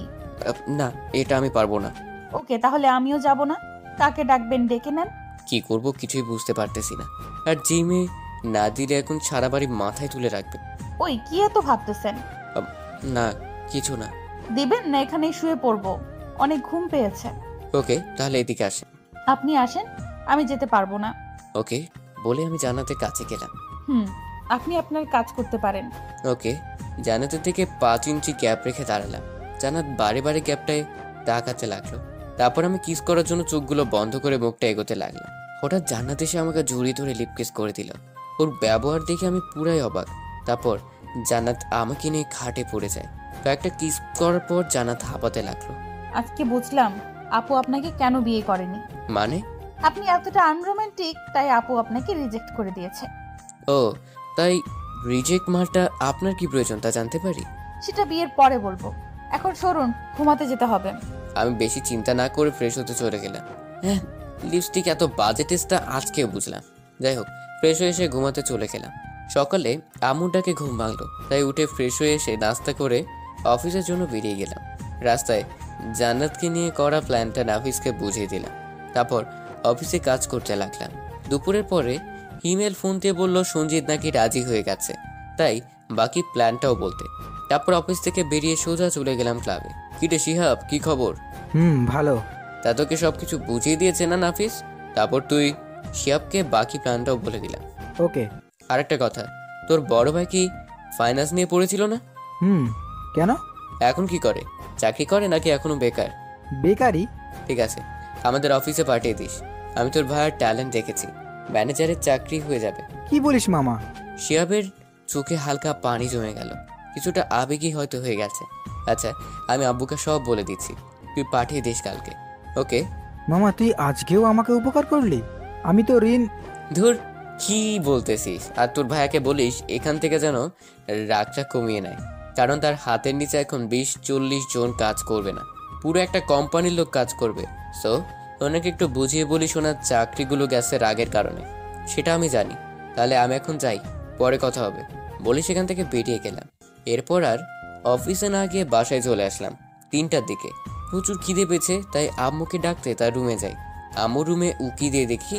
না, এটা আমি পারবো না। ওকে, তাহলে আমিও যাব না। কাকে ডাকবেন ডেকে নেন। কি করব কিছুই বুঝতে পারতেছি না। আর জিমে না দিলে এখন সারা বাড়ি মাথায় তুলে রাখবে। ওই কি এত ভাবতেছেন? না, কিছু না। দিবেন না এখানেই শুয়ে পড়বো, অনেক ঘুম পেয়েছে। ওকে, তাহলে এদিকে আসেন। আপনি আসেন, আমি যেতে পারবো না। ওকে বলে আমি জান্নাতের কাছে গেলাম। আপনি আপনার কাজ করতে পারেন। ওকে, জান্নাতের দিকে 5 ইঞ্চি গ্যাপ রেখে দাঁড়ালাম। জান্নাত বারে বারে গ্যাপটায় তাকাতে লাগলো। তারপর আমি কিস করার জন্য চোখগুলো বন্ধ করে মুখটা এগোতে লাগলাম। হঠাৎ জান্নাত এসে আমাকে জড়িয়ে ধরে লিপ কিস করে দিল। ওর ব্যবহার দেখে আমি পুরাই অবাক। তারপর জান্নাত আমাকে নিয়ে খাটে পড়ে যায়। কয়েকটা কিস করার পর জান্নাত হাঁপাতে লাগলো। আজকে বুঝলাম আপু আপনাকে কেন বিয়ে করেনি। মানে? আপনি এতটা আনরোমান্টিক, তাই আপু আপনাকে রিজেক্ট করে দিয়েছে। ও তাই, রিজেক্ট মালটা আপনার কি প্রয়োজন তা জানতে পারি? সেটা বিয়ের পরে বলবো, এখন সরুন, ঘুমাতে যেতে হবে। আমি বেশি চিন্তা না করে ফ্রেশ হতে চলে গেলাম। হ্যাঁ, লিপস্টিক এত বাজে টেস্টটা আজকেও বুঝলাম। যাই হোক, ফ্রেশ হয়ে এসে ঘুমাতে চলে গেলাম। সকালে আম্মুটাকে ঘুম ভাঙলো, তাই উঠে ফ্রেশ হয়ে এসে নাস্তা করে অফিসের জন্য বেরিয়ে গেলাম। রাস্তায় জান্নাতকে নিয়ে করা প্ল্যানটা নাফিসকে বুঝিয়ে দিলাম। তারপর অফিসে কাজ করতে লাগলাম। দুপুরের পরে হিমেল ফোন দিয়ে বললো সঞ্জিত নাকি রাজি হয়ে গেছে, তাই বাকি প্ল্যানটাও বলতে। তারপর অফিস থেকে বেরিয়ে সোজা চলে গেলাম ক্লাবে। কিরে শিহাব, কি খবর? ভালো। তা তোকে সবকিছু বুঝিয়ে দিয়েছে না নাফিস? তারপর তুই শিহাবকে বাকি প্ল্যানটাও বলে দিলাম। ওকে। আরেকটা কথা, তোর বড় ভাই কি ফাইন্যান্স নিয়ে পড়েছিল না? কেন? এখন কি করে? চাকরি করে নাকি এখনো বেকার? বেকারই। ঠিক আছে, আমাদের অফিসে পাঠিয়ে দিস। আমি তোর ভাইয়ের ট্যালেন্ট দেখেছি, ম্যানেজারের চাকরি হয়ে যাবে। কি বলিস মামা? শিহাবের চোখে হালকা পানি জমে গেল, কিছুটা আবেগী হয়তো হয়ে গেছে। আচ্ছা, আমি আব্বুকে সব বলে দিচ্ছি, তুই পাঠিয়ে দিস কালকে। ওকে মামা, তুই আজকেও আমাকে উপকার করলি। আমি তো ঋণ। ধুর, কি বলতেছিস? আর তোর ভাইয়াকে বলিস এখান থেকে যেন রাগটা কমিয়ে নেয়, কারণ তার হাতের নিচে এখন 20-40 জন কাজ করবে না, পুরো একটা কোম্পানির লোক কাজ করবে। সো ওনাকে একটু বুঝিয়ে বলিস ওনার চাকরিগুলো গেছে রাগের কারণে, সেটা আমি জানি। তাহলে আমি এখন যাই, পরে কথা হবে বলি সেখান থেকে বেরিয়ে গেলাম। এরপর আর অফিসে না গিয়ে বাসায় চলে আসলাম 3টার দিকে। প্রচুর খিদে পেয়েছে, তাই আম্মুকে ডাকতে তার রুমে যাই। আম্মুর রুমে উকি দিয়ে দেখি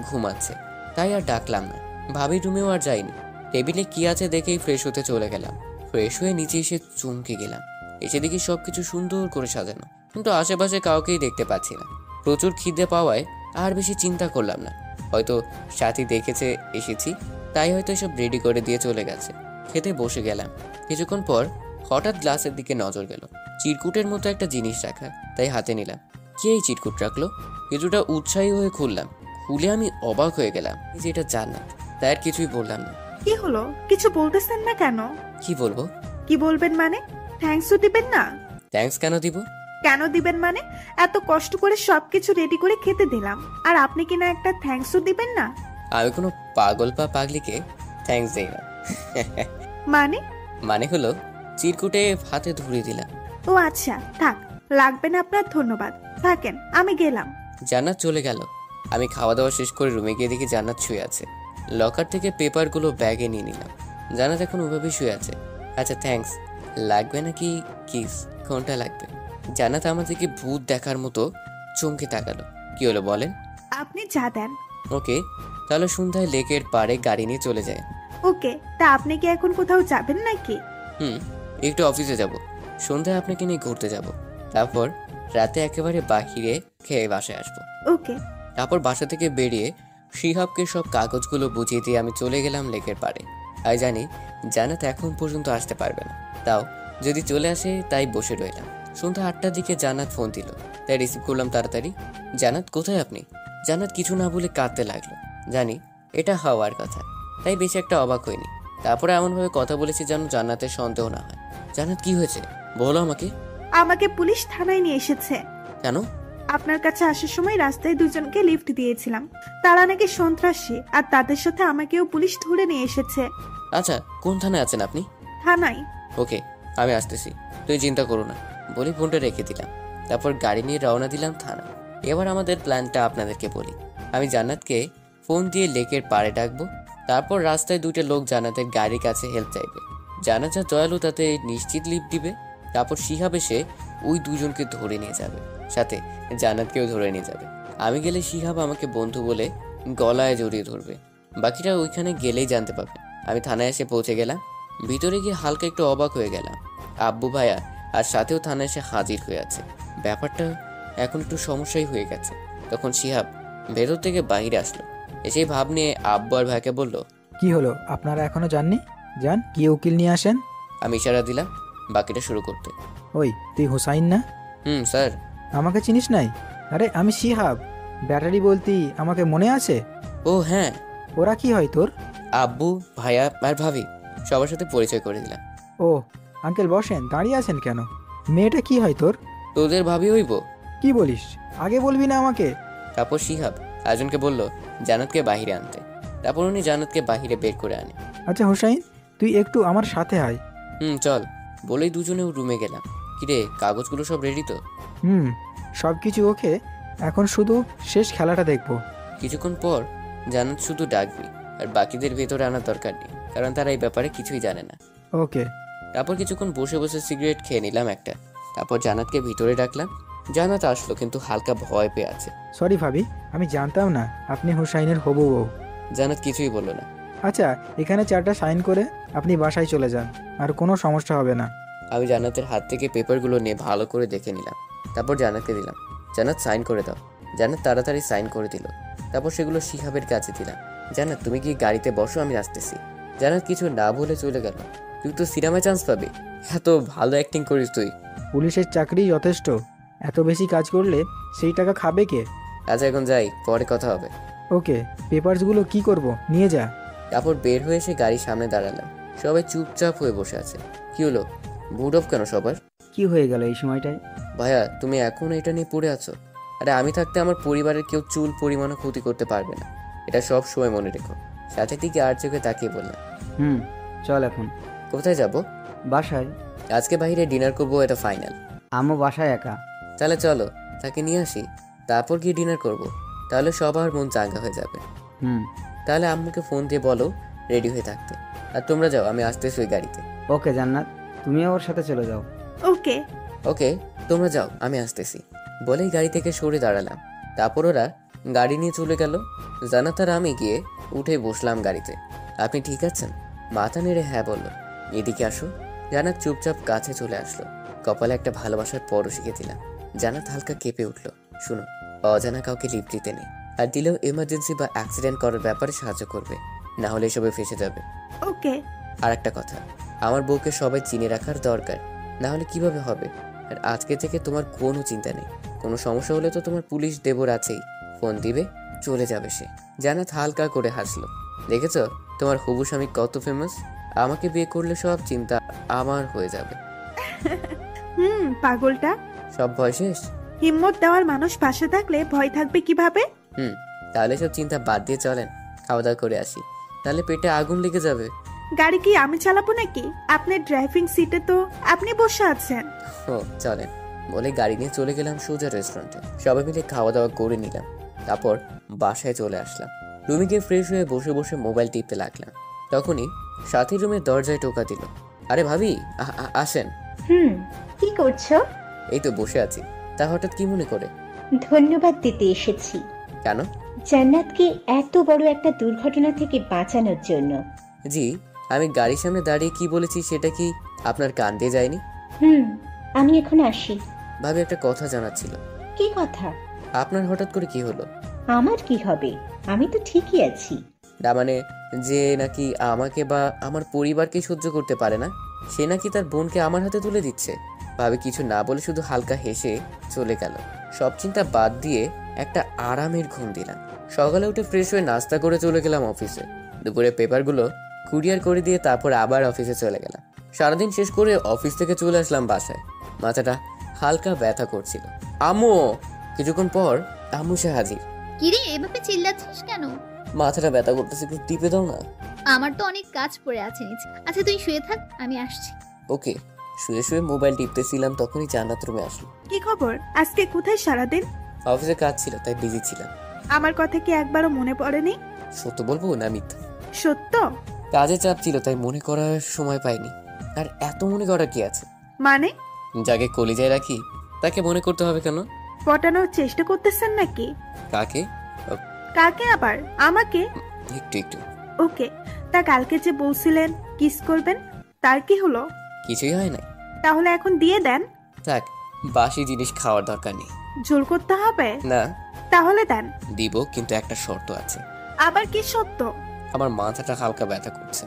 ঘুমাচ্ছে, তাই আর ডাকলাম না। ভাবির রুমেও আর যাইনি, টেবিলে কি আছে দেখেই ফ্রেশ হতে চলে গেলাম। ফ্রেশ হয়ে নিচে এসে চমকে গেলাম, এসে দেখি সবকিছু সুন্দর করে সাজানো, কিন্তু আশেপাশে কাউকেই দেখতে পাচ্ছি না। প্রচুর খিদে পাওয়ায় আর বেশি চিন্তা করলাম না, হয়তো সাথী দেখেছে এসেছি, তাই হয়তো সব রেডি করে দিয়ে চলে গেছে। খেতে বসে গেলাম। কিছুক্ষণ পর হঠাৎ গ্লাসের দিকে নজর গেল, চিরকুটের মতো একটা জিনিস রাখা, তাই হাতে নিলাম। কে এই চিরকুট রাখলো? কিছুটা উৎসাহী হয়ে খুললাম। খুলে আমি অবাক হয়ে গেলাম যে এটা জান্নাত, তাই আর কিছুই বললাম না। কি হলো, কিছু বলতেছেন না কেন? কি বলবো? কি বলবেন মানে? থ্যাঙ্কসও দিবেন না? থ্যাঙ্কস কেন দিব? কেন দিবেন মানে? এত কষ্ট করে সবকিছু রেডি করে খেতে দিলাম, আর আপনি কিনা একটা থ্যাঙ্কসও দিবেন না? আমি কোনো পাগল বা পাগলিকে থ্যাঙ্কস দিই না। মানে? মানে হলো চিরকুটে হাতে ধরিয়ে দিলাম। ও আচ্ছা, থাক, লাগবে না আপনার ধন্যবাদ, থাকেন, আমি গেলাম। জান্নাত চলে গেল। আমি খাওয়া দাওয়া শেষ করে রুমে গিয়ে দেখি জান্নাত শুয়ে আছে। লকার থেকে পেপারগুলো ব্যাগে নিয়ে নিলাম। জান্নাত এখন ওভাবেই শুয়ে আছে। আচ্ছা থ্যাঙ্কস। লাগবে নাকি কিস? কোনটা লাগবে? জান্নাত আমার দিকে ভূত দেখার মতো চমকে তাকালো। কি হলো বলেন? আপনি যা দেন। ওকে, তাহলে সন্ধ্যায় লেকের পাড়ে গাড়ি নিয়ে চলে যায়। ওকে, তা আপনি কি এখন কোথাও যাবেন নাকি? একটু অফিসে যাব, সন্ধ্যায় আপনাকে নিয়ে ঘুরতে যাব, তারপর রাতে একেবারে বাহিরে খেয়ে বাসায় আসবো। ওকে। তারপর বাসা থেকে বেরিয়ে শিহাবকে সব কাগজগুলো বুঝিয়ে দিয়ে আমি চলে গেলাম লেকের পাড়ে। আর জানি জান্নাত এখন পর্যন্ত আসতে পারবে না, তাও যদি চলে আসে তাই বসে রইলাম। সন্ধ্যা 8টার দিকে জান্নাত ফোন দিল, তাই রিসিভ করলাম তাড়াতাড়ি। জান্নাত কোথায় আপনি? জান্নাত কিছু না বলে কাঁদতে লাগলো। জানি এটা হওয়ার কথা, তাই বেশি একটা অবাক হয়নি। তারপরে এমনভাবে কথা বলেছি যেন জান্নাতের সন্দেহ না হয়। জান্নাত কি হয়েছে বলো আমাকে। আমাকে পুলিশ থানায় নিয়ে এসেছে। কেন? আপনার কাছে আসার সময় রাস্তায় দুজনকে লিফট দিয়েছিলাম, তারা নাকি সন্ত্রাসী, আর তাদের সাথে আমাকেও পুলিশ ধরে নিয়ে এসেছে। আচ্ছা, কোন থানায় আছেন আপনি? থানায়। ওকে, আমি আসতেছি, তুই চিন্তা করো না বলি ফোনটা রেখে দিলাম। তারপর গাড়ি নিয়ে রওনা দিলাম থানা। এবার আমাদের প্ল্যানটা আপনাদেরকে বলি। আমি জান্নাতকে ফোন দিয়ে লেকের পাড়ে ডাকবো, তারপর রাস্তায় দুটো লোক জান্নাতের গাড়ির কাছে হেল্প চাইবে। জান্নাত যা দয়ালু তাতে নিশ্চিত লিফট দিবে। তারপর শিহাব এসে ওই দুজনকে ধরে নিয়ে যাবে, সাথে জান্নাতকেও ধরে নিয়ে যাবে। আমি গেলে শিহাব আমাকে বন্ধু বলে গলায় জড়িয়ে ধরবে। বাকিটা ওইখানে গেলেই জানতে পারবে। আমি থানায় এসে পৌঁছে গেলাম। ভিতরে গিয়ে হালকা একটু অবাক হয়ে গেলাম। আব্বু ভাইয়া আর সাথেও থানায় এসে হাজির হয়ে আছে। ব্যাপারটা এখন একটু সমস্যাই হয়ে গেছে। তখন শিহাব ভেতর থেকে বাইরে আসলো, এসেই ভাব নিয়ে আব্বু আর ভাইকে বলল, কি হলো, আপনারা এখনো যাননি? যান, কি উকিল নিয়ে আসেন। আমি ইশারা দিলাম বাকিটা শুরু করতে। ওই, তুই হুসাইন না? স্যার। আমাকে চিনিস নাই? আরে আমি শিহাব, ব্যাটারি বলতি, আমাকে মনে আছে? ও হ্যাঁ। ওরা কি হয় তোর? আব্বু, ভাইয়া আর ভাবি, সবার সাথে পরিচয় করে দিলাম। ও আঙ্কেল বসেন, দাঁড়িয়ে আছেন কেন? মেয়েটা কি হয় তোর? তোদের ভাবি হইব। কি বলিস, আগে বলবি না আমাকে? তারপর শিহাব আয়োজনকে বলল জান্নাতকে বাহিরে আনতে। তারপর উনি জান্নাতকে বাহিরে বের করে আনে। আচ্ছা হুসাইন, তুই একটু আমার সাথে আয়। চল বলেই দুজনেও রুমে গেলাম। কিরে, কাগজগুলো সব রেডি তো? সব কিছু ওকে, এখন শুধু শেষ খেলাটা দেখবো। কিছুক্ষণ পর জান্নাত শুধু ডাকবি, আর বাকিদের ভেতরে আনার দরকার নেই, কারণ তারা এই ব্যাপারে কিছুই জানে না। ওকে। তারপর কিছুক্ষণ বসে বসে সিগারেট খেয়ে নিলাম একটা। তারপর জান্নাতকে ভিতরে ডাকলাম। জান্নাত আসলো, কিন্তু হালকা ভয় পেয়ে আছে। সরি ভাবি, আমি জানতাম না আপনি হুসাইনের হবু বউ। জান্নাত কিছুই বললো না। আচ্ছা, এখানে 4টা সাইন করে আপনি বাসায় চলে যান, আর কোনো সমস্যা হবে না। আমি জান্নাতের হাত থেকে পেপারগুলো নিয়ে ভালো করে দেখে নিলাম। তারপর জান্নাতকে দিলাম। জান্নাত সাইন করে দাও। জান্নাত তাড়াতাড়ি সাইন করে দিল। তারপর সেগুলো শিহাবের কাছে দিলাম। জান্নাত তুমি কি গাড়িতে বসো, আমি আসতেছি। জান্নাত কিছু না বলে চলে গেল। তুই তো সিনেমায় চান্স পাবি, এত ভালো অ্যাক্টিং করিস তুই। পুলিশের চাকরি যথেষ্ট, এত বেশি কাজ করলে সেই টাকা খাবে কে? আচ্ছা এখন যাই, পরে কথা হবে। ওকে, পেপারসগুলো কি করব, নিয়ে যা। তারপর বের হয়ে এসে গাড়ির সামনে দাঁড়ালাম। সবাই চুপচাপ হয়ে বসে আছে। কি হলো, মুড অফ কেন সবার? কি হয়ে গেল এই সময়টায়? ভাইয়া তুমি এখন এটা নিয়ে পড়ে আছো? আরে আমি থাকতে আমার পরিবারের কেউ চুল পরিমাণও ক্ষতি করতে পারবে না, এটা সব সময় মনে রেখো। সাথে দিকে আর চোখে তাকিয়ে বললাম। চল এখন। কোথায় যাব? বাসায়। আজকে বাইরে ডিনার করবো, এটা ফাইনাল। আম্মু বাসায় একা। তাহলে চলো তাকে নিয়ে আসি, তারপর গিয়ে ডিনার করব, তাহলে সবার মন চাঙ্গা হয়ে যাবে। তাহলে আম্মুকে ফোন দিয়ে বলো রেডি হয়ে থাকতে। আর তোমরা যাও, আমি আসতেছি ওই গাড়িতে। ওকে জান্নাত, তুমিও ওর সাথে চলে যাও। ওকে। ওকে, তোমরা যাও, আমি আসতেছি বলেই গাড়ি থেকে সরে দাঁড়ালাম। তারপর ওরা গাড়ি নিয়ে চলে গেল। জান্নাত আর আমি গিয়ে উঠে বসলাম গাড়িতে। আপনি ঠিক আছেন? মাথা নেড়ে হ্যাঁ বলল। এদিকে আসো। জান্নাত চুপচাপ কাছে চলে আসলো। কপালে একটা ভালোবাসার পরও শিখে দিলাম। জান্নাত হালকা কেঁপে উঠলো। শুনো, অজানা কাউকে লিফট দিতে নেই, আর দিলেও এমার্জেন্সি বা অ্যাক্সিডেন্ট করার ব্যাপারে সাহায্য করবে, না হলে এসবে ফেসে যাবে। ওকে। আর একটা কথা, আমার বউকে সবাই চিনে রাখার দরকার, না হলে কিভাবে হবে। আর আজকে থেকে তোমার কোনো চিন্তা নেই, কোনো সমস্যা হলে তো তোমার পুলিশ দেবর আছেই, ফোন দিবে, চলে যাবে সে। জান্নাত হালকা করে হাসলো। দেখেছো তোমার হবু স্বামী কত ফেমাস, আমাকে বিয়ে করলে সব চিন্তা আমার হয়ে যাবে। পাগলটা। সব ভয় শেষ? হিম্মত দেওয়ার মানুষ পাশে থাকলে ভয় থাকবে কিভাবে? তাহলে সব চিন্তা বাদ দিয়ে চলেন, খাওয়া দাওয়া করে আসি, তাহলে পেটে আগুন লেগে যাবে। গাড়ি কি আমি চালাবো নাকি? আপনার ড্রাইভিং সিটে তো আপনি বসে আছেন। ও চলেন বলে গাড়ি নিয়ে চলে গেলাম সোজা রেস্টুরেন্টে। সবাই মিলে খাওয়া দাওয়া করে নিলাম, তারপর বাসায় চলে আসলাম। রুমে গিয়ে ফ্রেশ হয়ে বসে বসে মোবাইল টিপতে লাগলাম। তখনই সাথী রুমের দরজায় টোকা দিল। আরে ভাবি, আসেন। কি করছো? এই তো বসে আছি। তা হঠাৎ কি মনে করে? ধন্যবাদ দিতে এসেছি। কেন? জান্নাতকে এত বড় একটা দুর্ঘটনা থেকে বাঁচানোর জন্য। জি, আমি গাড়ির সামনে দাঁড়িয়ে কি বলেছি সেটা কি আপনার কান দিয়ে যায়নি? আমি এখন আসি। ভাবি, একটা কথা জানার ছিল। কি কথা? আপনার হঠাৎ করে কি হলো? আমার কি হবে? আমি তো ঠিকই আছি। না মানে, যে নাকি আমাকে বা আমার পরিবারকে সহ্য করতে পারে না, সে নাকি তার বোনকে আমার হাতে তুলে দিচ্ছে। ভাবে কিছু না বলে শুধু হালকা হেসে চলে গেল। সব চিন্তা বাদ দিয়ে একটা আরামের ঘুম দিলাম। সকালে উঠে ফ্রেশ হয়ে নাস্তা করে চলে গেলাম অফিসে। দুপুরে পেপারগুলো কুরিয়ার করে দিয়ে তারপর আবার অফিসে চলে গেলাম। সারাদিন শেষ করে অফিস থেকে চলে আসলাম বাসায়। মাথাটা হালকা ব্যথা করছিল। আম্মু! কিছুক্ষণ পর আম্মু সে হাজির। কিরে এভাবে চিল্লাচ্ছিস কেন? মাথাটা ব্যথা করতেছে, একটু টিপে দাও না। আমার তো অনেক কাজ পড়ে আছে নিচে। আচ্ছা তুই শুয়ে থাক, আমি আসছি। ওকে। শুয়ে শুয়ে মোবাইল টিপতেছিলাম, তখনই জান্নাত রুমে আসলো। কি খবর? আজকে কোথায় সারাদিন? অফিসে কাজ ছিল তাই বিজি ছিলাম। আমার কথা কি একবারও মনে পড়েনি? সত্য বলবো না মিথ্যা? সত্য। কাজে চাপ ছিল তাই মনে করার সময় পাইনি। আর এত মনে করা কি আছে? মানে? যাকে কলিজায় রাখি তাকে মনে করতে হবে কেন? পটানোর চেষ্টা করতেছেন নাকি? কাকে? কাকে আবার? আমাকে? একটু একটু। ওকে। তা কালকে যে বলছিলেন কিস করবেন, তার কি হলো? কিছুই হয় নাই। তাহলে এখন দিয়ে দেন। থাক, বাসি জিনিস খাওয়ার দরকার নেই। জোর করতে হবে না। তাহলে দেন। দিব, কিন্তু একটা শর্ত আছে। আবার কি শর্ত? আমার মাথাটা হালকা ব্যথা করছে,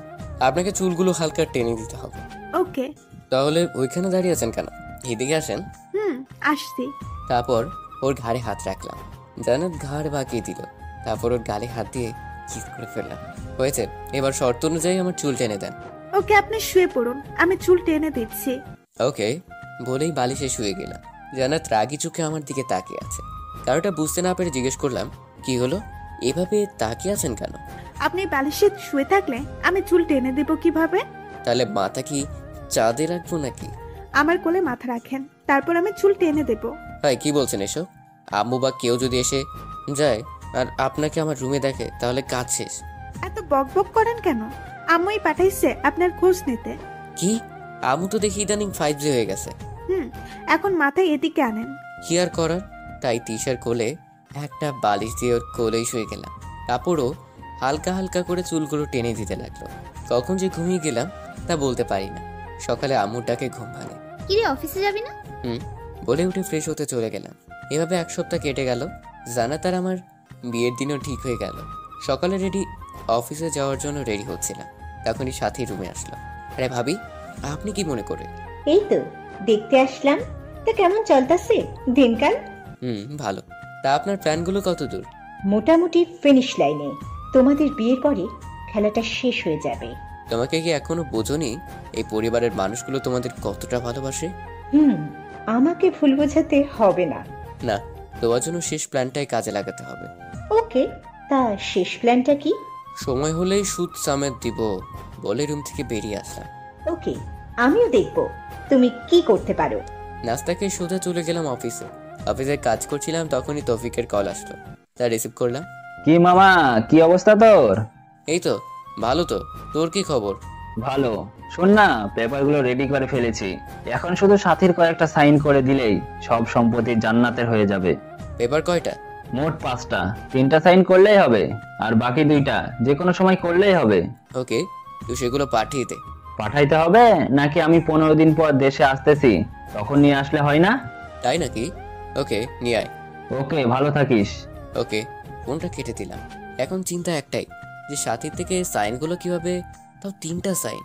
আপনাকে চুলগুলো হালকা টেনে দিতে হবে। ওকে। তাহলে ওইখানে দাঁড়িয়ে আছেন কেন? এদিকে আসেন। আসছি। তারপর ওর ঘাড়ে হাত রাখলাম। জান্নাত ঘাড় বাঁকিয়ে দিল। তারপর ওর গালে হাত দিয়ে কিস করে ফেললাম। হয়েছে, এবার শর্ত অনুযায়ী আমার চুল টেনে দেন। ওকে, আপনি শুয়ে পড়ুন, আমি চুল টেনে দিচ্ছি। ওকে বলেই বালিশে শুয়ে গেলাম। জান্নাত রাগি চোখে আমার দিকে তাকিয়ে আছে। কারোটা বুঝতে না পেরে জিজ্ঞেস করলাম, কি হলো, এভাবে তাকিয়ে আছেন কেন? আপনি বালিশে শুয়ে থাকলে আমি চুল টেনে দেব কিভাবে? তাহলে মাথা কি চাঁদে রাখবো নাকি? আমার কোলে মাথা রাখেন, তারপর আমি চুল টেনে দেব। ভাই কি বলছেন এসব? আম্মু বা কেউ যদি এসে যায় আর আপনাকে আমার রুমে দেখে, তাহলে কাজ শেষ। এত বকবক করেন কেন? আম্মুই পাঠাইছে আপনার খোঁজ নিতে। কি? আম্মু তো দেখি ইদানিং 5G হয়ে গেছে। এখন মাথায় এদিকে আনেন। কি আর করার, তাই তিশার কোলে একটা বালিশ দিয়ে ওর কোলেই শুয়ে গেলাম। কাপড়ও হালকা হালকা করে চুলগুলো টেনে দিতে লাগলো। কখন যে ঘুমিয়ে গেলাম তা বলতে পারি না। সকালে আম্মুর ডাকে ঘুম ভাঙে। কিরে অফিসে যাবি না? বলে উঠে ফ্রেশ হতে চলে গেলাম। এভাবে এক সপ্তাহ কেটে গেল। জান্নাত আর আমার বিয়ের দিনও ঠিক হয়ে গেল। সকালে অফিসে যাওয়ার জন্য রেডি হচ্ছিলাম, তখনই সাথী রুমে আসলো। আরে ভাবি, আপনি কি মনে করে? এই তো দেখতে আসলাম। তা কেমন চলতেছে দিনকাল? ভালো। তা আপনার প্ল্যানগুলো কত দূর? মোটামুটি ফিনিশ লাইনে। তোমাদের বিয়ের পরে খেলাটা শেষ হয়ে যাবে। তোমাকে কি এখনো বোঝনি এই পরিবারের মানুষগুলো তোমাদের কতটা ভালোবাসে? আমাকে ভুল বোঝাতে হবে না। না, তোমার জন্য শেষ প্ল্যানটাই কাজে লাগাতে হবে। ওকে, তা শেষ প্ল্যানটা কি? সময় হলেই সুদ সামেত দিব বলে রুম থেকে বেরিয়ে আসলাম। ওকে, আমিও দেখব তুমি কি করতে পারো। নাস্তা খেয়ে সোজা চলে গেলাম অফিসে। অফিসে কাজ করছিলাম, তখনই তৌফিকের কল আসলো। তা রিসিভ করলাম। কি মামা, কি অবস্থা তোর? এই তো ভালো। তো তোর কি খবর? ভালো। শোন না, পেপারগুলো রেডি করে ফেলেছি। এখন শুধু সাথীর কয়েকটা সাইন করে দিলেই সব সম্পত্তি জান্নাতের হয়ে যাবে। পেপার কয়টা? মোট 5টা। 3টা সাইন করলেই হবে, আর বাকি 2টা যে কোনো সময় করলেই হবে। ওকে, তুই সেগুলো পাঠিয়ে দে। পাঠাইতে হবে নাকি আমি 15 দিন পর দেশে আসতেছি, তখন নিয়ে আসলে হয় না? তাই নাকি? ওকে, নিয়ে আয়। ওকে, ভালো থাকিস। ওকে, ফোনটা কেটে দিলাম। এখন চিন্তা একটাই, যে সাথীর থেকে সাইনগুলো কিভাবে, তাও 3টা সাইন।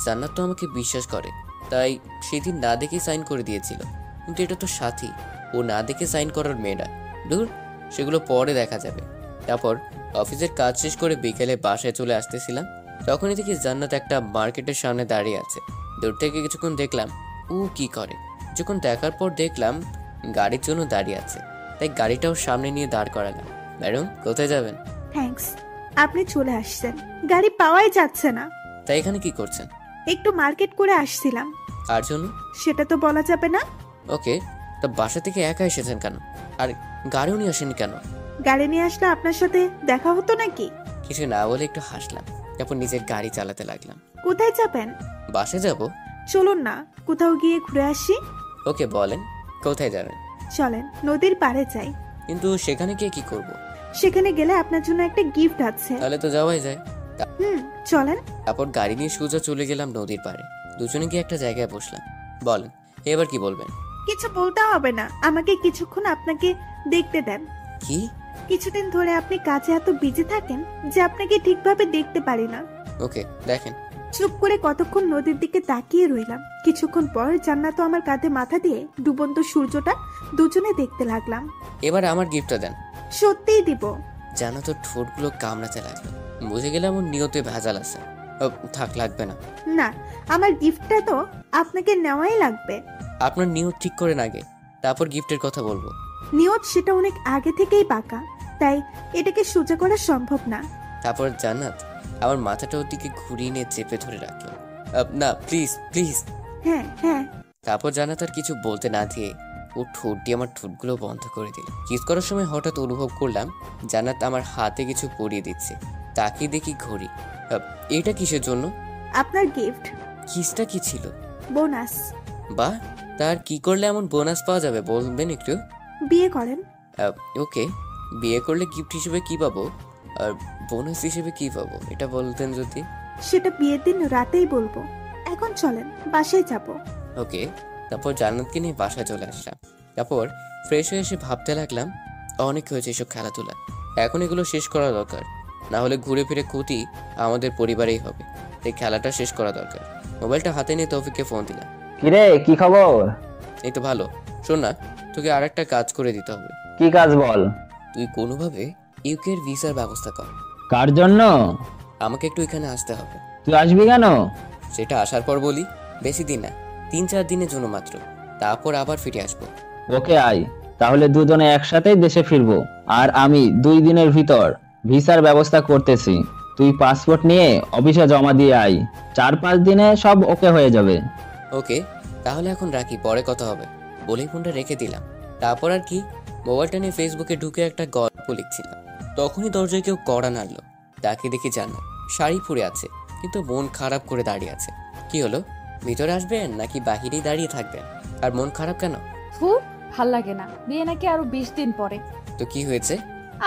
জান্নাত তো আমাকে বিশ্বাস করে, তাই সেদিন না দেখে সাইন করে দিয়েছিল। কিন্তু এটা তো সাথী, ও না দেখে সাইন করার মেয়েরা। দূর, সেগুলো পরে দেখা যাবে। তারপর অফিসের কাজ শেষ করে বিকেলে বাসায় চলে আসতেছিলাম, তখনই দেখি জান্নাত একটা মার্কেটের সামনে দাঁড়িয়ে আছে। দূর থেকে কিছুক্ষণ দেখলাম ও কি করে। যখন দেখার পর দেখলাম গাড়ির জন্য দাঁড়িয়ে আছে, তাই গাড়িটাও সামনে নিয়ে দাঁড় করালাম। ম্যাডাম, কোথায় যাবেন? থ্যাঙ্কস, আপনি চলে আসছেন। গাড়ি পাওয়াই যাচ্ছে না। তাই এখানে কি করছেন? একটু মার্কেট করে আসছিলাম। কার জন্য? সেটা তো বলা যাবে না। ওকে, তা বাসা থেকে একা এসেছেন কেন? আর গাড়িও নিয়ে আসেনি কেন? গাড়ি নিয়ে আসলে আপনার সাথে দেখা হতো নাকি? কিছু না বলে একটু হাসলাম, তারপর নিজের গাড়ি চালাতে লাগলাম। কোথায় যাবেন? বাসে যাব। চলুন না, কোথাও গিয়ে ঘুরে আসি। ওকে, বলেন কোথায় যাবেন? চলেন, নদীর পাড়ে যাই। কিন্তু সেখানে গিয়ে কি করব? সেখানে গেলে আপনার জন্য একটা গিফট আছে। তাহলে তো যাওয়াই যায়। চলেন। তারপর গাড়ি নিয়ে সোজা চলে গেলাম নদীর পাড়ে। দুজনে গিয়ে একটা জায়গায় বসলাম। বলেন, এবার কি বলবেন? কিছু বলতে হবে না, আমাকে কিছুক্ষণ আপনাকে দেখতে দেন। কি? কিছুদিন ধরে আপনি কাজে এত বিজি থাকেন যে আপনাকে ঠিকভাবে দেখতে পারি না। ওকে, দেখেন। চুপ করে কতক্ষণ নদীর দিকে তাকিয়ে রইলাম। কিছুক্ষণ পর জান্নাত আমার কাঁধে মাথা দিয়ে ডুবন্ত সূর্যটা দুজনে দেখতে লাগলাম। এবার আমার গিফটটা দেন। সত্যিই দিব। জানো তো, ঠোঁটগুলো কামড়াতে লাগলো। বুঝে গেলাম ওর নিয়তে ভেজাল আছে। থাক, লাগবে না। না, আমার গিফটটা তো আপনাকে নেওয়াই লাগবে। আপনার নিয়ত ঠিক করে আগে, তারপর গিফটের কথা বলবো। নিয়ত সেটা অনেক আগে থেকেই পাকা, তাই এটাকে সোজা করা সম্ভব না। তারপর জান্নাত আমার মাথাটা ওর দিকে ঘুরিয়ে নিয়ে চেপে ধরে রাখলো। না, প্লিজ প্লিজ। হ্যাঁ হ্যাঁ। তারপর জান্নাত আর কিছু বলতে না দিয়ে ও ঠোঁট দিয়ে আমার ঠোঁটগুলো বন্ধ করে দিল। কিস করার সময় হঠাৎ অনুভব করলাম জান্নাত আমার হাতে কিছু পরিয়ে দিচ্ছে। তাকিয়ে দেখি ঘড়ি। এটা কিসের জন্য? আপনার গিফট। কিসটা কি ছিল? বোনাস। বাহ, তার কি করলে এমন বোনাস পাওয়া যাবে বলবেন একটু? বিয়ে করেন। ওকে, বিয়ে করলে গিফট হিসেবে কি পাবো আর বোনাস হিসেবে কি পাবো এটা বলতেন যদি। সেটা বিয়ের দিন রাতেই বলবো, এখন চলেন বাসায় যাব। ওকে। তারপর জান্নাতকে নিয়ে বাসায় চলে আসলাম। তারপর ফ্রেশ হয়ে এসে ভাবতে লাগলাম অনেক হয়েছে এসব খেলাধুলা, এখন এগুলো শেষ করা দরকার, না হলে ঘুরে ফিরে ক্ষতি আমাদের পরিবারেই হবে। এই খেলাটা শেষ করা দরকার। মোবাইলটা হাতে নিয়ে তৌফিককে ফোন দিলাম। কিরে, কি খবর? এই তো ভালো। শোন না, তোকে আর একটা কাজ করে দিতে হবে। কি কাজ বল? তুই কোনোভাবে ইউকে এর ভিসার ব্যবস্থা কর। কার জন্য? আমাকে একটু এখানে আসতে হবে। তুই আসবি কেন? সেটা আসার পর বলি। বেশি দিন না, 3-4 দিনের জন্য মাত্র, তারপর আবার ফিরে আসবো। ওকে, আয় তাহলে দুজনে একসাথেই দেশে ফিরবো। আর আমি 2 দিনের ভিতর ভিসার ব্যবস্থা করতেছি। তুই পাসপোর্ট নিয়ে অফিসে জমা দিয়ে আয়। 4-5 দিনে সব ওকে হয়ে যাবে। ওকে, তাহলে এখন রাখি, পরে কথা হবে। বলেই ফোনটা রেখে দিলাম। তারপর আর কি, মোবাইলটা নিয়ে ফেসবুকে ঢুকে একটা গল্প লিখছিলাম। তখনই দরজায় কেউ কড়া নাড়লো। তাকে দেখি জান্নাত শাড়ি পরে আছে, কিন্তু মন খারাপ করে দাঁড়িয়ে আছে। কি হলো, ভিতরে আসবেন নাকি বাহিরেই দাঁড়িয়ে থাকবেন? আর মন খারাপ কেন? ভাল লাগে না, বিয়ে নাকি আরো 20 দিন পরে। তো কি হয়েছে?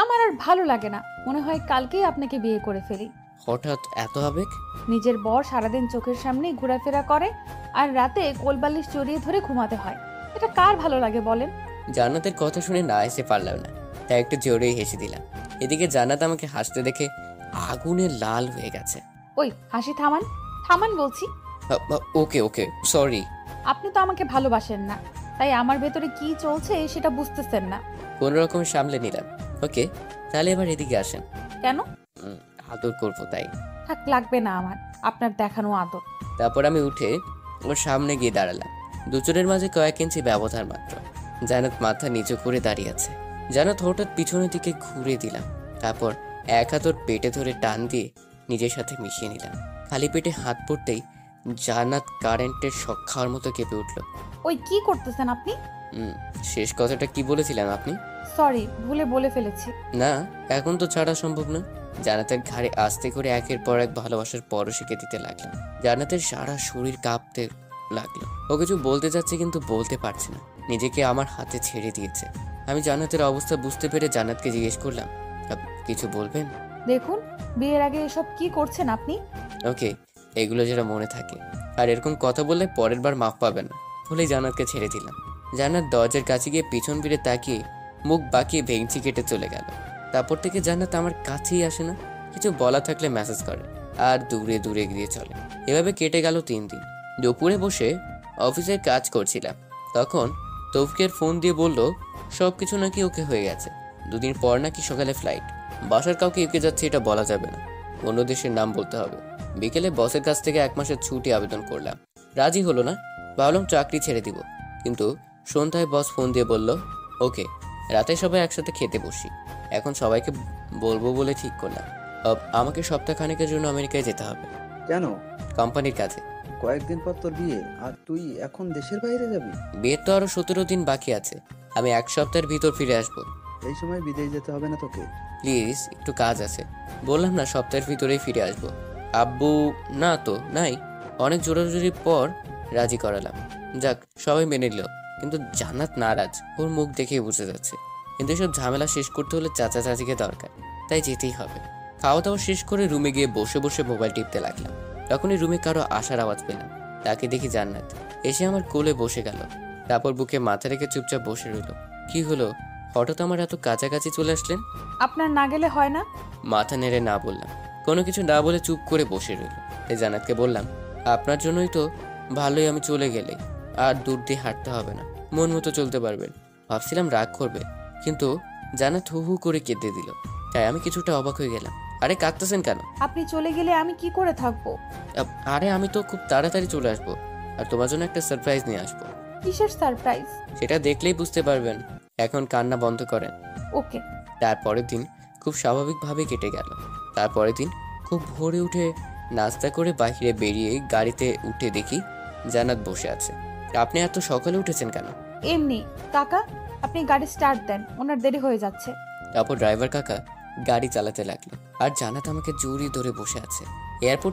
আমার আর ভালো লাগে না, মনে হয় কালকেই আপনাকে বিয়ে করে ফেলি। হঠাৎ এত আবেগ? নিজের বর সারাদিন চোখের সামনেই ঘোরাফেরা করে আর রাতে কোলবালিশ জড়িয়ে ধরে ঘুমাতে হয়। এটা কার ভালো লাগে বলেন? জান্নাতের কথা শুনে না এসে পারলাম না, তাই একটু জোরেই হেসে দিলাম। এদিকে জান্নাত আমাকে হাসতে দেখে আগুনে লাল হয়ে গেছে। ওই হাসি থামান, থামান বলছি। ওকে ওকে, সরি। আপনি তো আমাকে ভালোবাসেন না, তাই আমার ভেতরে কি চলছে সেটা বুঝতেছেন না। কোন রকম সামলে নিলাম। ওকে, তাহলে এবার এদিকে আসেন। কেন? আদর করবো তাই। থাক, লাগবে না আমার আপনার দেখানো আদর। তারপর আমি উঠে ওর সামনে গিয়ে দাঁড়ালাম। দুজনের মাঝে কয়েক ইঞ্চি ব্যবধান মাত্র। জান্নাত মাথা নিচু করে দাঁড়িয়ে আছে। জান্নাত হঠাৎ পিছনের দিকে ঘুরে দিলাম। তারপর এক হাত ওর পেটে ধরে টান দিয়ে নিজের সাথে মিশিয়ে নিলাম। খালি পেটে হাত পড়তেই জান্নাত কারেন্টের শক খাওয়ার মতো কেঁপে উঠল। ওই কি করতেছেন আপনি? শেষ কথাটা কি বলেছিলেন আপনি? সরি, ভুলে বলে ফেলেছি। না, এখন তো ছাড়া সম্ভব না। জান্নাতের ঘাড়ে আস্তে করে একের পর এক ভালোবাসার পরশিকে দিতে লাগলাম। জান্নাতের সারা শরীর কাঁপতে লাগলো। ও কিছু বলতে যাচ্ছে কিন্তু বলতে পারছে না, নিজেকে আমার হাতে ছেড়ে দিয়েছে। আমি জান্নাতের অবস্থা বুঝতে পেরে জান্নাতকে জিজ্ঞেস করলাম, কিছু বলবেন? দেখুন, বিয়ের আগে এসব কি করছেন আপনি? ওকে, এগুলো যেটা মনে থাকে। আর এরকম কথা বললে পরের বার মাফ পাবেন না বলেই জান্নাতকে ছেড়ে দিলাম। জান্নাত দরজার কাছে গিয়ে পিছন ফিরে তাকিয়ে মুখ বাঁকিয়ে ভেঙচি কেটে চলে গেল। তারপর থেকে জান্নাত আমার কাছেই আসে না, কিছু বলা থাকলে মেসেজ করে আর দূরে দূরে গিয়ে চলে। এভাবে কেটে গেল 3 দিন। দুপুরে বসে অফিসের কাজ করছিলাম, তখন তৌফিকের ফোন দিয়ে বলল সবকিছু নাকি ওকে হয়ে গেছে। 2 দিন পর নাকি সকালে ফ্লাইট। বাসার কাউকে ইউকে যাচ্ছে এটা বলা যাবে না, অন্য দেশের নাম বলতে হবে। বিকেলে বসের কাছ থেকে 1 মাসের ছুটি আবেদন করলাম, রাজি হলো না। ভাবলাম চাকরি ছেড়ে দিব, কিন্তু সন্ধ্যায় বস ফোন দিয়ে বলল, ওকে রাতে সবাই একসাথে খেতে বসি। এখন সবাইকে বলবো বলে ঠিক করলাম। আমাকে সপ্তাহখানেকের জন্য আমেরিকায় যেতে হবে। কেন? কোম্পানির কাজে। কয়েকদিন পর তোর বিয়ে, আর তুই এখন দেশের বাইরে যাবি? বিয়ের তো আরো 17 দিন বাকি আছে। আমি 1 সপ্তাহের ভিতর ফিরে আসবো। এই সময় বিদেশ যেতে হবে না তোকে। প্লিজ, একটু কাজ আছে। বললাম না সপ্তাহের ভিতরেই ফিরে আসবো। আব্বু না তো নাই, অনেক জোরাজুরির পর রাজি করালাম। যাক, সবাই মেনে নিল, কিন্তু জান্নাত নারাজ। ওর মুখ দেখেই বুঝে যাচ্ছে। কিন্তু এসব ঝামেলা শেষ করতে হলে চাচা চাচিকে দরকার, তাই যেতেই হবে। খাওয়া দাওয়া শেষ করে রুমে গিয়ে বসে বসে মোবাইল টিপতে লাগলাম। তখনই রুমে কারো আসার আওয়াজ পেলাম। তাকে দেখি জান্নাত এসে আমার কোলে বসে গেল। তারপর বুকে মাথা রেখে চুপচাপ বসে রইল। কি হলো, হঠাৎ আমার এত কাছাকাছি চলে আসলেন? আপনার না গেলে হয় না? মাথা নেড়ে না বললাম। কোনো কিছু না বলে চুপ করে বসে রইল। তাই জান্নাতকে বললাম, আপনার জন্যই তো ভালোই, আমি চলে গেলে আর দূর দিয়ে হাঁটতে হবে না, মন মতো চলতে পারবেন। ভাবছিলাম রাগ করবে, কিন্তু জান্নাত হু হু করে কেঁদে দিল। তাই আমি কিছুটা অবাক হয়ে গেলাম। আরে কাঁদতেছেন কেন? আপনি চলে গেলে আমি কি করে থাকবো? আরে আমি তো খুব তাড়াতাড়ি চলে আসবো, আর তোমার জন্য একটা সারপ্রাইজ নিয়ে আসবো। কিসের সারপ্রাইজ? সেটা দেখলেই বুঝতে পারবেন। এখন কান্না বন্ধ করেন। ওকে। তারপরের দিন খুব স্বাভাবিকভাবে কেটে গেল। তারপরের দিন খুব ভোরে উঠে নাস্তা করে বাইরে বেরিয়ে গাড়িতে উঠে দেখি জান্নাত বসে আছে। আপনি এত সকালে উঠেছেন কেন? এমনি। কাকা, আপনি গাড়ি স্টার্ট দেন, ওনার দেরি হয়ে যাচ্ছে। তারপর ড্রাইভার কাকা গাড়ি চালাতে লাগলো, আর জান্নাত আমাকে জড়িয়ে ধরে বসে আছে। এয়ারপোর্ট